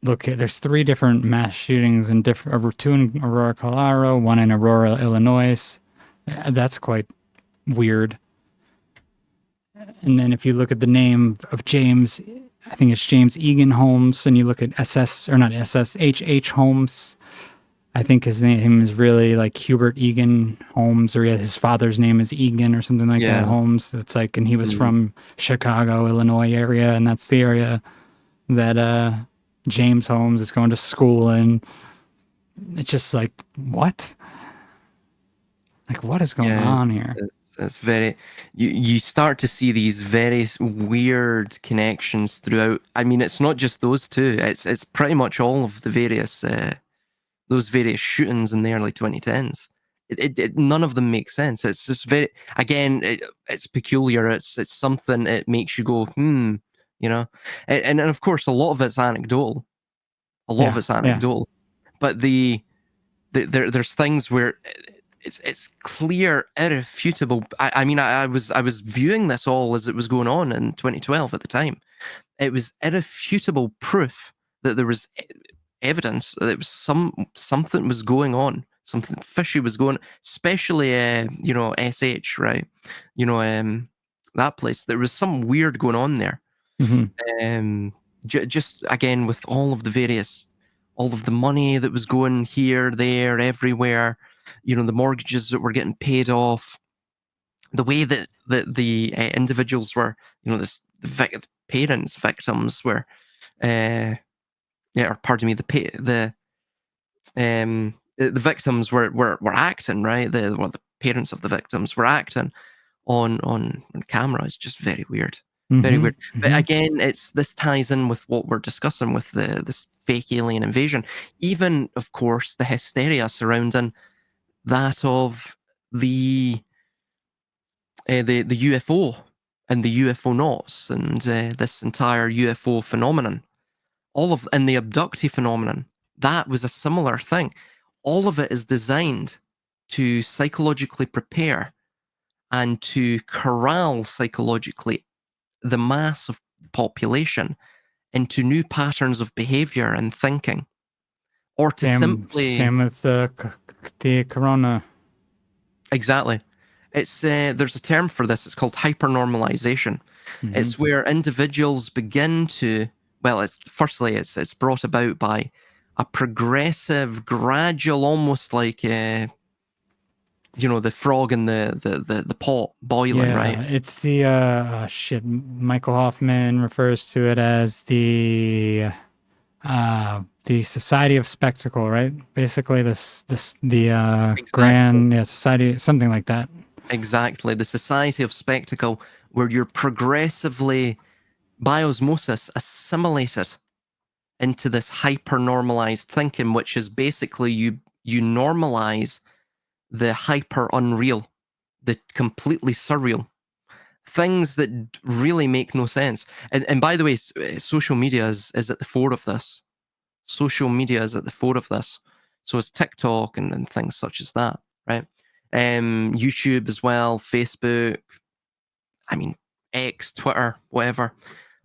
Look, there's 3 different mass shootings in different, 2 in Aurora, Colorado, 1 in Aurora, Illinois. That's quite weird. And then if you look at the name of James, I think it's James Egan Holmes, and you look at SS, or not SS, H. Holmes. I think his name is really like Hubert Egan Holmes, or his father's name is Egan or something like that, yeah. Holmes. It's like, and he was from Chicago, Illinois area, and that's the area that James Holmes is going to school in. It's just like, what? Like, what is going Yeah, on here? it's very you start to see these very weird connections throughout. I mean, it's not just those two. It's pretty much all of the various those various shootings in the early 2010s. None of them make sense. It's just very, again, it's peculiar. It's something that makes you go, you know, and of course a lot of it's anecdotal. A lot of it's Yeah. anecdotal, but there's things where it's clear, irrefutable. I mean, I was viewing this all as it was going on in 2012 at the time. It was irrefutable proof that there was evidence that it was something was going on, something fishy was going, especially SH, right? That place. There was some weird going on there. Um, just again with all of the money that was going here, there, everywhere. The mortgages that were getting paid off, the way that the individuals were, the parents, victims were, or pardon me, the victims were acting, right. The parents of the victims were acting on camera. It's just very weird. Very weird. But again, this ties in with what we're discussing with this fake alien invasion. Even, of course, the hysteria surrounding that of the UFO and the UFOnauts and this entire UFO phenomenon. And the abductee phenomenon. That was a similar thing. All of it is designed to psychologically prepare and to corral psychologically the mass of population into new patterns of behavior and thinking, or to Same with the corona. Exactly. It's there's a term for this. It's called hypernormalization. It's where individuals begin to, well, it's brought about by a progressive, gradual, almost like the frog in the pot boiling, right? It's the Michael Hoffman refers to it as the Society of Spectacle, right? Basically, the Exactly. grand society, something like that. Exactly, the Society of Spectacle, where you're progressively, by osmosis, assimilated into this hyper-normalized thinking, which is basically you normalize the hyper unreal, the completely surreal, things that really make no sense. And by the way, social media is at the fore of this. Social media is at the fore of this. So it's TikTok and things such as that, right? YouTube as well, Facebook, I mean, X, Twitter, whatever.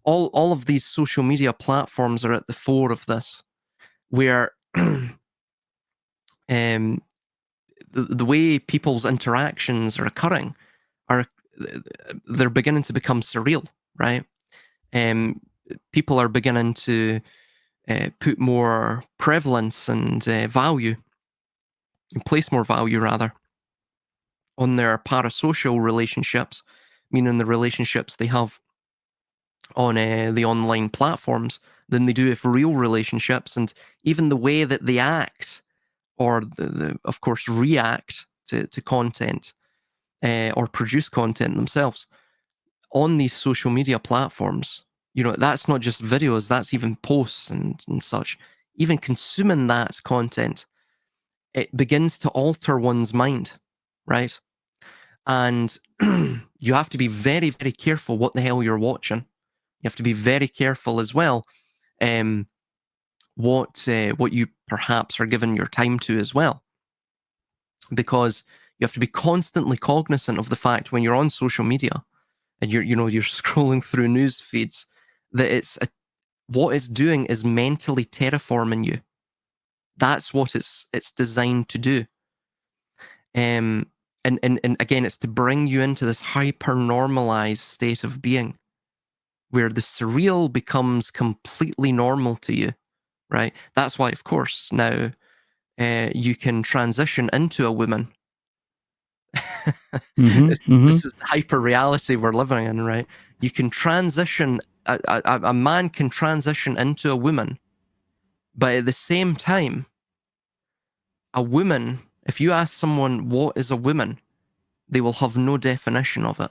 All of these social media platforms are at the fore of this, where the way people's interactions are occurring are they're beginning to become surreal, right? People are beginning to put more prevalence and value, and place more value rather, on their parasocial relationships, meaning the relationships they have on the online platforms, than they do with real relationships, and even the way that they act or of course react to content or produce content themselves on these social media platforms. That's not just videos, that's even posts and such. Even consuming that content, it begins to alter one's mind, right? And you have to be very, very careful what the hell you're watching. You have to be very careful as well what you perhaps are giving your time to as well, because you have to be constantly cognizant of the fact when you're on social media and you're scrolling through news feeds, that what it's doing is mentally terraforming you. That's what it's designed to do. And again, it's to bring you into this hyper normalized state of being where the surreal becomes completely normal to you, right? That's why, of course, now you can transition into a woman. This is the hyper reality we're living in, right? You can transition, a man can transition into a woman, but at the same time, a woman, if you ask someone what is a woman, they will have no definition of it,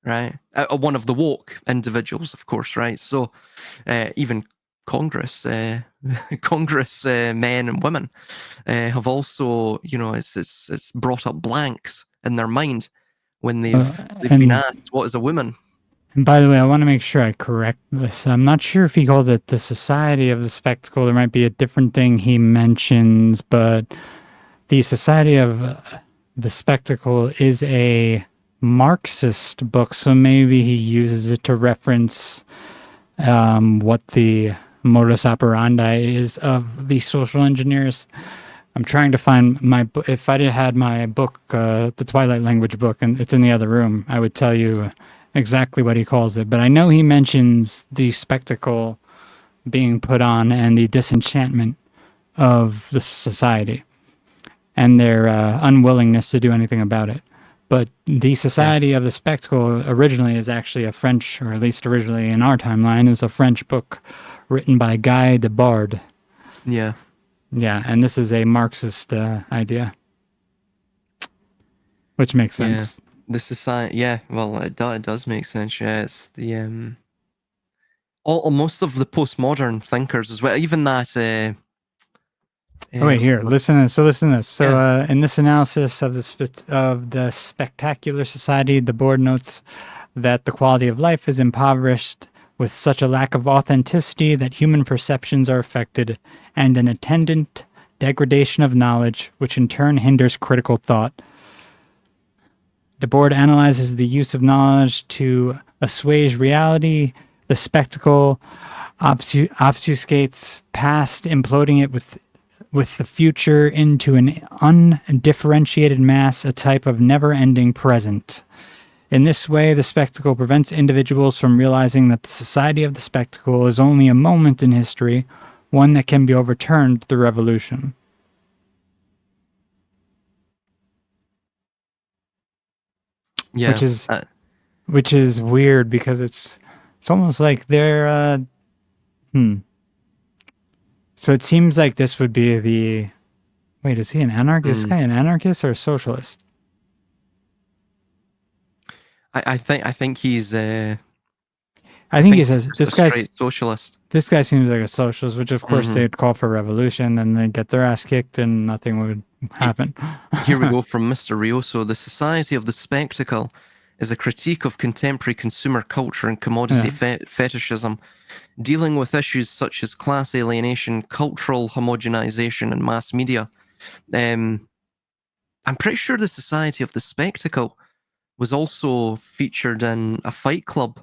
right? One of the woke individuals, of course, right? So even Congress, Congress men and women have also, it's brought up blanks in their mind when they've been asked what is a woman. And by the way, I want to make sure I correct this. I'm not sure if he called it the Society of the Spectacle. There might be a different thing he mentions, but the Society of the Spectacle is a Marxist book, so maybe he uses it to reference what the modus operandi is of the social engineers. I'm trying to find my book. If I had my book, the Twilight Language book, and it's in the other room, I would tell you exactly what he calls it. But I know he mentions the spectacle being put on and the disenchantment of the society and their unwillingness to do anything about it. But the Society of the Spectacle originally is actually a French, or at least originally in our timeline, is a French book written by Guy Debord. Yeah. Yeah, and this is a Marxist idea, which makes sense. Yeah. The society, yeah, well, it does make sense. Yeah, it's the most of the postmodern thinkers as well. Even that. Oh, wait, here. Listen to this. So, Yeah. in this analysis of the spectacular society, the board notes that the quality of life is impoverished with such a lack of authenticity that human perceptions are affected, and an attendant degradation of knowledge, which in turn hinders critical thought. The board analyzes the use of knowledge to assuage reality. The spectacle obfuscates past, imploding it with the future into an undifferentiated mass, a type of never-ending present. In this way, the spectacle prevents individuals from realizing that the society of the spectacle is only a moment in history, one that can be overturned through revolution. Yeah. Which is weird because it's almost like they're So it seems like this would be the wait, is he an anarchist? Is this guy an anarchist or a socialist? I think he's I think he says this guy's socialist. This guy seems like a socialist, which of course they'd call for revolution and they'd get their ass kicked and nothing would happen. Here we go from Mr. Rioso. The Society of the Spectacle is a critique of contemporary consumer culture and commodity fetishism, dealing with issues such as class alienation, cultural homogenization, and mass media. I'm pretty sure the Society of the Spectacle was also featured in a Fight Club.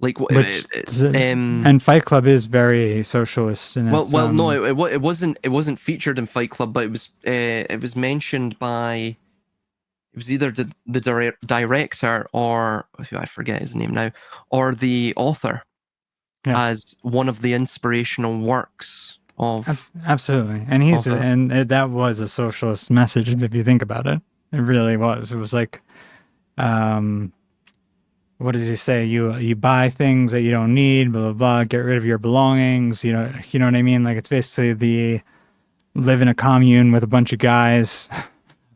And Fight Club is very socialist. And no, it wasn't featured in Fight Club, but it was mentioned by. It was either the director or I forget his name now, or the author, as one of the inspirational works of. Absolutely, and that was a socialist message if you think about it. It really was. It was like, what does he say? You buy things that you don't need, blah blah blah. Get rid of your belongings. You know what I mean. Like it's basically live in a commune with a bunch of guys.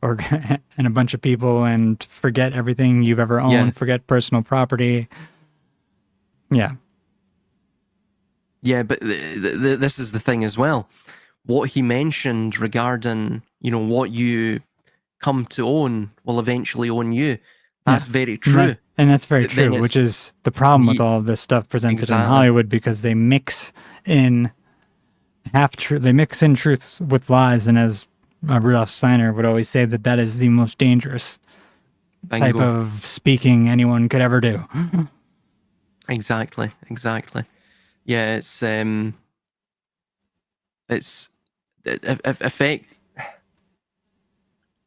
And a bunch of people, and forget everything you've ever owned, forget personal property. Yeah. Yeah, but this is the thing as well. What he mentioned regarding, what you come to own will eventually own you. That's very true. That's very true, which is the problem with all of this stuff presented in Hollywood, because they mix in half-truth. They mix in truth with lies, and as Rudolf Steiner would always say, that is the most dangerous type of speaking anyone could ever do. Exactly. Yeah,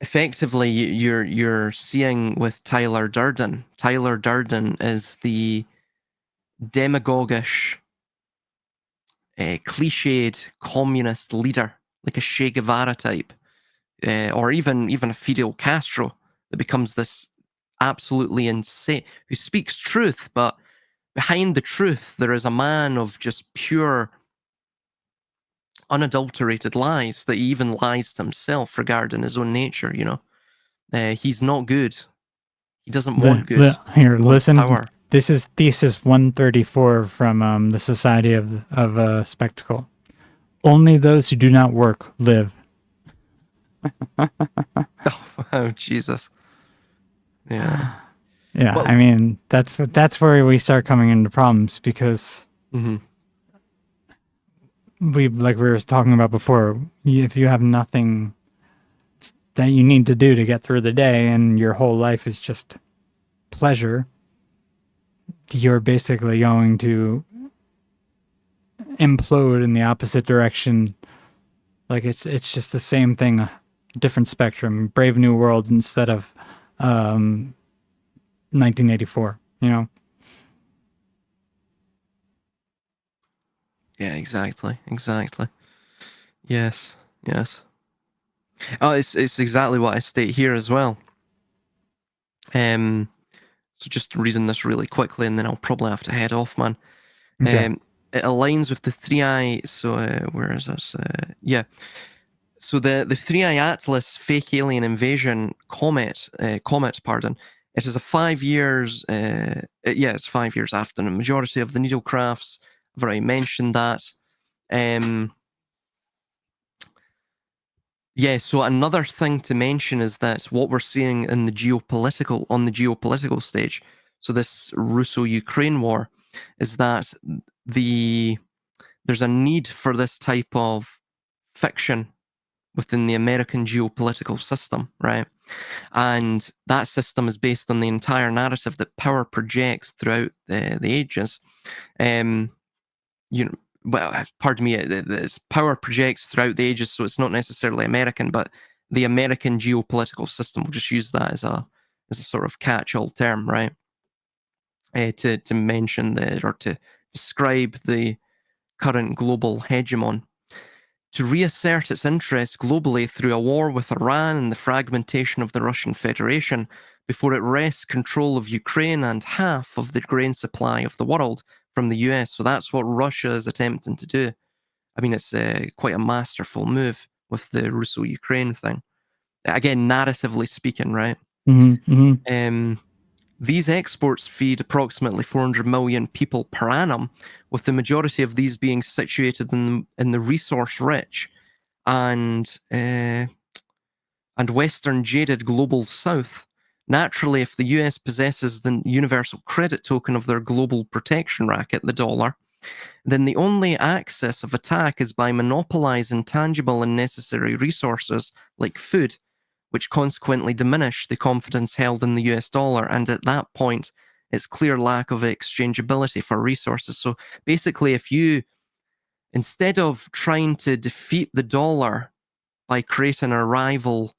effectively you're seeing with Tyler Durden. Tyler Durden is the demagogish, cliched communist leader, like a Che Guevara type. Or even a Fidel Castro, that becomes this absolutely insane, who speaks truth, but behind the truth there is a man of just pure, unadulterated lies, that he even lies to himself regarding his own nature. He's not good. He doesn't want good. Here, listen. Power. This is thesis 134 from the Society of Spectacle. Only those who do not work live. Oh, Jesus. Yeah. Yeah, Well, I mean that's where we start coming into problems because mm-hmm. like we were talking about before, if you have nothing that you need to do to get through the day and your whole life is just pleasure, you're basically going to implode in the opposite direction. Like it's just the same thing, a different spectrum. Brave New World instead of 1984. You know. Yeah, exactly. Yes, yes. Oh, it's exactly what I state here as well. So just reading this really quickly, and then I'll probably have to head off, man. Okay. It aligns with the three eye. So where is this? Yeah. So the three eye Atlas fake alien invasion comet, pardon. It is a 5 years. Yeah, it's 5 years after the majority of the needle crafts. I've already mentioned that. Yeah, so another thing to mention is that what we're seeing in the geopolitical stage, so this Russo-Ukraine war, is that there's a need for this type of fiction within the American geopolitical system, right? And that system is based on the entire narrative that power projects throughout the ages. Um, you know, well, pardon me, this power projects throughout the ages, so it's not necessarily American, but the American geopolitical system. We'll just use that as a sort of catch-all term, right? To mention or to describe the current global hegemon. To reassert its interests globally through a war with Iran and the fragmentation of the Russian Federation before it wrests control of Ukraine and half of the grain supply of the world from the US. So that's what Russia is attempting to do. I mean, it's quite a masterful move with the Russo Ukraine thing. Again, narratively speaking, right? Mm-hmm, mm-hmm. Um, these exports feed approximately 400 million people per annum, with the majority of these being situated in the resource rich and Western jaded global South. Naturally, if the US possesses the universal credit token of their global protection racket, the dollar, then the only axis of attack is by monopolizing tangible and necessary resources like food, which consequently diminish the confidence held in the US dollar. And at that point, it's clear lack of exchangeability for resources. So basically, if you, instead of trying to defeat the dollar by creating a rival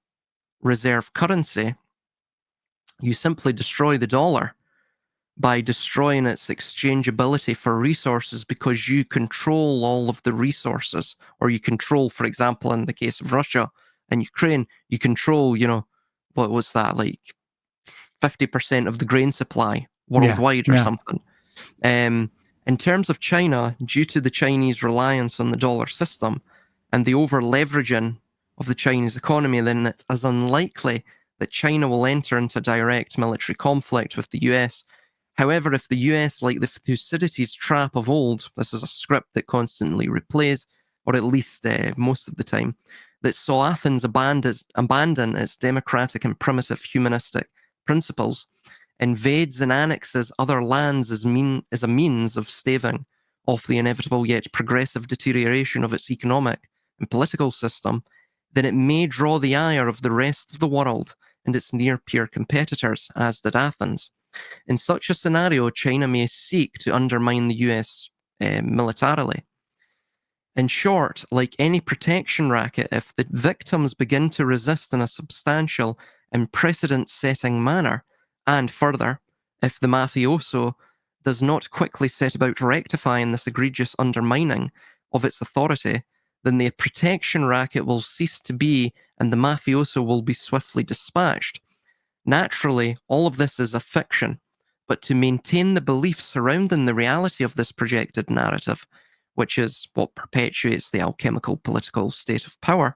reserve currency, you simply destroy the dollar by destroying its exchangeability for resources because you control all of the resources, or you control, for example, in the case of Russia and Ukraine, you control, what was that, like 50% of the grain supply Yeah, worldwide or yeah. something. In terms of China, due to the Chinese reliance on the dollar system and the over leveraging of the Chinese economy, then it is unlikely that China will enter into direct military conflict with the US. However, if the US, like the Thucydides trap of old, this is a script that constantly replays, or at least most of the time, that saw Athens abandon its democratic and primitive humanistic principles, invades and annexes other lands as a means of staving off the inevitable yet progressive deterioration of its economic and political system, then it may draw the ire of the rest of the world and its near peer competitors, as did Athens. In such a scenario, China may seek to undermine the US militarily. In short, like any protection racket, if the victims begin to resist in a substantial and precedent setting manner, and further, if the mafioso does not quickly set about rectifying this egregious undermining of its authority, then the protection racket will cease to be and the mafioso will be swiftly dispatched. Naturally, all of this is a fiction, but to maintain the belief surrounding the reality of this projected narrative, which is what perpetuates the alchemical political state of power,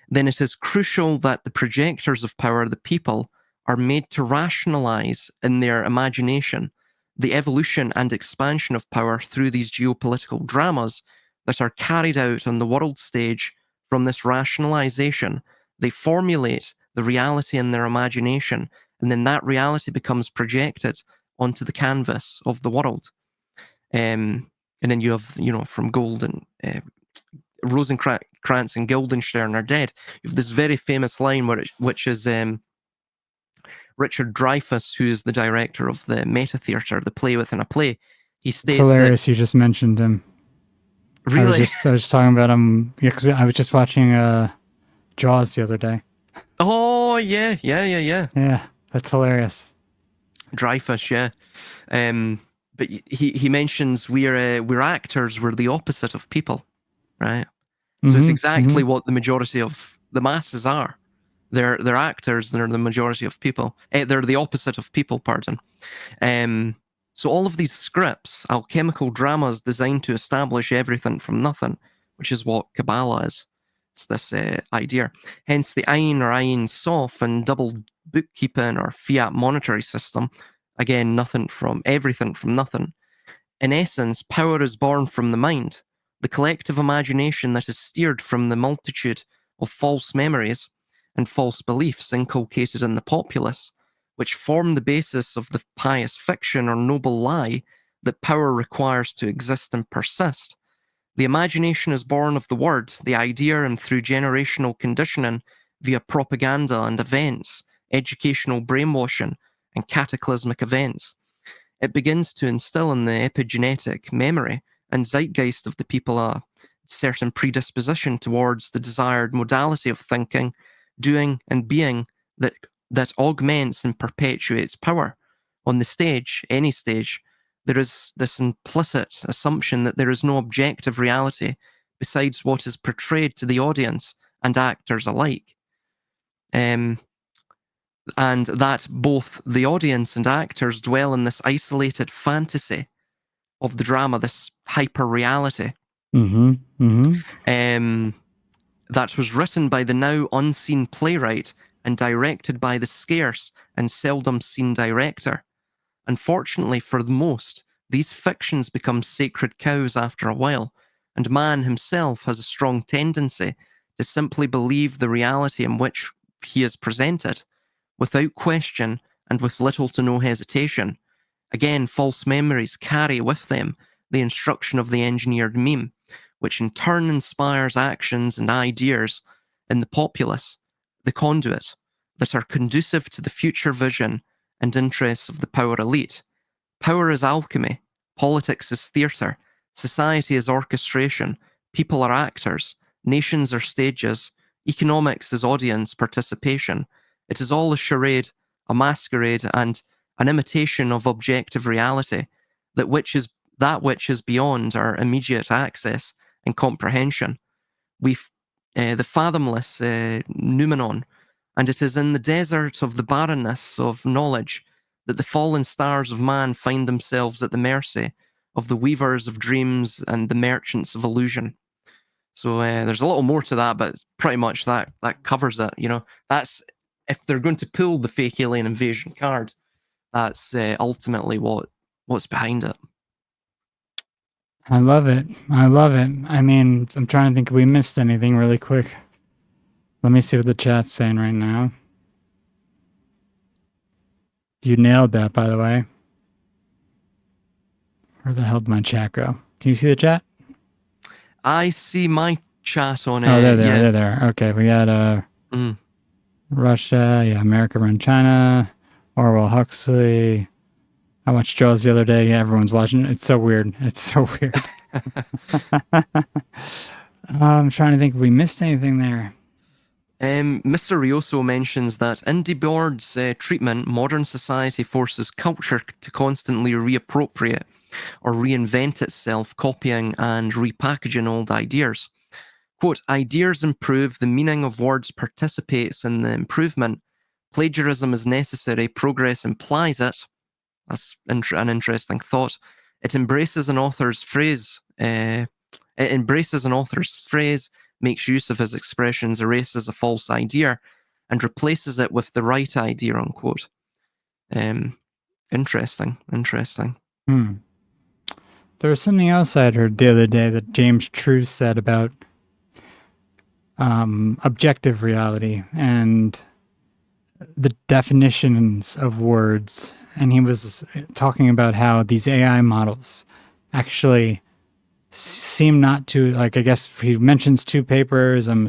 then it is crucial that the projectors of power, the people, are made to rationalize in their imagination the evolution and expansion of power through these geopolitical dramas that are carried out on the world stage. From this rationalization, they formulate the reality in their imagination and then that reality becomes projected onto the canvas of the world. And then you have, from Golden, Rosencrantz and Guildenstern are dead. You have this very famous line which is Richard Dreyfuss, who is the director of the Meta Theatre, the play within a play. He states, it's hilarious you just mentioned him. Really? I was just talking about him. Yeah, 'cause I was just watching Jaws the other day. Oh yeah. Yeah, that's hilarious. Dreyfuss, yeah. But he mentions we're actors, we're the opposite of people, right? So it's exactly what the majority of the masses are. They're actors, they're the majority of people. They're the opposite of people, pardon. So all of these scripts, alchemical dramas designed to establish everything from nothing, which is what Kabbalah is. It's this idea. Hence the Ein or Ein Sof and double bookkeeping or fiat monetary system. Again, everything from nothing. In essence, power is born from the mind, the collective imagination that is steered from the multitude of false memories and false beliefs inculcated in the populace, which form the basis of the pious fiction or noble lie that power requires to exist and persist. The imagination is born of the word, the idea, and through generational conditioning via propaganda and events, educational brainwashing, and cataclysmic events. It begins to instill in the epigenetic memory and zeitgeist of the people a certain predisposition towards the desired modality of thinking, doing, and being that augments and perpetuates power. On the stage, any stage, there is this implicit assumption that there is no objective reality besides what is portrayed to the audience and actors alike. And that both the audience and actors dwell in this isolated fantasy of the drama, this hyper reality. That was written by the now unseen playwright and directed by the scarce and seldom seen director. Unfortunately for the most, these fictions become sacred cows after a while, and man himself has a strong tendency to simply believe the reality in which he is presented, without question and with little to no hesitation. Again, false memories carry with them the instruction of the engineered meme, which in turn inspires actions and ideas in the populace, the conduit, that are conducive to the future vision and interests of the power elite. Power is alchemy, politics is theatre, society is orchestration, people are actors, nations are stages, economics is audience participation. It is all a charade, a masquerade, and an imitation of objective reality, that which is beyond our immediate access and comprehension. The fathomless noumenon, and it is in the desert of the barrenness of knowledge that the fallen stars of man find themselves at the mercy of the weavers of dreams and the merchants of illusion. So there's a little more to that, but pretty much that covers it. That's if they're going to pull the fake alien invasion card, that's ultimately what's behind it. I love it. I mean, I'm trying to think if we missed anything really quick. Let me see what the chat's saying right now. You nailed that, by the way. Where the hell did my chat go? Can you see the chat? I see my chat on it. Oh, they're there. Okay, we got Russia, America run China, Orwell Huxley. I watched Jaws the other day. Yeah, everyone's watching it. It's so weird. I'm trying to think if we missed anything there. Mr. Rioso mentions that in Debord's treatment, modern society forces culture to constantly reappropriate or reinvent itself, copying and repackaging old ideas. Quote, ideas improve, the meaning of words participates in the improvement. Plagiarism is necessary, progress implies it. That's an interesting thought. It embraces an author's phrase, makes use of his expressions, erases a false idea, and replaces it with the right idea, unquote. Interesting. There was something else I'd heard the other day that James Truce said about objective reality, and the definitions of words, and he was talking about how these AI models actually seem not to, like, I guess he mentions two papers. I'm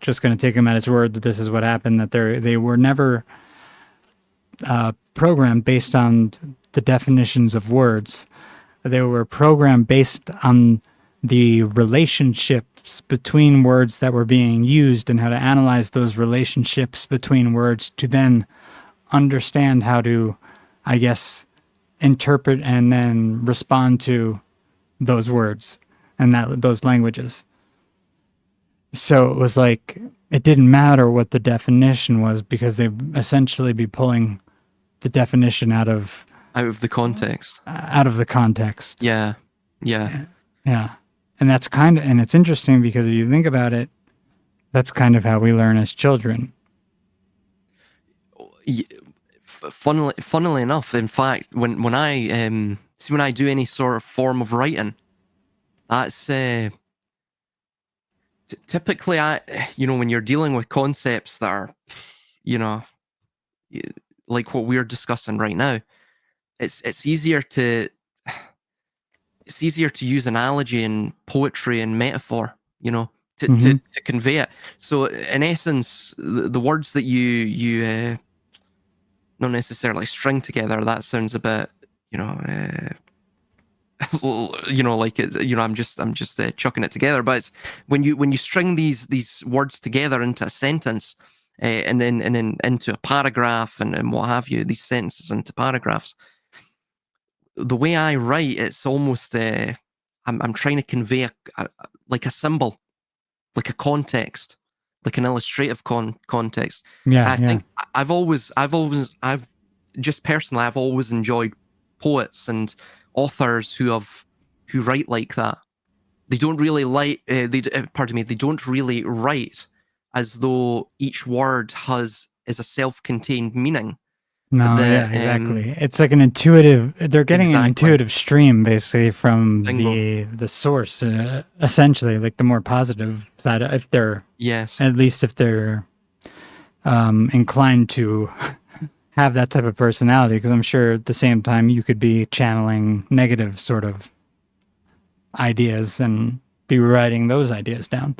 just going to take him at his word that this is what happened, that they were never programmed based on the definitions of words. They were programmed based on the relationships between words that were being used and how to analyze those relationships between words to then understand how to, I guess, interpret and then respond to those words and those languages. So it was like it didn't matter what the definition was because they'd essentially be pulling the definition out of the context. Yeah. Yeah. And that's and it's interesting because if you think about it, that's kind of how we learn as children. Funnily enough, in fact, when I when I do any sort of form of writing, that's typically when you're dealing with concepts that are, like what we're discussing right now, it's easier to use analogy and poetry and metaphor, to convey it. So in essence, the words that you not necessarily string together, that sounds a bit, like I'm just chucking it together. But it's when you string these words together into a sentence, and then into a paragraph and what have you, these sentences into paragraphs. The way I write, it's almost I'm trying to convey like a symbol, like a context, like an illustrative context. Yeah, I think I've just personally, I've always enjoyed poets and authors who write like that. They don't really they don't really write as though each word is a self-contained meaning. No, yeah, exactly. It's like an intuitive. They're getting an intuitive stream basically from the source, essentially, like the more positive side. If they're at least if they're inclined to have that type of personality, because I'm sure at the same time you could be channeling negative sort of ideas and be writing those ideas down.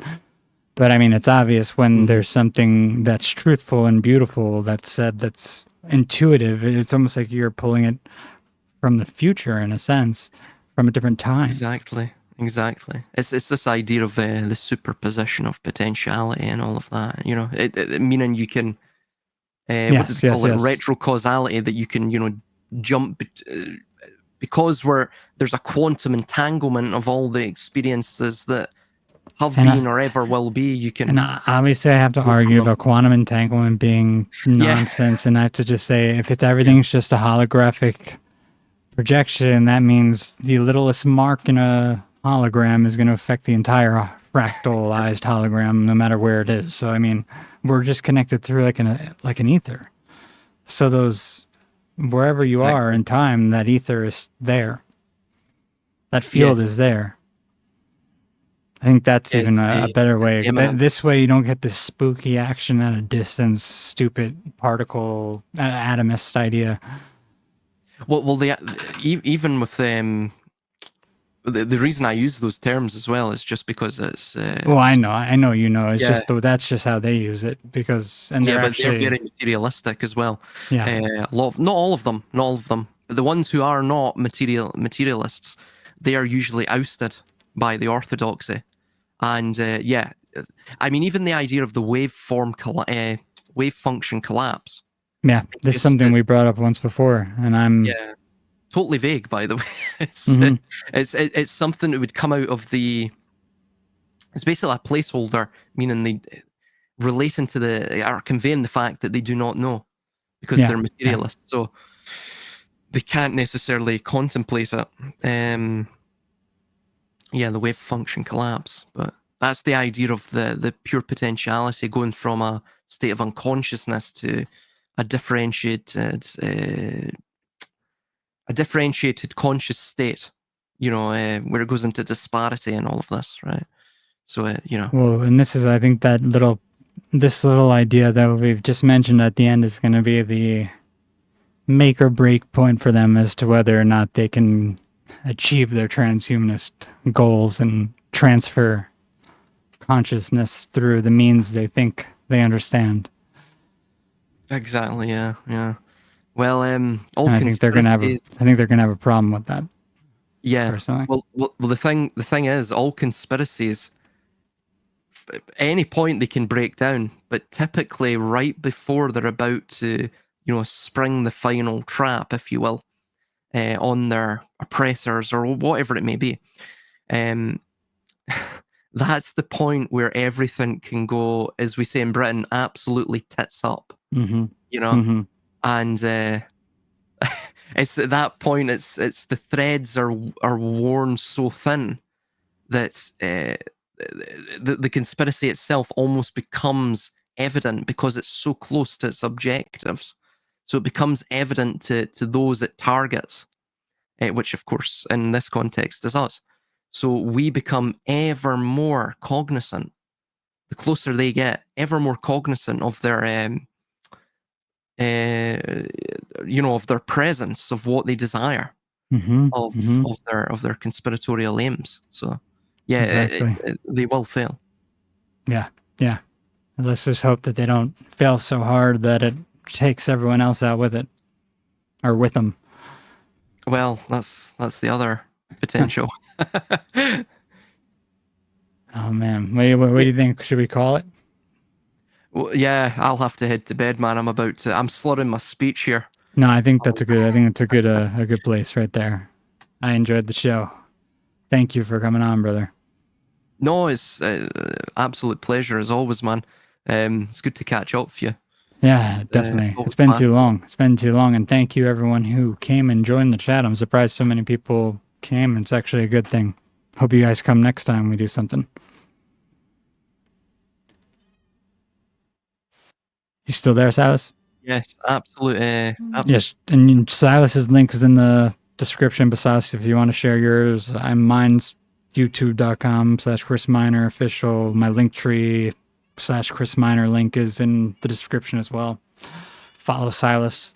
But I mean, it's obvious when there's something that's truthful and beautiful that's said, that's intuitive. It's almost like you're pulling it from the future in a sense, from a different time. Exactly. It's this idea of the superposition of potentiality and all of that. Meaning you can what do they call it? Retrocausality, that you can jump because there's a quantum entanglement of all the experiences that have been or ever will be. You can, and obviously I have to argue about quantum entanglement being nonsense, and I have to just say if everything's just a holographic projection, that means the littlest mark in a hologram is going to affect the entire fractalized hologram, no matter where it is. So I mean, we're just connected through like an ether. So those, wherever you are in time, that ether is there. That field is there. I think that's even a better way. This way you don't get this spooky action at a distance, stupid particle atomist idea. Well, even with them, the reason I use those terms as well is just because it's. Well, I know, It's just that's just how they use it because, and they're actually they're very materialistic as well. Yeah, not all of them, but the ones who are not materialists, they are usually ousted by the orthodoxy. And I mean, even the idea of the wave function collapse. Yeah, this is something we brought up once before, and I'm totally vague, by the way. It's something that would come out of the. It's basically a placeholder, meaning they relating to or conveying the fact that they do not know because they're materialists, so they can't necessarily contemplate it. The wave function collapse, but that's the idea of the pure potentiality going from a state of unconsciousness to a differentiated conscious state, where it goes into disparity and all of this, right? So well, and this is, I think, that little this little idea that we've just mentioned at the end is going to be the make or break point for them as to whether or not they can achieve their transhumanist goals and transfer consciousness through the means they think they understand. Exactly. Yeah. Yeah. Well, all And I think they're gonna have conspiracies. a problem with that. Yeah. Personally. Well, the thing is, all conspiracies, at any point they can break down, but typically right before they're about to, spring the final trap, if you will, on their oppressors or whatever it may be. Um, that's the point where everything can go, as we say in Britain, absolutely tits up. Mm-hmm. You know, Mm-hmm. and it's at that point it's the threads are worn so thin that the conspiracy itself almost becomes evident because it's so close to its objectives. So it becomes evident to those it targets, which of course in this context is us. So we become ever more cognizant. The closer they get, ever more cognizant of their of their presence, of what they desire, Mm-hmm. of Mm-hmm. their conspiratorial aims. So, yeah, Exactly. they will fail. Yeah. Yeah. Let's just hope that they don't fail so hard that it takes everyone else out with it or with them. Well, that's the other potential. Oh man, what do Yeah, you think? Should we call it? well, yeah, I'll have to head to bed, man. I'm slurring my speech here. No, I think that's a good. I think it's a good place right there. I enjoyed the show. Thank you for coming on, brother. No, it's absolute pleasure as always, man. It's good to catch up with you. Yeah, definitely. Always It's been too fascinating. long. It's been too long, and thank you everyone who came and joined the chat. I'm surprised so many people came. It's actually a good thing. Hope you guys come next time we do something. You still there, Silas? Yes, absolute. Yes, and Silas's link is in the description. Besides, if you want to share yours, mine's youtube.com/Chris Miner official. My Linktree/Chris Miner link is in the description as well. Follow Silas.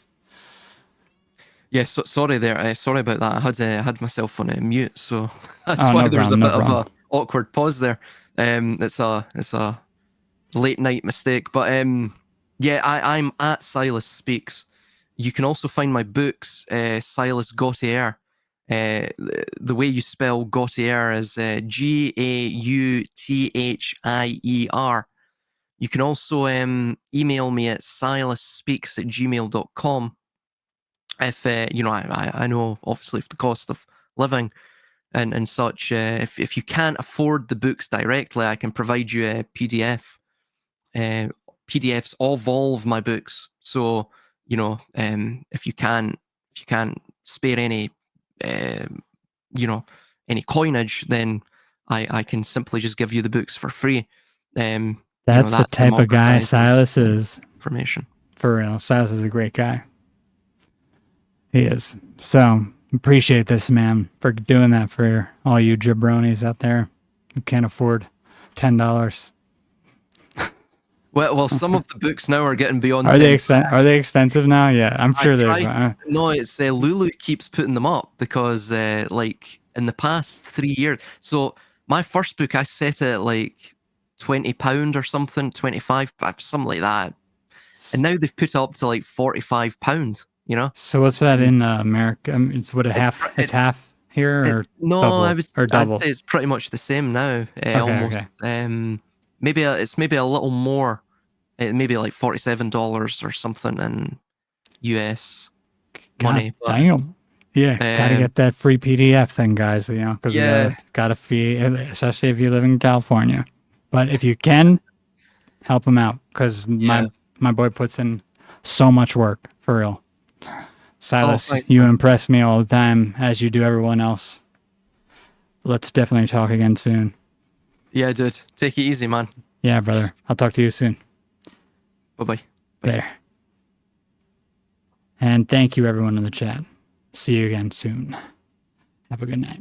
Yes, sorry there. Sorry about that. I had myself on mute, so that's Oh, why no there was a problem. No bit of problem. a awkward pause there. It's a late night mistake, but yeah, I'm at Silas Speaks. You can also find my books, Silas Gautier. The way you spell Gautier is Gauthier. You can also email me at silasspeaks@gmail.com. If I know obviously if the cost of living and such, if you can't afford the books directly, I can provide you a PDF, PDFs of all of my books. So if you can't spare any, um, any coinage, then I can simply just give you the books for free. That's the That type of guy democratizes Silas is. information. For real. Silas is a great guy. He is. So appreciate this, man, for doing that for all you jabronis out there who can't afford $10. Well, some of the books now are getting beyond Are 10. they expensive now? Yeah, I'm I sure they've. tried. No, it's Lulu keeps putting them up because, like, in the past 3 years. So my first book, I set it at like £20 or something, 25, something like that, and now they've put it up to like £45. So what's that And in America? It's what a it's half. It's half here it's or no, double or I'd double. say it's pretty much the same now. Okay, Almost. okay. It's maybe a little more. Maybe like $47 or something in US God money, but damn. Yeah, gotta um, get that free PDF thing, guys. Because we yeah, gotta fee, especially if you live in California. But if you can, help him out because yeah. my boy puts in so much work for real. Oh, Silas, thanks, you man. impress me all the time as you do everyone else. Let's definitely talk again soon. Yeah, dude. Take it easy, man. Yeah, brother. I'll talk to you soon. Bye-bye. Bye. Later. And thank you everyone in the chat. See you again soon. Have a good night.